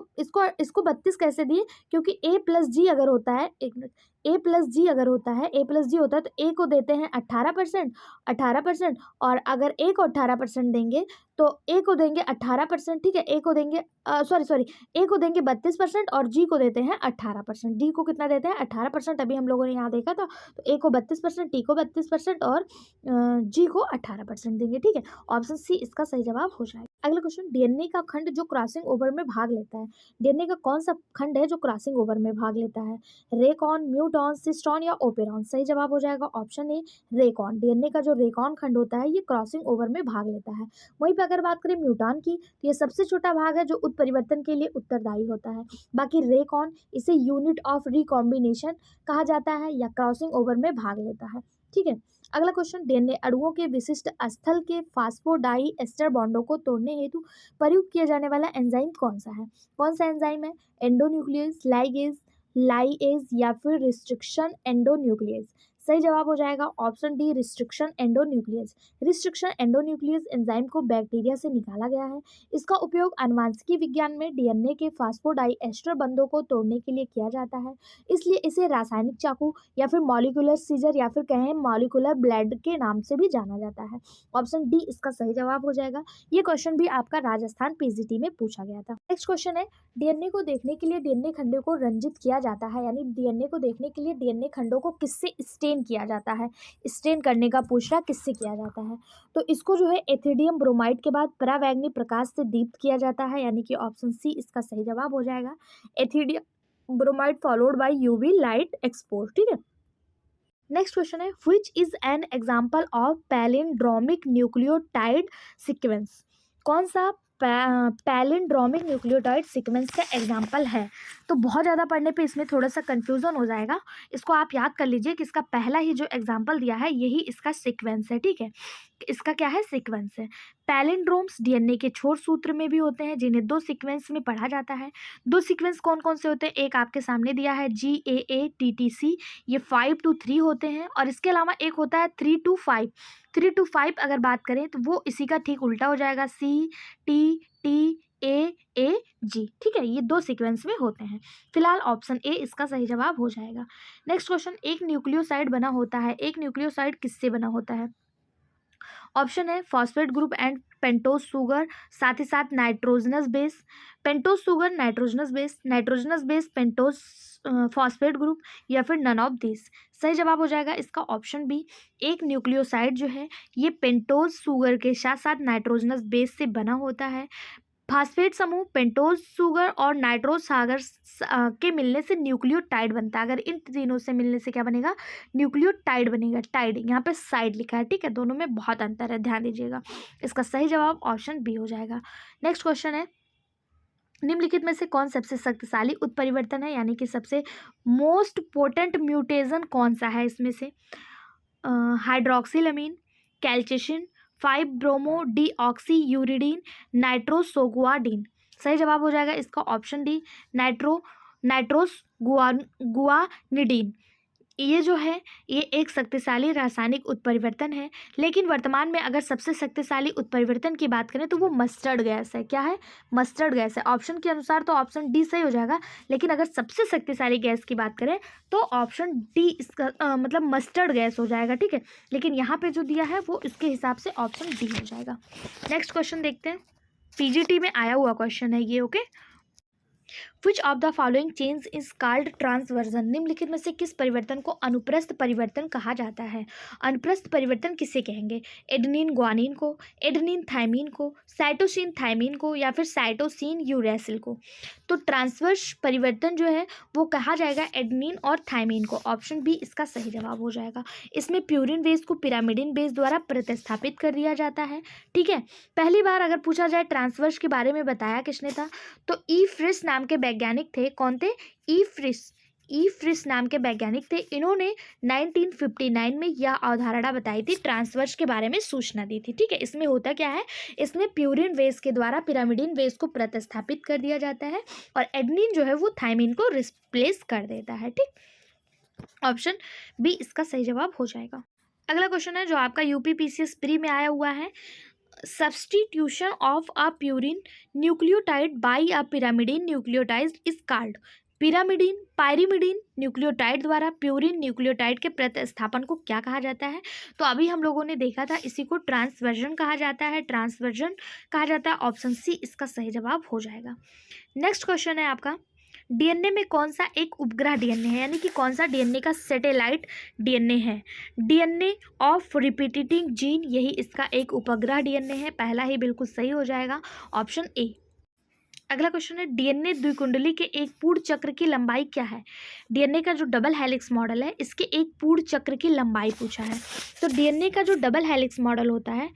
32 कैसे दिए? क्योंकि A+G अगर होता है, एक मिनट, A+G अगर होता है, A+G होता है तो A को देते हैं 18%, और अगर A को 18% देंगे तो A को देंगे 18%, ठीक है, A को देंगे A को देंगे 32% और G को देते हैं 18%। D को कितना देते हैं? 18%। अभी हम लोगों ने यहाँ देखा था, तो A को 32%, T को 32% और G को 18% देंगे, ठीक है, ऑप्शन सी इसका सही जवाब हो जाएगा। अगला क्वेश्चन, DNA का खंड जो क्रॉसिंग ओवर में भाग लेता है, DNA का कौन सा खंड है जो क्रॉसिंग ओवर में भाग लेता है? रेकॉन, म्यूट न्यूटॉन, सिस्टॉन या ओपेरॉन। सही जवाब हो जाएगा ऑप्शन ए रेकॉन। डीएनए का जो रेकॉन खंड होता है ये क्रॉसिंग ओवर में भाग लेता है। वहीं पर अगर बात करें म्यूटान की तो ये सबसे छोटा भाग है जो उत्परिवर्तन के लिए उत्तरदायी होता है। बाकी रेकॉन इसे यूनिट ऑफ रिकॉम्बिनेशन कहा जाता है या क्रॉसिंग ओवर में भाग लेता है। ठीक है, अगला क्वेश्चन, डीएनए अणुओं के विशिष्ट स्थल के फास्फोडाई एस्टर बॉन्डों को तोड़ने हेतु प्रयुक्त किया जाने वाला एंजाइम कौन सा है? कौन सा एंजाइम है? एंडोन्यूक्लियस, लाइगेज, लाइएज या फिर रिस्ट्रिक्शन एंडोन्यूक्लियस। सही जवाब हो जाएगा option D restriction endonuclease. Restriction endonuclease enzyme को बैक्टीरिया से निकाला गया है। इसका उपयोग आनुवंशिकी विज्ञान में डीएनए के फास्फोडाइएस्टर बंधों को तोड़ने के लिए किया जाता है, इसलिए इसे रासायनिक चाकू या फिर मॉलिक्यूलर सीजर या फिर कहें मॉलिक्यूलर ब्लेड के नाम से भी जाना जाता है। ऑप्शन डी इसका सही जवाब हो जाएगा। ये क्वेश्चन भी आपका राजस्थान पीजीटी में पूछा गया था। नेक्स्ट क्वेश्चन है, डीएनए को देखने के लिए डीएनए खंडों को रंजित किया जाता है, यानी डीएनए को देखने के लिए डीएनए खंडों को किससे स्टेन किया जाता है? स्टेन करने का पूछ रहा, किससे किया जाता है? तो इसको जो है एथिडियम ब्रोमाइड के बाद परावैंगनी प्रकाश से दीप्त किया जाता है, यानी कि ऑप्शन सी इसका सही जवाब हो जाएगा। Ethidium bromide followed by UV light expose. ठीक है, नेक्स्ट क्वेश्चन है, which is an example of palindromic nucleotide sequence? कौन सा पैलिंड्रोमिक न्यूक्लियोटाइड सीक्वेंस का एग्जांपल है? तो बहुत ज़्यादा पढ़ने पे इसमें थोड़ा सा कंफ्यूजन हो जाएगा। इसको आप याद कर लीजिए कि इसका पहला ही जो एग्जांपल दिया है यही इसका सीक्वेंस है। ठीक है, इसका क्या है? सीक्वेंस है। पैलिंड्रोम्स डीएनए के छोर सूत्र में भी होते हैं जिन्हें दो सीक्वेंस में पढ़ा जाता है। दो सीक्वेंस कौन कौन से होते हैं? एक आपके सामने दिया है GAATTC, ये 5 to 3 होते हैं, और इसके अलावा एक होता है 3 to 5। 3 to 5 अगर बात करें तो वो इसी का ठीक उल्टा हो जाएगा, CTTAAG। ठीक है, ये दो सीक्वेंस में होते हैं। फिलहाल ऑप्शन ए इसका सही जवाब हो जाएगा। नेक्स्ट क्वेश्चन, एक न्यूक्लियोसाइड बना होता है, एक न्यूक्लियोसाइड किससे बना होता है? ऑप्शन है phosphate group and pentose sugar, साथ ही साथ nitrogenous base, pentose sugar nitrogenous base pentose phosphate group, या फिर नन ऑफ दिस। सही जवाब हो जाएगा इसका ऑप्शन बी। एक न्यूक्लियोसाइड जो है ये पेंटोज शुगर के साथ साथ नाइट्रोजनस बेस से बना होता है। फास्फेट समूह पेंटोज शुगर और नाइट्रोज सागर के मिलने से न्यूक्लियोटाइड बनता है। अगर इन तीनों से मिलने से क्या बनेगा? न्यूक्लियोटाइड बनेगा। टाइड यहाँ पे साइड लिखा है, ठीक है, दोनों में बहुत अंतर है, ध्यान दीजिएगा। इसका सही जवाब ऑप्शन बी हो जाएगा। नेक्स्ट क्वेश्चन है, निम्नलिखित में से कौन सबसे शक्तिशाली उत्परिवर्तन है, यानी कि सबसे मोस्ट पोटेंट म्यूटेशन कौन सा है इसमें से? हाइड्रोक्सिलमीन, कैल्शियम, 5 ब्रोमो डीऑक्सी यूरिडीन, नाइट्रोसोगुआडीन। सही जवाब हो जाएगा इसका ऑप्शन डी नाइट्रोस गुआनिडीन। ये जो है ये एक शक्तिशाली रासायनिक उत्परिवर्तन है, लेकिन वर्तमान में अगर सबसे शक्तिशाली उत्परिवर्तन की बात करें तो वो मस्टर्ड गैस है। क्या है? मस्टर्ड गैस है। ऑप्शन के अनुसार तो ऑप्शन डी सही हो जाएगा, लेकिन अगर सबसे शक्तिशाली गैस की बात करें तो ऑप्शन डी इसका मतलब मस्टर्ड गैस हो जाएगा। ठीक है, लेकिन यहाँ पे जो दिया है वो इसके हिसाब से ऑप्शन डी हो जाएगा। नेक्स्ट क्वेश्चन देखते हैं, पीजीटी में आया हुआ क्वेश्चन है ये। Okay, Which of the following change is called transversion? निम्नलिखित में से किस परिवर्तन को अनुप्रस्थ परिवर्तन कहा जाता है? अनुप्रस्थ परिवर्तन किसे कहेंगे? एडेनिन ग्वानिन को, एडेनिन थाइमिन को, साइटोसिन थाइमिन को, या फिर साइटोसिन यूरेसिल को? तो ट्रांसवर्स परिवर्तन जो है वो कहा जाएगा एडेनिन और थाइमिन को। ऑप्शन बी इसका सही जवाब हो जाएगा। इसमें प्यूरिन बेस को पिरामिडिन बेस द्वारा प्रतिस्थापित कर दिया जाता है। ठीक है, पहली बार अगर पूछा जाए ट्रांसवर्स के बारे में बताया किसने था, तो ई फ्रिस नाम के वैज्ञानिक थे। कौन थे? ई फ्रिस नाम के वैज्ञानिक थे। इन्होंने 1959 में यह अवधारणा बताई थी, ट्रांसवर्स के बारे में सूचना दी थी। ठीक है, इसमें होता क्या है, इसमें प्यूरिन बेस के द्वारा पिरामिडिन बेस को प्रतिस्थापित कर दिया जाता है और एडेनिन जो है वो थाइमिन को रिप्लेस कर देता है। ठीक, ऑप्शन बी इसका सही जवाब हो जाएगा। अगला क्वेश्चन है जो आपका यूपीपीसीएस प्री में आया हुआ है, substitution of a purine nucleotide by a pyrimidine nucleotide is called। Pyrimidine nucleotide द्वारा प्यूरिन न्यूक्लियोटाइड के प्रतिस्थापन को क्या कहा जाता है? तो अभी हम लोगों ने देखा था, इसी को ट्रांसवर्जन कहा जाता है। ट्रांसवर्जन कहा जाता है, ऑप्शन सी इसका सही जवाब हो जाएगा। नेक्स्ट क्वेश्चन है आपका, डीएनए में कौन सा एक उपग्रह डीएनए है, यानी कि कौन सा डीएनए का सैटेलाइट डीएनए है? डीएनए ऑफ रिपीटिंग जीन, यही इसका एक उपग्रह डीएनए है। पहला ही बिल्कुल सही हो जाएगा, ऑप्शन ए। अगला क्वेश्चन है डीएनए द्विकुंडली के एक पूर्ण चक्र की लंबाई क्या है। डीएनए का जो डबल हेलिक्स मॉडल है इसके एक पूर्ण चक्र की लंबाई पूछा है। तो डीएनए का जो डबल हेलिक्स मॉडल होता है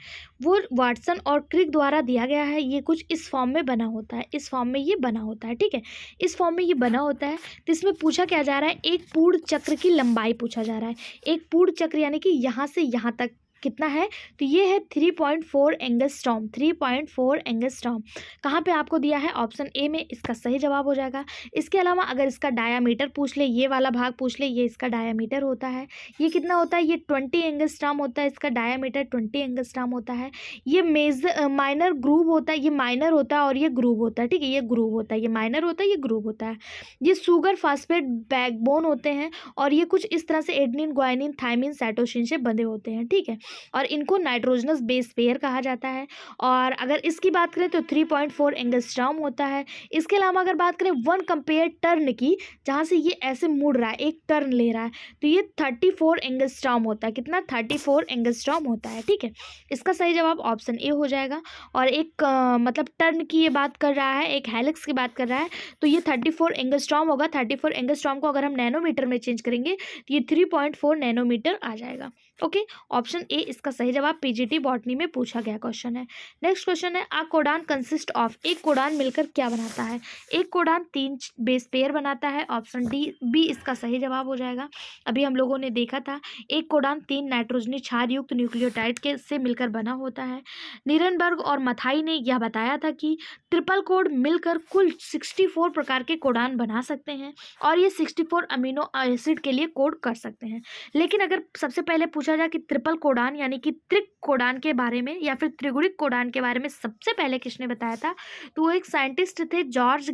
वो वाटसन और क्रिक द्वारा दिया गया है। ये कुछ इस फॉर्म में बना होता है, इस फॉर्म में ये बना होता है, ठीक है, इस फॉर्म में ये बना होता है। तो इसमें पूछा क्या जा रहा है, एक पूर्ण चक्र की लंबाई पूछा जा रहा है। एक पूर्ण चक्र यानी कि यहाँ से यहाँ तक कितना है, तो ये है 3.4 एंगस्ट्रॉम। 3.4 एंगस्ट्रॉम कहाँ पे आपको दिया है, ऑप्शन ए में, इसका सही जवाब हो जाएगा। इसके अलावा अगर इसका डायामीटर पूछ ले, ये वाला भाग पूछ ले, ये इसका डायामीटर होता है, ये कितना होता है, ये 20 एंगस्ट्रॉम होता है, इसका डायामीटर 20 एंगस्ट्रॉम होता है। ये माइनर ग्रूव होता है, ये माइनर होता है और ये ग्रूव होता है, ठीक है, ये ग्रूव होता है, ये माइनर होता है, ये ग्रूव होता है। ये सुगर फास्फेट बैकबोन होते हैं और ये कुछ इस तरह से एडेनिन, ग्वानिन, थायमिन, साइटोसिन से बंधे होते हैं, ठीक है, और इनको नाइट्रोजनस बेस पेयर कहा जाता है। और अगर इसकी बात करें तो 3.4 एंगस्ट्रॉम होता है। इसके अलावा अगर बात करें वन कंपेयर टर्न की, जहाँ से ये ऐसे मुड़ रहा है, एक टर्न ले रहा है, तो ये 34 एंगस्ट्रॉम होता है। कितना, 34 एंगस्ट्रॉम होता है, ठीक है। इसका सही जवाब ऑप्शन ए हो जाएगा। और एक मतलब टर्न की ये बात कर रहा है, एक हेलिक्स की बात कर रहा है, तो ये 34 एंगस्ट्रॉम होगा। 34 एंगस्ट्रॉम को अगर हम नैनोमीटर में चेंज करेंगे तो ये 3.4 नैनोमीटर आ जाएगा। ओके, ऑप्शन ए इसका सही जवाब पीजीटी बॉटनी में पूछा गया क्वेश्चन है। नेक्स्ट क्वेश्चन है अ कोडान कंसिस्ट ऑफ। एक कोडान मिलकर क्या बनाता है। एक कोडान 3 बेस पेयर बनाता है, ऑप्शन बी इसका सही जवाब हो जाएगा। अभी हम लोगों ने देखा था एक कोडान 3 नाइट्रोजनी क्षार युक्त न्यूक्लियोटाइड के से मिलकर बना होता है। नीरनबर्ग और मथाई ने यह बताया था कि ट्रिपल कोड मिलकर कुल 64 प्रकार के कोडान बना सकते हैं और ये 64 अमीनो एसिड के लिए कोड कर सकते हैं। लेकिन अगर सबसे पहले पूछा जाए कि ट्रिपल कोडान यानी कि त्रिक कोडान के बारे में या फिर त्रिगुणिक कोडान के बारे में सबसे पहले किसने बताया था, तो वो एक साइंटिस्ट थे, जॉर्ज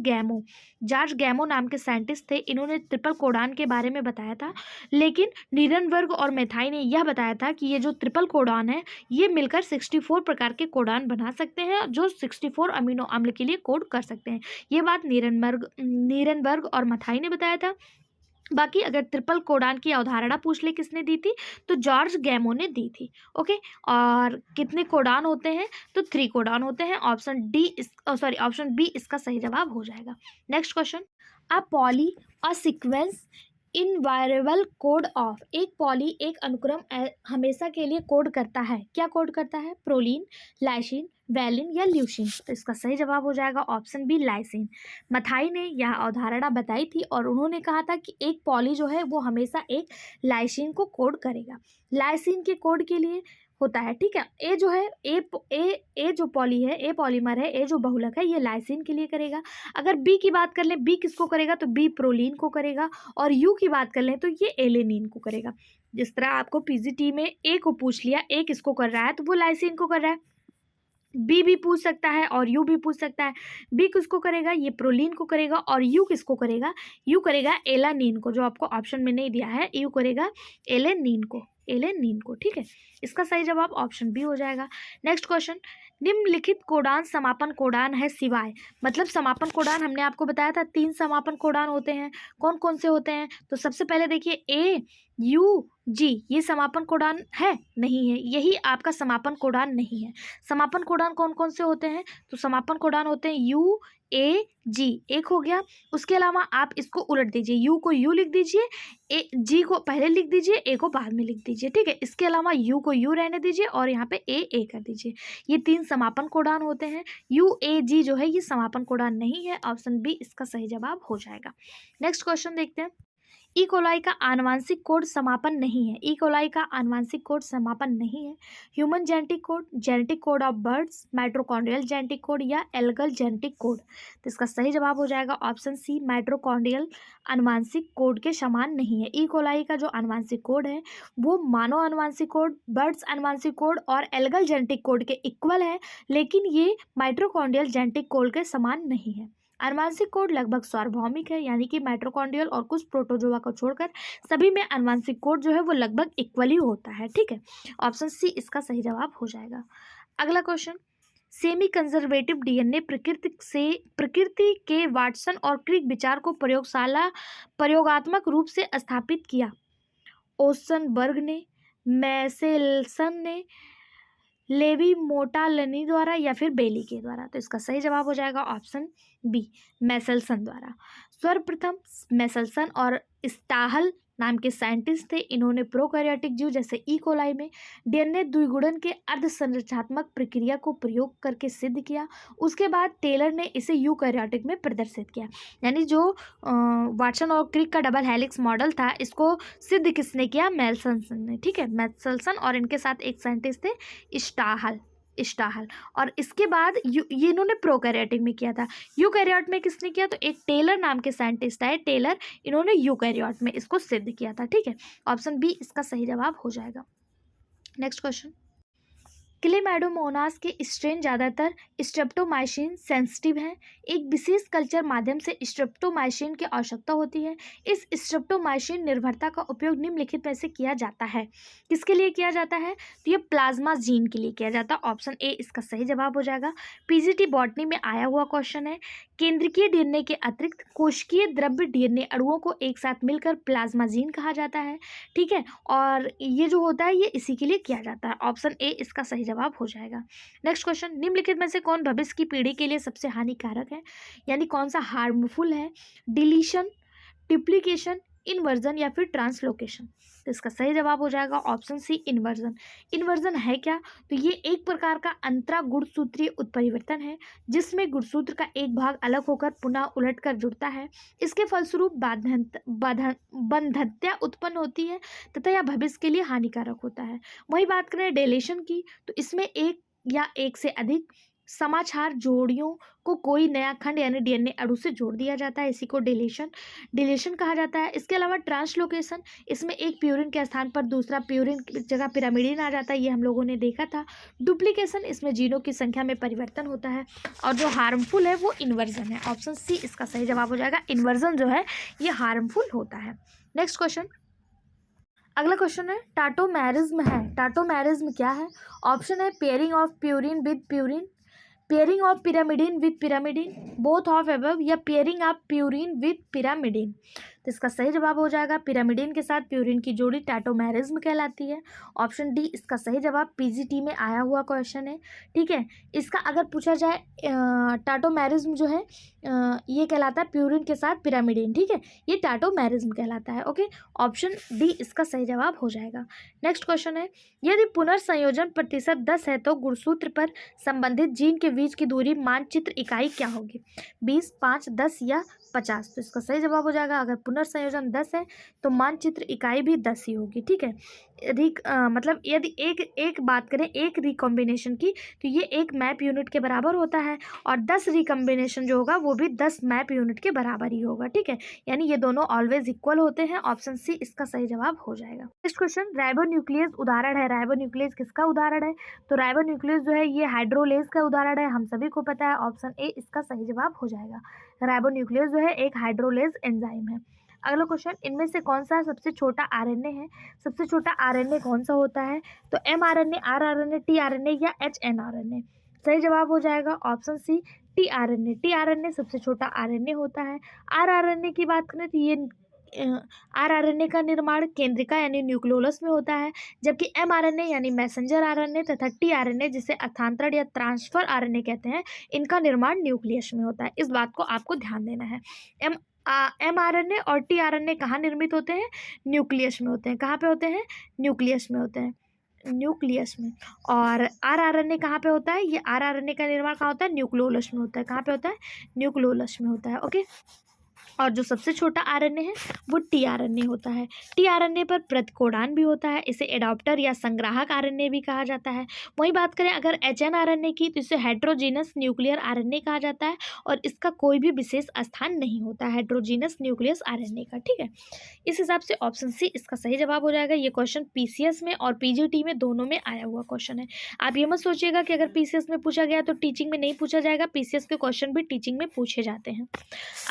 गैमो नाम के साइंटिस्ट थे। इन्होंने ट्रिपल कोडान के बारे में बताया था। लेकिन नीरनबर्ग और मेथाई ने यह बताया था कि ये जो ट्रिपल कोडान है ये मिलकर 64 प्रकार के कोडान बना सकते हैं जो 64 अमीनो अम्ल के लिए कोड कर सकते हैं। ये बात नीरनबर्ग और मथाई ने बताया था। बाकी अगर ट्रिपल कोडान की अवधारणा पूछ ले किसने दी थी, तो जॉर्ज गैमो ने दी थी। ओके, और कितने कोडान होते हैं, तो 3 कोडान होते हैं। ऑप्शन बी इसका सही जवाब हो जाएगा। Next question, a sequence invariable code of. एक पॉली एक अनुक्रम हमेशा के लिए कोड करता है। क्या कोड करता है, प्रोलीन, लाइसिन, वैलिन या ल्यूसीन। तो इसका सही जवाब हो जाएगा ऑप्शन बी लाइसिन। मथाई ने यह अवधारणा बताई थी और उन्होंने कहा था कि एक पॉली जो है वो हमेशा एक लाइसिन को कोड करेगा। लाइसिन के कोड के लिए होता है, ठीक है, ए जो है ए जो पॉली है, ए पॉलीमर है, ए जो बहुलक है, ये लाइसिन के लिए करेगा। अगर बी की बात कर लें, बी किसको करेगा, तो बी प्रोलीन को करेगा। और यू की बात कर लें तो ये एलेनिन को करेगा। जिस तरह आपको पीजीटी में ए को पूछ लिया, ए किसको कर रहा है, तो वो लाइसिन को कर रहा है। बी भी पूछ सकता है और यू भी पूछ सकता है। बी किसको करेगा, ये प्रोलीन को करेगा। और यू किसको करेगा, यू करेगा एलानीन को, जो आपको ऑप्शन में नहीं दिया है, यू करेगा एलेनीन को, ठीक है। इसका सही जवाब ऑप्शन बी हो जाएगा। नेक्स्ट क्वेश्चन, निम्नलिखित कोडान समापन कोडान है सिवाय। मतलब समापन कोडान हमने आपको बताया था 3 समापन कोडान होते हैं। कौन कौन से होते हैं, तो सबसे पहले देखिए ए यू जी, ये समापन कोडान है, नहीं है, यही आपका समापन कोडान नहीं है। समापन कोडान कौन कौन से होते हैं, तो समापन कोडान होते हैं यू ए जी, एक हो गया। उसके अलावा आप इसको उलट दीजिए, यू को यू लिख दीजिए, ए जी को पहले लिख दीजिए, ए को बाद में लिख दीजिए, ठीक है। इसके अलावा यू को यू रहने दीजिए और यहाँ पे ए कर दीजिए। ये 3 समापन कोडान होते हैं। यू ए जी जो है ये समापन कोडान नहीं है। ऑप्शन बी इसका सही जवाब हो जाएगा। नेक्स्ट क्वेश्चन देखते हैं, ई कोलाई का आनुवांशिक कोड समापन नहीं है। ई कोलाई का आनुवांशिक कोड समापन नहीं है। Human genetic code of birds, mitochondrial genetic code या एल्गल जेनेटिक कोड। तो इसका सही जवाब हो जाएगा ऑप्शन सी, माइटोकॉन्ड्रियल आनुवांशिक कोड के समान नहीं है। ई कोलाई का जो आनुवांशिक कोड है वो मानव आनुवांशिक कोड, बर्ड्स आनुवांशिक कोड और एल्गल जेनेटिक कोड के इक्वल है, लेकिन ये माइटोकॉन्ड्रियल जेनेटिक कोड के समान नहीं है। आनुवांशिक कोड लगभग सार्वभौमिक है, यानी कि माइटोकॉन्ड्रियल और कुछ प्रोटोजोआ को छोड़कर सभी में आनुवांशिक कोड जो है वो लगभग इक्वली होता है, ठीक है। ऑप्शन सी इसका सही जवाब हो जाएगा। अगला क्वेश्चन, सेमी कंजर्वेटिव डीएनए प्रकृति के वाटसन और क्रिक विचार को प्रयोगात्मक रूप से स्थापित किया। ओसनबर्ग ने, मैसेल्सन ने, लेवी मोटालनी द्वारा या फिर बेली के द्वारा। तो इसका सही जवाब हो जाएगा ऑप्शन बी, मेसलसन द्वारा। सर्वप्रथम मेसलसन और स्टाहल नाम के साइंटिस्ट थे। इन्होंने प्रोकैरियोटिक जीव जैसे ई कोलाई में डीएनए द्विगुणन के अर्धसंरचनात्मक प्रक्रिया को प्रयोग करके सिद्ध किया। उसके बाद टेलर ने इसे यूकैरियोटिक में प्रदर्शित किया। यानी जो वाटसन और क्रिक का डबल हेलिक्स मॉडल था, इसको सिद्ध किसने किया? मेसलसन ने। ठीक है, मेसलसन और इनके साथ एक साइंटिस्ट थे स्टाहल। और इसके बाद ये इन्होंने प्रोकैरियोटिक में किया था। यूकैरियोट में किसने किया? तो एक टेलर नाम के साइंटिस्ट आए, टेलर, इन्होंने यूकैरियोट में इसको सिद्ध किया था। ठीक है, ऑप्शन बी इसका सही जवाब हो जाएगा। नेक्स्ट क्वेश्चन, क्लेमाइडोमोनास के स्ट्रेन ज़्यादातर स्ट्रेप्टोमाइसिन सेंसिटिव हैं। एक विशेष कल्चर माध्यम से स्ट्रेप्टोमाइसिन की आवश्यकता होती है। इस स्ट्रेप्टोमाइसिन निर्भरता का उपयोग निम्नलिखित में से किया जाता है। किसके लिए किया जाता है? तो ये प्लाज्मा जीन के लिए किया जाता है। ऑप्शन ए इसका सही जवाब हो जाएगा। पीजीटी बॉटनी में आया हुआ क्वेश्चन है। केंद्रीय डीएनए के अतिरिक्त कोशिकीय द्रव्य डीएनए अणुओं को एक साथ मिलकर प्लाज्मा जीन कहा जाता है। ठीक है, और ये जो होता है ये इसी के लिए किया जाता है। ऑप्शन ए इसका सही जवाब हो जाएगा। नेक्स्ट क्वेश्चन, निम्नलिखित में से कौन भविष्य की पीढ़ी के लिए सबसे हानिकारक है? यानी कौन सा हार्मफुल है? डिलीशन, डुप्लीकेशन, इन्वर्जन या फिर ट्रांसलोकेशन? तो इसका सही जवाब हो जाएगा ऑप्शन सी, इन्वर्जन। इन्वर्जन है क्या? तो ये एक प्रकार का अंतरा गुणसूत्रीय उत्परिवर्तन है, जिसमें गुणसूत्र का एक भाग अलग होकर पुनः उलटकर जुड़ता है। इसके फलस्वरूप बंधत्या उत्पन्न होती है तथा यह भविष्य के लिए हानिकारक होता है। वही बात करें डिलीशन की, तो इसमें एक या एक से अधिक समाचार जोड़ियों को कोई नया खंड यानी डीएनए अणु से जोड़ दिया जाता है, इसी को डिलीशन कहा जाता है। इसके अलावा ट्रांसलोकेशन, इसमें एक प्यूरिन के स्थान पर दूसरा प्यूरिन की जगह पिरामिडिन आ जाता है, ये हम लोगों ने देखा था। डुप्लीकेशन, इसमें जीनों की संख्या में परिवर्तन होता है। और जो हार्मफुल है वो इन्वर्जन है। ऑप्शन सी इसका सही जवाब हो जाएगा। इन्वर्जन जो है ये हार्मफुल होता है। नेक्स्ट क्वेश्चन, अगला क्वेश्चन है टाटोमेरिज्म है। टाटोमेरिज्म क्या है? ऑप्शन है pairing of purine with purine, pairing of pyrimidine with pyrimidine, both of above, या pairing of purine with pyrimidine. तो इसका सही जवाब हो जाएगा पिरामिडिन के साथ प्यूरिन की जोड़ी टाटोमेरिज्म कहलाती है। ऑप्शन डी इसका सही जवाब पीजीटी में आया हुआ क्वेश्चन है। ठीक है, इसका अगर पूछा जाए टाटोमेरिज्म जो है ये कहलाता है प्यूरिन के साथ पिरामिडिन। ठीक है, ये टाटोमेरिज्म कहलाता है। ओके, ऑप्शन डी इसका सही जवाब हो जाएगा। नेक्स्ट क्वेश्चन है, यदि पुनर्संयोजन प्रतिशत 10 है तो गुणसूत्र पर संबंधित जीन के बीच की दूरी मानचित्र इकाई क्या होगी? 20, 5, 10 या 50? तो इसका सही जवाब हो जाएगा अगर पुनर्संयोजन 10 है तो मानचित्र इकाई भी 10 ही होगी। ठीक है, मतलब यदि एक बात करें एक रिकॉम्बिनेशन की, तो ये एक मैप यूनिट के बराबर होता है, और 10 रिकॉम्बिनेशन जो होगा वो भी 10 मैप यूनिट के बराबर ही होगा। ठीक है, यानी ये दोनों ऑलवेज इक्वल होते हैं। ऑप्शन सी इसका सही जवाब हो जाएगा। नेक्स्ट क्वेश्चन, राइबोन्यूक्लियस उदाहरण है। राइबोन्यूक्लियस किसका उदाहरण है? तो राइबोन्यूक्लियस जो है ये हाइड्रोलेज का उदाहरण है, हम सभी को पता है। ऑप्शन ए इसका सही जवाब हो जाएगा। राइबोन्यूक्लियस जो है एक हाइड्रोलेज एंजाइम है। अगला क्वेश्चन, इनमें से कौन सा सबसे छोटा आरएनए है? सबसे छोटा आरएनए कौन सा होता है? तो एमआरएनए, आरआरएनए, टीआरएनए या एचएनआरएनए? सही जवाब हो जाएगा ऑप्शन सी, टीआरएनए। टीआरएनए सबसे छोटा आरएनए होता है। आरआरएनए की बात करें तो ये आरआरएनए का निर्माण केंद्रिका यानी न्यूक्लियोलस में होता है, जबकि एमआरएनए यानी मैसेंजर आरएनए तथा टीआरएनए जिसे स्थानांतरण या ट्रांसफर आरएनए कहते हैं, इनका निर्माण न्यूक्लियस में होता है। इस बात को आपको ध्यान देना है। एमआरएनए और टीआरएनए कहाँ निर्मित होते हैं? न्यूक्लियस में होते हैं। कहाँ पे होते हैं? न्यूक्लियस में होते हैं, न्यूक्लियस में। और आरआरएनए कहाँ पे होता है? ये आरआरएनए का निर्माण कहाँ होता है? न्यूक्लियोलस में होता है। कहाँ पे होता है? न्यूक्लियोलस में होता है। ओके, और जो सबसे छोटा आरएनए है वो टीआरएनए होता है। टीआरएनए पर प्रतिकोडान भी होता है, इसे एडाप्टर या संग्राहक आरएनए भी कहा जाता है। वही बात करें अगर एचएनआरएनए की, तो इसे हेट्रोजीनस न्यूक्लियर आरएनए कहा जाता है, और इसका कोई भी विशेष स्थान नहीं होता है हेट्रोजीनस न्यूक्लियस आरएनए का। ठीक है, इस हिसाब से ऑप्शन सी इसका सही जवाब हो जाएगा। ये क्वेश्चन पीसीएस में और पीजीटी में दोनों में आया हुआ क्वेश्चन है। आप ये मत सोचिएगा कि अगर पीसीएस में पूछा गया तो टीचिंग में नहीं पूछा जाएगा, पीसीएस के क्वेश्चन भी टीचिंग में पूछे जाते हैं।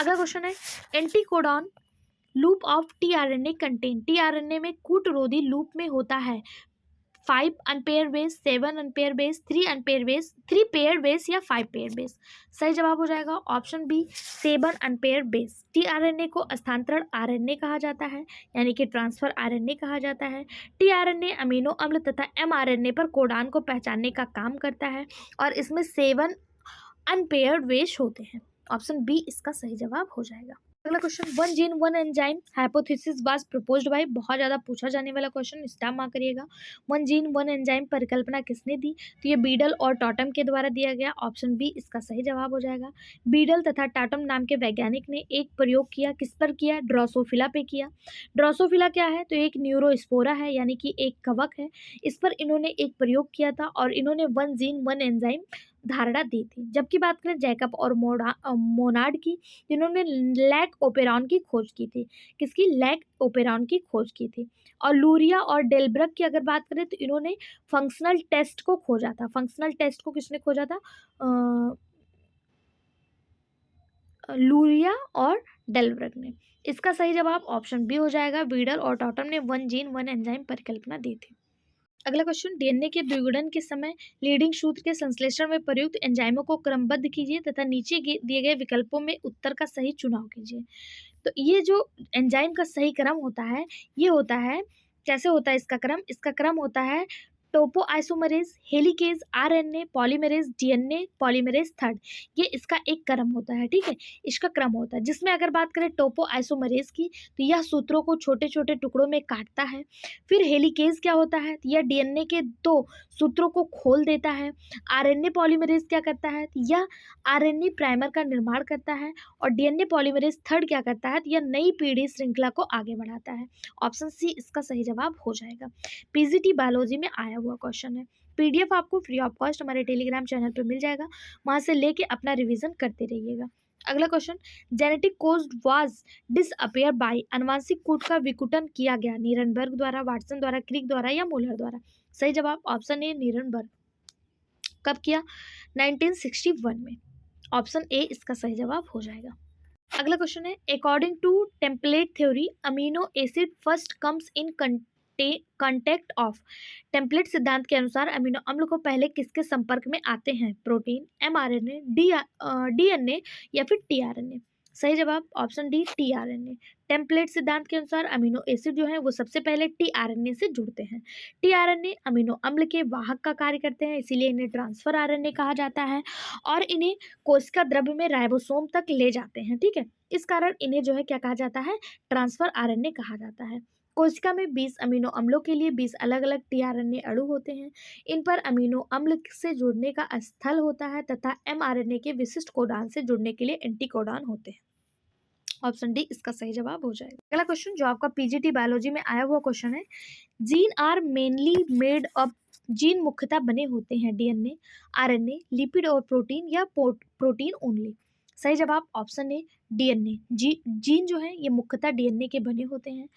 अगला क्वेश्चन है, anticodon loop of tRNA contain. TRNA में कूटरोधी लूप में होता है 5 unpair base, 7 unpair base, 3 unpair base, 3 pair base या 5 पेयर बेस। सही जवाब हो जाएगा option B 7 unpair base. TRNA को स्थानांतरण आरएनए कहा जाता है, यानी कि ट्रांसफर आरएनए कहा जाता है। टीआरएनए अमीनो अम्ल तथा एमआरएनए पर कोडान को पहचानने का काम करता है और इसमें 7 अनपेयर्ड बेस होते हैं। ऑप्शन बी इसका सही जवाब हो जाएगा। अगला question, one gene one enzyme hypothesis was proposed by, बहुत ज्यादा पूछा जाने वाला क्वेश्चन, स्टार मार्क करिएगा। वन जीन वन एंजाइम परिकल्पना किसने दी? तो ये बीडल और टॉटम के द्वारा दिया गया। ऑप्शन बी इसका सही जवाब हो जाएगा। बीडल तथा टॉटम नाम के वैज्ञानिक ने एक प्रयोग किया, किस पर किया? ड्रोसोफिला पे किया। ड्रोसोफिला क्या है? तो एक न्यूरोस्पोरा है, यानी कि एक कवक है। इस पर इन्होंने एक प्रयोग किया था और इन्होंने वन जीन वन एंजाइम धारणा दी थी। जबकि बात करें जैकब और मोनार्ड की, इन्होंने लैक ओपेरॉन की खोज की थी। किसकी? लैक ओपेरॉन की खोज की थी। और लूरिया और डेलब्रग की अगर बात करें तो इन्होंने फंक्शनल टेस्ट को खोजा था। फंक्शनल टेस्ट को किसने खोजा था? लूरिया और डेलब्रग ने। इसका सही जवाब ऑप्शन बी हो जाएगा। बीडल और टॉटम ने वन जीन वन एंजाइम परिकल्पना दी थी। अगला क्वेश्चन, डीएनए के द्विगुणन के समय लीडिंग सूत्र के संश्लेषण में प्रयुक्त एंजाइमों को क्रमबद्ध कीजिए तथा नीचे दिए गए विकल्पों में उत्तर का सही चुनाव कीजिए। तो ये जो एंजाइम का सही क्रम होता है, ये होता है, कैसे होता है इसका क्रम? इसका क्रम होता है topoisomerase, helicase, RNA, polymerase, DNA, polymerase third. ये इसका एक क्रम होता है, ठीक है, इसका क्रम होता है। जिसमें अगर बात करें टोपो आइसोमरेज की, तो यह सूत्रों को छोटे छोटे टुकड़ों में काटता है। फिर हेलिकेज क्या होता है? तो यह डीएनए के 2 सूत्रों को खोल देता है। आरएनए पॉलीमरेज क्या करता है? तो यह आरएनए प्राइमर का निर्माण करता है। और डीएनए पॉलीमरेज थर्ड क्या करता है? तो यह नई पीढ़ी श्रृंखला को आगे बढ़ाता है। ऑप्शन सी इसका सही जवाब हो जाएगा। पीजीटी बायोलॉजी में आया हुआ क्वेश्चन है। पीडीएफ आपको फ्री ऑफ कॉस्ट हमारे टेलीग्राम चैनल पर मिल जाएगा, वहां से लेके अपना रिवीजन करते रहिएगा। अगला question, genetic code was disappear by, अनुवांशिक कोड का विकुटन किया गया नीरनबर्ग द्वारा, वाटसन द्वारा, क्रिक द्वारा या मूलर द्वारा? सही जवाब ऑप्शन ए नीरनबर्ग। कब किया? 1961 में। ऑप्शन ए इसका सही जवाब हो जाएगा। अगला क्वेश्चन है, according to template theory amino acid first comes in contact of. Template सिद्धांत के अनुसार अमीनो अम्ल को पहले किसके संपर्क में आते हैं? प्रोटीन, एमआरएनए, डीएनए या फिर टीआरएनए? सही जवाब ऑप्शन डी टीआरएनए। टेम्पलेट सिद्धांत के अनुसार अमीनो एसिड जो है वो सबसे पहले टीआरएनए से जुड़ते हैं। टीआरएनए अमीनो अम्ल के वाहक का कार्य करते हैं, इसीलिए इन्हें ट्रांसफर आरएनए कहा जाता है और इन्हें कोशिका द्रव्य में राइबोसोम तक ले जाते हैं, ठीक है। इस कारण इन्हें जो है क्या कहा जाता है? ट्रांसफर आरएनए कहा जाता है। कोशिका में 20 अमीनो अम्लों के लिए 20 अलग अलग टीआरएनए अणु होते हैं। इन पर अमीनो अम्ल से जुड़ने का स्थल होता है तथा एमआरएनए के विशिष्ट कोडान से जुड़ने के लिए एंटीकोडान होते हैं। ऑप्शन डी इसका सही जवाब हो जाएगा। अगला क्वेश्चन जो आपका पीजीटी बायोलॉजी में आया हुआ क्वेश्चन है, gene are mainly made up, gene मुख्यतः बने होते हैं डीएनए, आरएनए, लिपिड और प्रोटीन या प्रोटीन ओनली? सही जवाब ऑप्शन ए डीएनए। जीन जो है ये मुख्यतः डीएनए के बने होते हैं।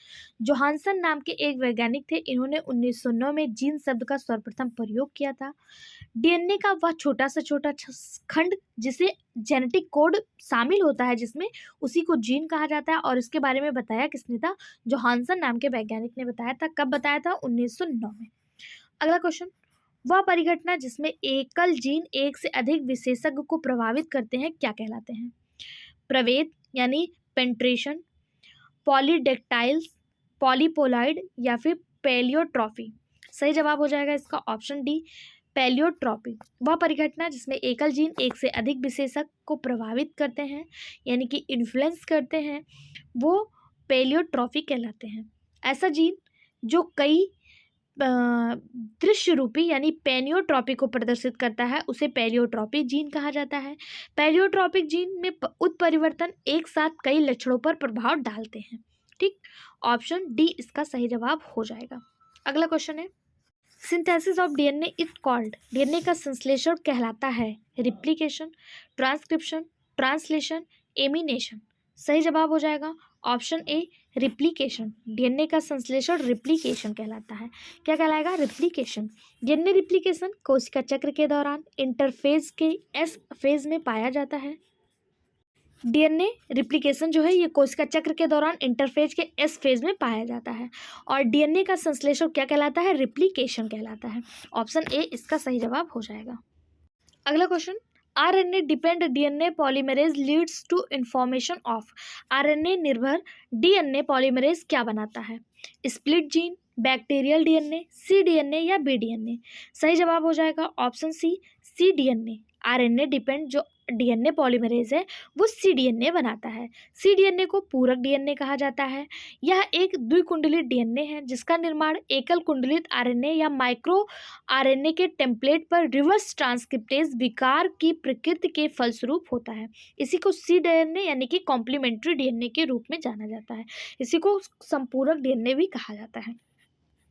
जोहानसन नाम के एक वैज्ञानिक थे, इन्होंने 1909 में जीन शब्द का सर्वप्रथम प्रयोग किया था। डीएनए का वह छोटा सा छोटा खंड जिसे जेनेटिक कोड शामिल होता है जिसमें, उसी को जीन कहा जाता है। और इसके बारे में बताया किसने था? जोहानसन नाम के वैज्ञानिक ने बताया था। कब बताया था? 1909 में। अगला क्वेश्चन, वह परिघटना जिसमें एकल जीन एक से अधिक विशेषज्ञ को प्रभावित करते हैं क्या कहलाते हैं? प्रवेद यानी पेंट्रेशन, पॉलीडेक्टाइल्स, पॉलीपोलाइड या फिर पेलियोट्रॉफी? सही जवाब हो जाएगा इसका ऑप्शन डी पेलियोट्रॉपी। वह परिघटना जिसमें एकल जीन एक से अधिक विशेषज्ञ को प्रभावित करते हैं यानी कि इन्फ्लुएंस करते हैं, वो पेलियोट्रॉफी कहलाते हैं। ऐसा जीन जो कई दृश्य रूपी यानी पेनियोट्रॉपी को प्रदर्शित करता है उसे पेलियोट्रॉपी जीन कहा जाता है। पेलियोट्रॉपिक जीन में उत्परिवर्तन एक साथ कई लक्षणों पर प्रभाव डालते हैं, ठीक। ऑप्शन डी इसका सही जवाब हो जाएगा। अगला क्वेश्चन है, synthesis of DNA is called, DNA का संश्लेषण कहलाता है रिप्लिकेशन, ट्रांसक्रिप्शन, ट्रांसलेशन, एमिनेशन? सही जवाब हो जाएगा ऑप्शन ए रिप्लिकेशन। डीएनए का संश्लेषण रिप्लिकेशन कहलाता है। क्या कहलाएगा? रिप्लिकेशन। डीएनए रिप्लिकेशन कोशिका चक्र के दौरान इंटरफेज के एस फेज में पाया जाता है। डीएनए रिप्लिकेशन जो है ये कोशिका चक्र के दौरान इंटरफेज के एस फेज में पाया जाता है और डीएनए का संश्लेषण क्या कहलाता है, रिप्लिकेशन कहलाता है। ऑप्शन ए इसका सही जवाब हो जाएगा। अगला question, RNA depend DNA polymerase leads to information of. RNA निर्भर डीएनए पॉलीमरेज क्या बनाता है, split gene, bacterial DNA, C DNA या बी डीएनए। सही जवाब हो जाएगा option C DNA. RNA depend जो डीएनए पॉलीमरेज है वो सी डीएनए बनाता है। सी डीएनए को पूरक डीएनए कहा जाता है। यह एक द्विकुंडलित डीएनए है जिसका निर्माण एकल कुंडलित आरएनए या माइक्रो आरएनए के टेम्पलेट पर रिवर्स ट्रांसक्रिप्टेज विकार की प्रकृति के फलस्वरूप होता है। इसी को सी डीएनए यानी कि कॉम्प्लीमेंट्री डीएनए के रूप में जाना जाता है। इसी को संपूरक डीएनए भी कहा जाता है।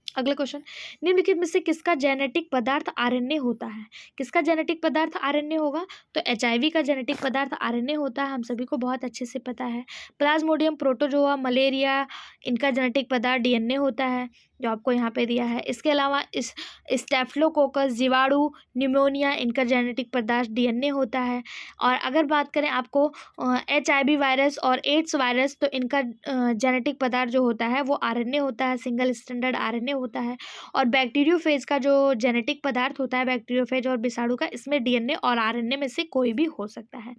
अगला क्वेश्चन, निम्नलिखित में से किसका जेनेटिक पदार्थ आरएनए होता है। किसका जेनेटिक पदार्थ आरएनए होगा, तो एचआईवी का जेनेटिक पदार्थ आरएनए होता है, हम सभी को बहुत अच्छे से पता है। प्लाज्मोडियम, प्रोटोजोआ, मलेरिया, इनका जेनेटिक पदार्थ डीएनए होता है जो आपको यहाँ पे दिया है। इसके अलावा इस स्टेफिलोकोकस, जीवाणु, निमोनिया, इनका जेनेटिक पदार्थ डीएनए होता है। और अगर बात करें आपको एचआईवी वायरस और एड्स वायरस, तो इनका जेनेटिक पदार्थ जो होता है वो आरएनए होता है, सिंगल स्टैंडर्ड आरएनए होता है। और बैक्टीरियोफेज का जो जेनेटिक पदार्थ होता है, बैक्टीरियोफेज और विषाणु का, इसमें डीएनए और आरएनए में से कोई भी हो सकता है।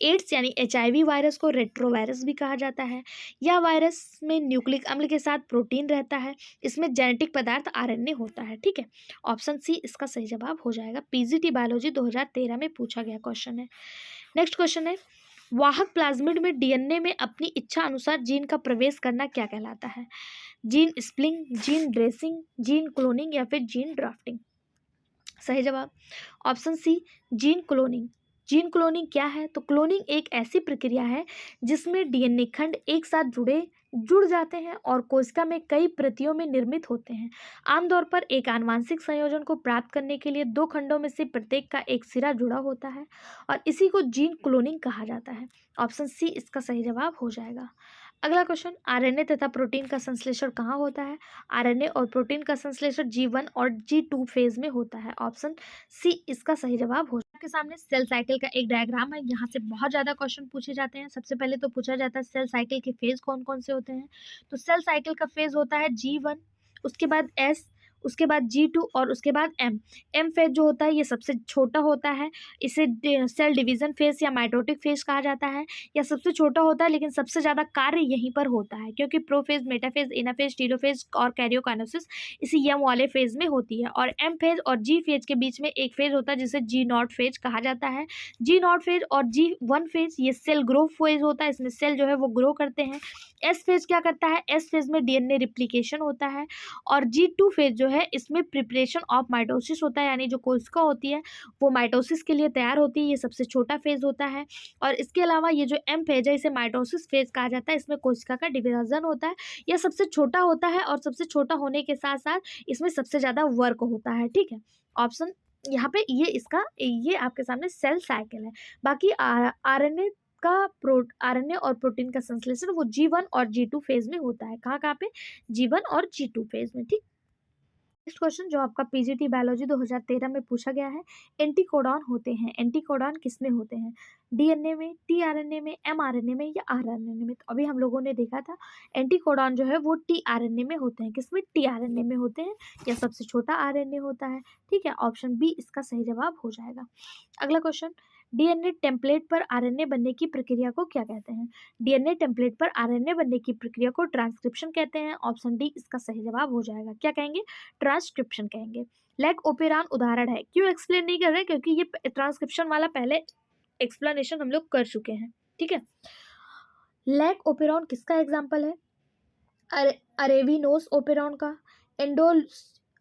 एड्स यानी एचआईवी वायरस को रेट्रोवायरस भी कहा जाता है। यह वायरस में न्यूक्लिक अम्ल के साथ प्रोटीन रहता है, इसमें जेनेटिक पदार्थ आरएनए होता है। ठीक है, ऑप्शन सी इसका सही जवाब हो जाएगा। पीजीटी बायोलॉजी 2013 में पूछा गया क्वेश्चन है। नेक्स्ट क्वेश्चन है, वाहक प्लाज्मिड में डीएनए में अपनी इच्छा अनुसार जीन का प्रवेश करना क्या कहलाता है। Gene splicing, gene dressing, gene cloning या फिर जीन ड्राफ्टिंग। सही जवाब option C gene cloning. Gene cloning क्या है, तो क्लोनिंग एक ऐसी प्रक्रिया है जिसमें डीएनए खंड एक साथ जुड़ जाते हैं और कोशिका में कई प्रतियों में निर्मित होते हैं। आमतौर पर एक आनुवंशिक संयोजन को प्राप्त करने के लिए दो खंडों में से प्रत्येक का एक सिरा जुड़ा होता है और इसी को जीन क्लोनिंग कहा जाता है। ऑप्शन सी इसका सही जवाब हो जाएगा। अगला क्वेश्चन, आरएनए तथा प्रोटीन का संश्लेषण कहाँ होता है। आरएनए और प्रोटीन का संश्लेषण G1 और G2 फेज में होता है। ऑप्शन सी इसका सही जवाब हो। आपके सामने सेल साइकिल का एक डायग्राम है, यहाँ से बहुत ज़्यादा क्वेश्चन पूछे जाते हैं। सबसे पहले तो पूछा जाता है सेल साइकिल के फेज कौन कौन से होते हैं। तो सेल साइकिल का फेज होता है G1, उसके बाद S, उसके बाद G2 और उसके बाद M फेज जो होता है ये सबसे छोटा होता है। इसे सेल डिवीजन फेज या माइटोटिक फेज कहा जाता है। यह सबसे छोटा होता है लेकिन सबसे ज़्यादा कार्य यहीं पर होता है, क्योंकि प्रोफेज, मेटाफेज, इनाफेज, टीलोफेज और कैरियोकाइनेसिस इसी यम वाले फेज में होती है। और M फेज और G फेज के बीच में एक फेज होता है जिसे G0 फेज कहा जाता है। G0 फेज और G1 फेज ये सेल ग्रो फेज होता है, इसमें सेल जो है वो ग्रो करते हैं। S फेज क्या करता है, S फेज में डीएनए रिप्लिकेशन होता है। और G2 फेज जो है इसमें प्रिपरेशन ऑफ माइटोसिस होता है, यानी जो कोशिका होती है वो माइटोसिस के लिए तैयार होती है। ये सबसे छोटा फेज होता है। और इसके अलावा ये जो M फेज है इसे माइटोसिस फेज कहा जाता है, इसमें कोशिका का डिवीजन होता है। यह सबसे छोटा होता है और सबसे छोटा होने के साथ साथ इसमें सबसे ज़्यादा वर्क होता है। ठीक है, ऑप्शन यहाँ पे ये आपके सामने सेल साइकिल है। बाकी आरएनए और प्रोटीन का संश्लेषण वो G1 और G2 फेज में होता है। कहाँ पे, G1 और G2 फेज में। ठीक, नेक्स्ट क्वेश्चन जो आपका पीजीटी बायोलॉजी 2013 में पूछा गया है, एंटीकोडॉन होते हैं। एंटीकोडॉन किसमें होते हैं, डीएनए में, टीआरएनए में, एमआरएनए में या आरएनए में। तो अभी हम लोगों ने देखा था एंटीकोडॉन जो है वो टीआरएनए में होते हैं। किसमें, टीआरएनए में होते हैं। यह सबसे छोटा आरएनए होता है। ठीक है, ऑप्शन बी इसका सही जवाब हो जाएगा। अगला क्वेश्चन, डीएनए टेम्पलेट पर आरएनए बनने की प्रक्रिया को क्या कहते हैं। डीएनए टेम्पलेट पर आरएनए बनने की प्रक्रिया को ट्रांसक्रिप्शन कहते हैं। ऑप्शन डी इसका सही जवाब हो जाएगा। क्या कहेंगे, ट्रांसक्रिप्शन कहेंगे। लैक ओपेरान उदाहरण है, क्यों एक्सप्लेन नहीं कर रहे, क्योंकि ये ट्रांसक्रिप्शन वाला पहले एक्सप्लेनेशन हम लोग कर चुके हैं। ठीक है, लैक ओपेरॉन किसका एग्जाम्पल है, अरेविनोस ओपेरॉन का,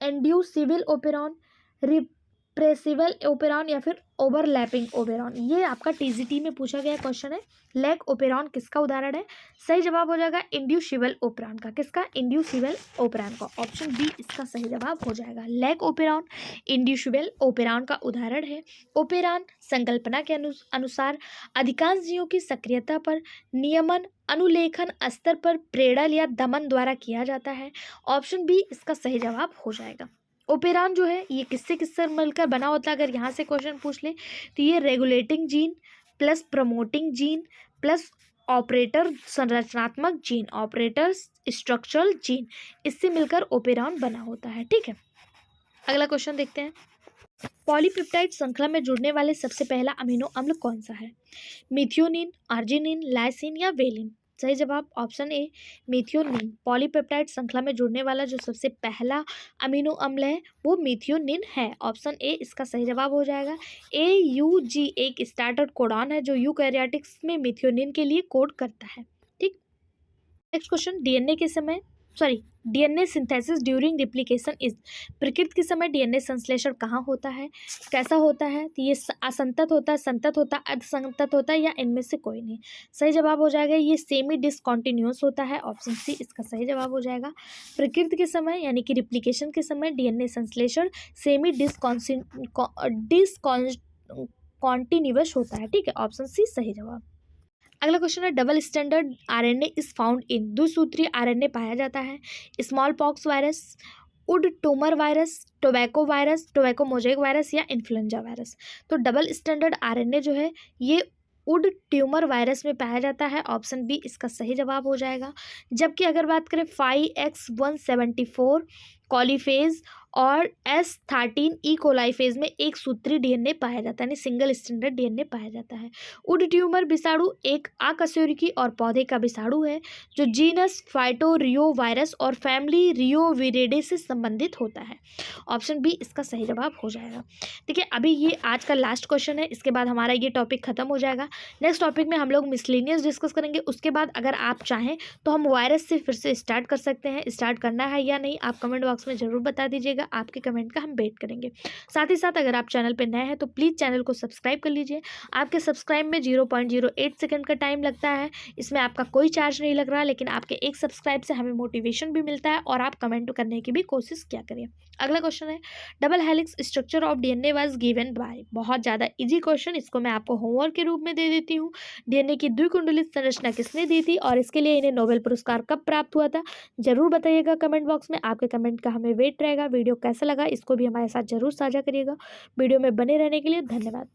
एंड्यूसिबल ओपेरॉन, रिप्रेसिबल ओपेरॉन या फिर ओवरलैपिंग ओपेरॉन। ये आपका टीजीटी में पूछा गया क्वेश्चन है। लैक ओपेरॉन किसका उदाहरण है, सही जवाब हो जाएगा इंड्यूसिबल ओपेरॉन का। किसका, इंड्यूसिबल ओपेरॉन का। ऑप्शन बी इसका सही जवाब हो जाएगा। लैक ओपेरॉन इंड्यूसिबल ओपेरॉन का उदाहरण है। ओपेरॉन संकल्पना के अनुसार अधिकांश जीवों की सक्रियता पर नियमन अनुलेखन स्तर पर प्रेरण या दमन द्वारा किया जाता है। ऑप्शन बी इसका सही जवाब हो जाएगा। ओपेरॉन जो है ये किससे मिलकर बना होता है, अगर यहाँ से क्वेश्चन पूछ ले तो ये regulating gene plus promoting gene plus operator संरचनात्मक जीन, ऑपरेटर स्ट्रक्चरल जीन, इससे मिलकर ओपेरॉन बना होता है। ठीक है, अगला क्वेश्चन देखते हैं। पॉलीपेप्टाइड श्रृंखला में जुड़ने वाले सबसे पहला अमीनो अम्ल कौन सा है? मिथियोनिन, अर्जिनिन, लाइसिन या वेलिन? सही जवाब ऑप्शन ए मिथियोनिन। पॉलीपेप्टाइड श्रृंखला में जुड़ने वाला जो सबसे पहला अमीनो अम्ल है वो मिथियोनिन है। ऑप्शन ए इसका सही जवाब हो जाएगा। AUG एक स्टार्टर कोडॉन है जो यूकैरियोटिक्स में मिथियोनिन के लिए कोड करता है। ठीक, next question. DNA synthesis during replication is, प्रकृति के समय डीएनए संश्लेषण कहाँ होता है, कैसा होता है? तो ये असंतत होता है, संतत होता है, अर्धसंतत होता है या इनमें से कोई नहीं? सही जवाब हो जाएगा ये सेमी डिसकॉन्टिन्यूस होता है। ऑप्शन सी इसका सही जवाब हो जाएगा। प्रकृति के समय यानी कि रिप्लिकेशन के समय डीएनए संश्लेषण सेमी डिसकॉन्टिन्यूस होता है। ठीक है, ऑप्शन सी सही जवाब। अगला क्वेश्चन है, double standard RNA is found in, द्विसूत्रीय आरएनए पाया जाता है smallpox virus, wood tumour virus, tobacco mosaic virus या इन्फ्लुएंजा वायरस? तो डबल स्टैंडर्ड आरएनए जो है ये वुड ट्यूमर वायरस में पाया जाता है। ऑप्शन बी इसका सही जवाब हो जाएगा। जबकि अगर बात करें 5X174 कॉलीफेज और S13 ई कोलाइफेज में एक सूत्री डीएनए पाया जाता है, यानी सिंगल स्टैंडर्ड डीएनए पाया जाता है। वुड ट्यूमर विषाणु एक आकस्योरिकी और पौधे का विषाणु है जो जीनस फाइटोरियो वायरस और फैमिली रियोविरिडे से संबंधित होता है। ऑप्शन बी इसका सही जवाब हो जाएगा। ठीक है, अभी ये आज का लास्ट क्वेश्चन है, इसके बाद हमारा ये टॉपिक खत्म हो जाएगा। नेक्स्ट टॉपिक में हम लोग मिसलेनियस डिस्कस करेंगे। उसके बाद अगर आप चाहें तो हम वायरस से फिर से स्टार्ट कर सकते हैं। स्टार्ट करना है या नहीं आप कमेंट बॉक्स में ज़रूर बता दीजिएगा, आपके कमेंट का हम वेट करेंगे। साथ ही साथ अगर आप चैनल पर नए हैं तो प्लीज़ चैनल को सब्सक्राइब कर लीजिए। आपके सब्सक्राइब में 0.08 सेकंड का टाइम लगता है, इसमें आपका कोई चार्ज नहीं लग रहा, लेकिन आपके एक सब्सक्राइब से हमें मोटिवेशन भी मिलता है और आप कमेंट करने की भी कोशिश क्या करिए। अगला क्वेश्चन है, double helix structure of DNA was given by, बहुत ज़्यादा इजी क्वेश्चन, इसको मैं आपको होमवर्क के रूप में दे देती हूँ। डीएनए की द्विकुंडलित संरचना किसने दी थी और इसके लिए इन्हें नोबेल पुरस्कार कब प्राप्त हुआ था? जरूर बताइएगा कमेंट बॉक्स में, आपके कमेंट का हमें वेट रहेगा। वीडियो कैसा लगा इसको भी हमारे साथ जरूर साझा करिएगा। वीडियो में बने रहने के लिए धन्यवाद।